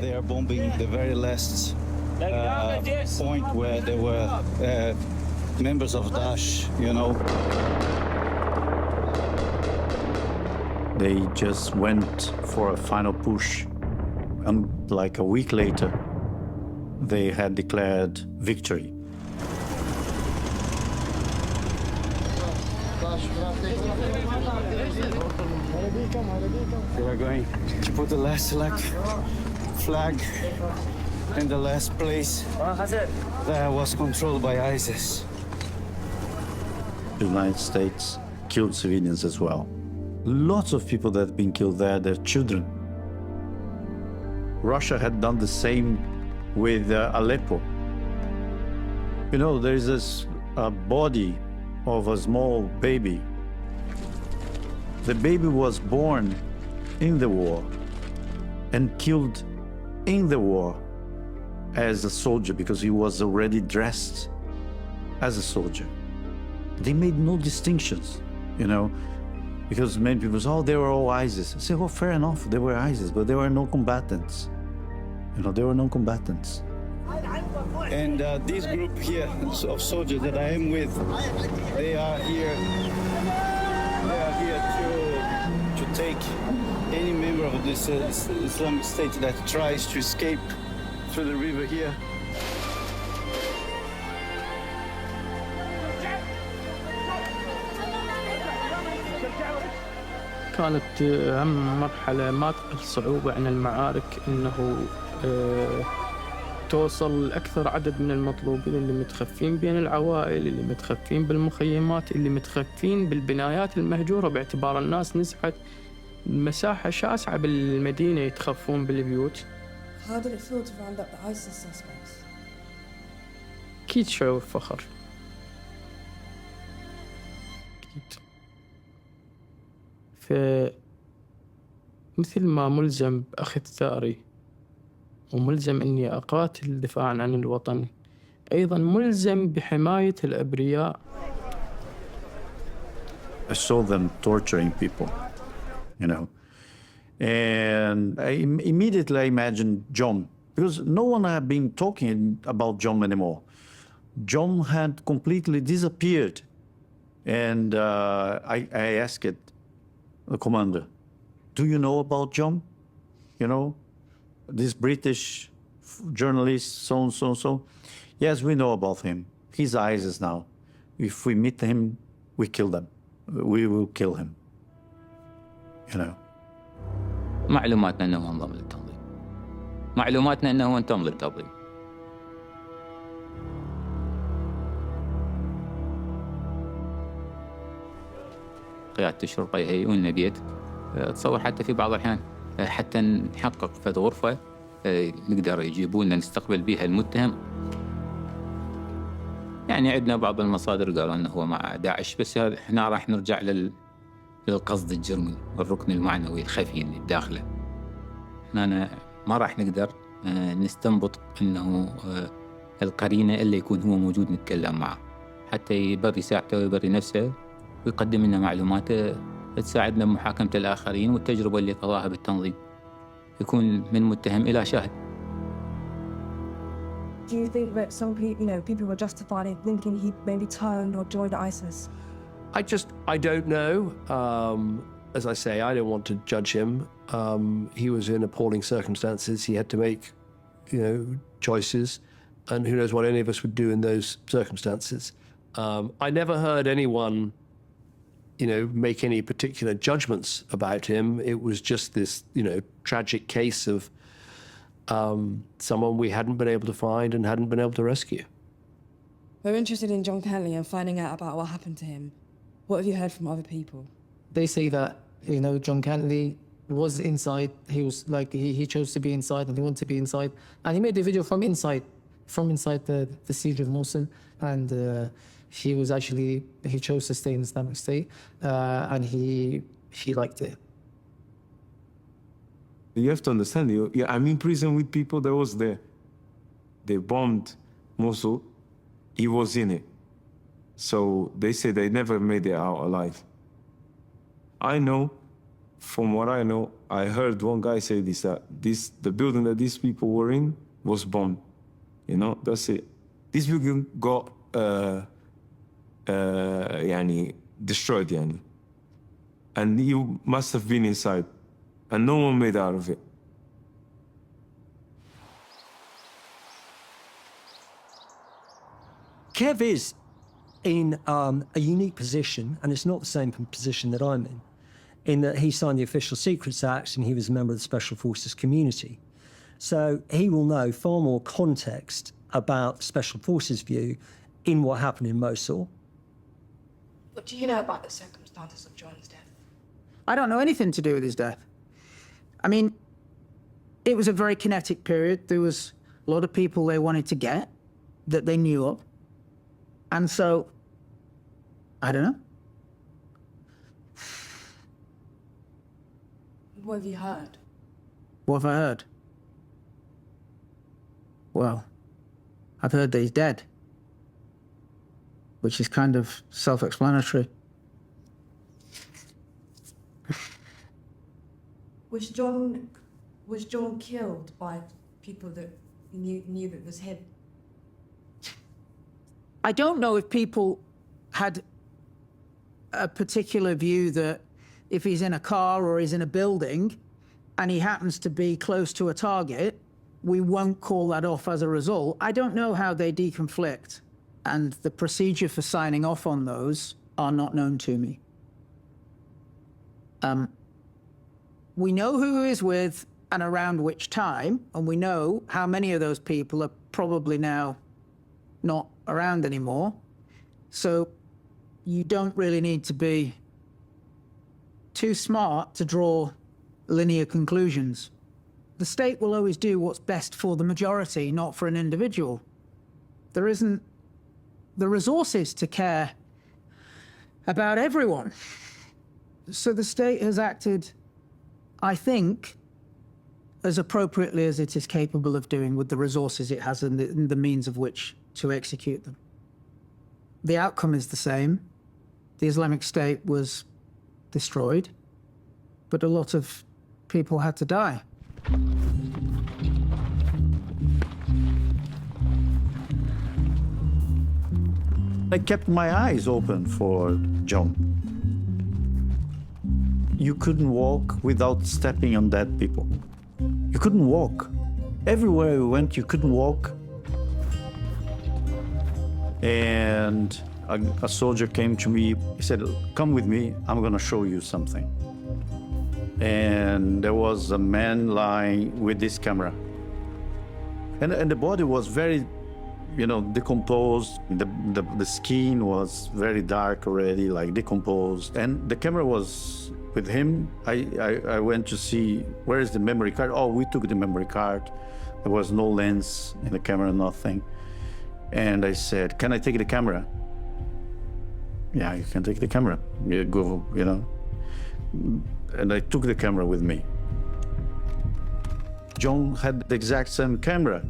They are bombing the very last point where there were members of Daesh, you know. They just went for a final push, and like a week later, they had declared victory. They are going to put the last flag in the last place that was controlled by ISIS. The United States killed civilians as well. Lots of people that have been killed there, their children. Russia had done the same with Aleppo. You know, there is this body of a small baby. The baby was born in the war and killed in the war as a soldier because he was already dressed as a soldier. They made no distinctions, you know, because many people say, oh, they were all ISIS. I say, well, fair enough, they were ISIS, but there were no combatants. You know, there were no combatants. And this group here of soldiers that I am with, they are here to take any member of this Islamic State that tries to escape through the river here. كانت أهم مرحلة ما تقل صعوبة عن المعارك إنه توصل لأكثر عدد من المطلوبين اللي متخفين بين العوائل، اللي متخفين بالمخيمات، اللي متخفين بالبنايات المهجورة، باعتبار الناس نزحت مساحة شاسعة بالمدينة يتخفون بالبيوت. How did it feel to round up the ISIS suspects? أكيد شعور فخر. أكيد. فمثل ما ملزم بأخذ ثأري وملزم أني أقاتل دفاعاً عن الوطن، أيضاً ملزم بحماية الأبرياء. I saw them torturing people, you know. And I immediately imagined John, because no one had been talking about John anymore. John had completely disappeared. And I asked the commander, do you know about John? You know, this British journalist, so and so and so. Yes, we know about him. He's ISIS now. If we meet him, we kill them. We will kill him. You know. معلوماتنا انه هو انضم للتنظيم. معلوماتنا انه هو انضم للتنظيم. قيادة الشرطة يهيئون بيت. اتصور حتى في بعض الأحيان حتى نحقق في غرفة نقدر يجيبون لنا نستقبل بها المتهم. يعني عندنا بعض المصادر قالوا انه هو مع داعش، بس احنا راح نرجع للقصد الجرمي والركن المعنوي الخفي اللي بداخله. احنا ما راح نقدر نستنبط انه القرينة الا يكون هو موجود نتكلم معه، حتى يبري ساعته ويبري نفسه ويقدم لنا معلومات تساعدنا بمحاكمة الآخرين والتجربة اللي قضاها بالتنظيم، يكون من متهم إلى شاهد. Do you think that some people, people were justified in thinking he maybe turned or joined ISIS? I don't know. As I say, I don't want to judge him. He was in appalling circumstances. He had to make, choices, and who knows what any of us would do in those circumstances. I never heard anyone, make any particular judgments about him. It was just this, tragic case of someone we hadn't been able to find and hadn't been able to rescue. We're interested in John Cantlie and finding out about what happened to him. What have you heard from other people? They say that, John Cantlie was inside. He was like, he chose to be inside and he wanted to be inside. And he made a video from inside the siege of Mosul. And he was actually, he chose to stay in Islamic State. And he liked it. You have to understand, I'm in prison with people that was there. They bombed Mosul. He was in it. So they say they never made it out alive. I know, from what I know, I heard one guy say this, that the building that these people were in was bombed. That's it. This building got destroyed, and you must have been inside. And no one made out of it. Kev is in a unique position, and it's not the same position that I'm in that he signed the Official Secrets Act and he was a member of the Special Forces community. So he will know far more context about the Special Forces view in what happened in Mosul. What do you know about the circumstances of John's death? I don't know anything to do with his death. I mean, it was a very kinetic period. There was a lot of people they wanted to get that they knew of. And so, I don't know. What have you heard? What have I heard? Well, I've heard that he's dead, which is kind of self-explanatory. Was John killed by people that knew that was him? I don't know if people had a particular view that if he's in a car or he's in a building and he happens to be close to a target, we won't call that off as a result. I don't know how they deconflict, and the procedure for signing off on those are not known to me. We know who he's with and around which time, and we know how many of those people are probably now not around anymore. So you don't really need to be too smart to draw linear conclusions. The state will always do what's best for the majority, not for an individual. There isn't the resources to care about everyone. So the state has acted, I think, as appropriately as it is capable of doing with the resources it has and the means of which to execute them. The outcome is the same, The Islamic State was destroyed, but a lot of people had to die. I kept my eyes open for John. You couldn't walk without stepping on dead people. You couldn't walk. Everywhere we went, you couldn't walk. And a soldier came to me, he said, "Come with me, I'm gonna show you something." And there was a man lying with this camera. And the body was very, decomposed. The skin was very dark already, like decomposed. And the camera was with him. I went to see, where is the memory card? Oh, we took the memory card. There was no lens in the camera, nothing. And I said, "Can I take the camera?" "Yeah, you can take the camera. You go, And I took the camera with me. John had the exact same camera,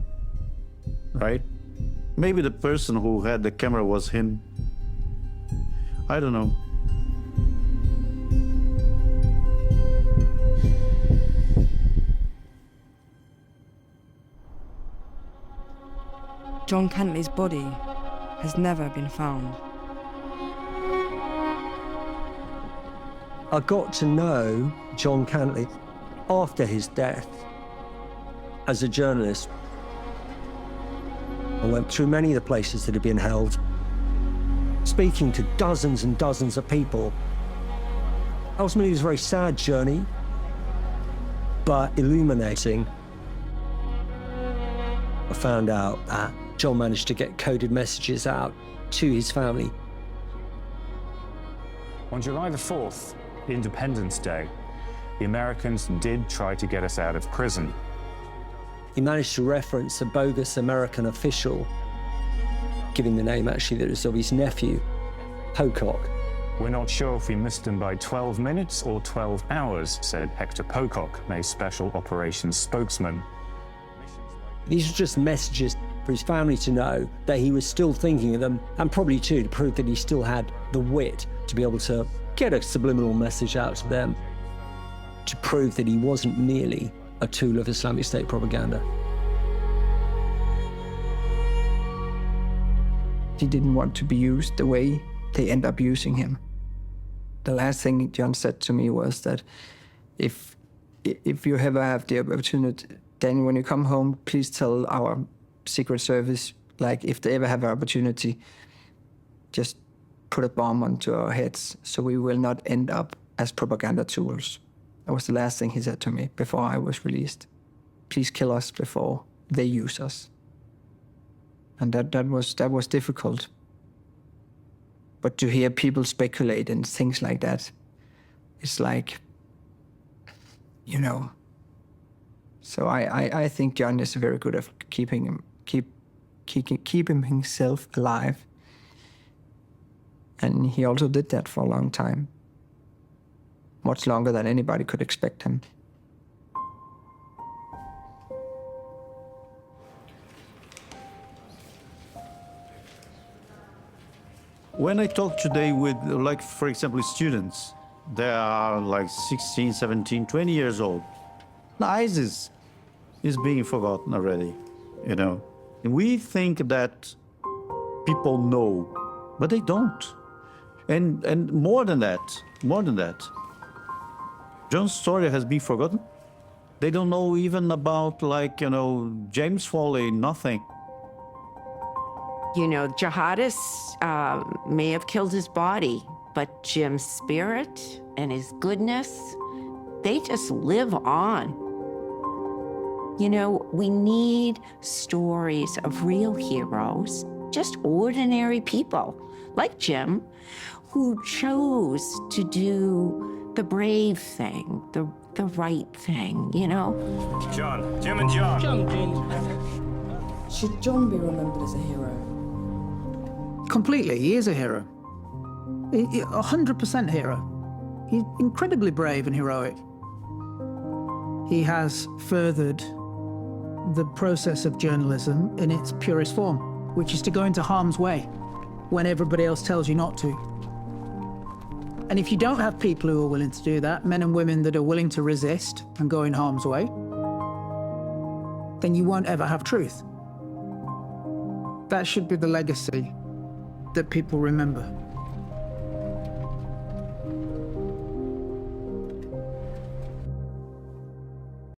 right? Maybe the person who had the camera was him. I don't know. John Cantlie's body has never been found. I got to know John Cantlie after his death as a journalist. I went through many of the places that had been held, speaking to dozens and dozens of people. Ultimately, it was a very sad journey, but illuminating. I found out that John managed to get coded messages out to his family. On July the 4th, Independence Day, the Americans did try to get us out of prison. He managed to reference a bogus American official, giving the name actually that was of his nephew, Pocock. "We're not sure if we missed him by 12 minutes or 12 hours, said Hector Pocock, May's Special Operations spokesman. These were just messages for his family to know that he was still thinking of them, and probably too to prove that he still had the wit to be able to get a subliminal message out to them, to prove that he wasn't merely a tool of Islamic State propaganda. He didn't want to be used the way they end up using him. The last thing John said to me was that if you ever have the opportunity, then when you come home, please tell our Secret Service, like if they ever have an opportunity, just put a bomb onto our heads so we will not end up as propaganda tools. That was the last thing he said to me before I was released. Please kill us before they use us. And that was difficult. But to hear people speculate and things like that, it's like, So I think John is very good at keeping himself alive. And he also did that for a long time. Much longer than anybody could expect him. When I talk today with, like, for example, students, they are like 16, 17, 20 years old. ISIS is being forgotten already, And we think that people know, but they don't. And more than that, John's story has been forgotten. They don't know even about, James Foley, nothing. Jihadists may have killed his body, but Jim's spirit and his goodness, they just live on. We need stories of real heroes, just ordinary people like Jim, who chose to do the brave thing, the right thing, John, Jim and John. Should John be remembered as a hero? Completely, he is a hero. 100% hero. He's incredibly brave and heroic. He has furthered the process of journalism in its purest form, which is to go into harm's way when everybody else tells you not to. And if you don't have people who are willing to do that, men and women that are willing to resist and go in harm's way, then you won't ever have truth. That should be the legacy that people remember.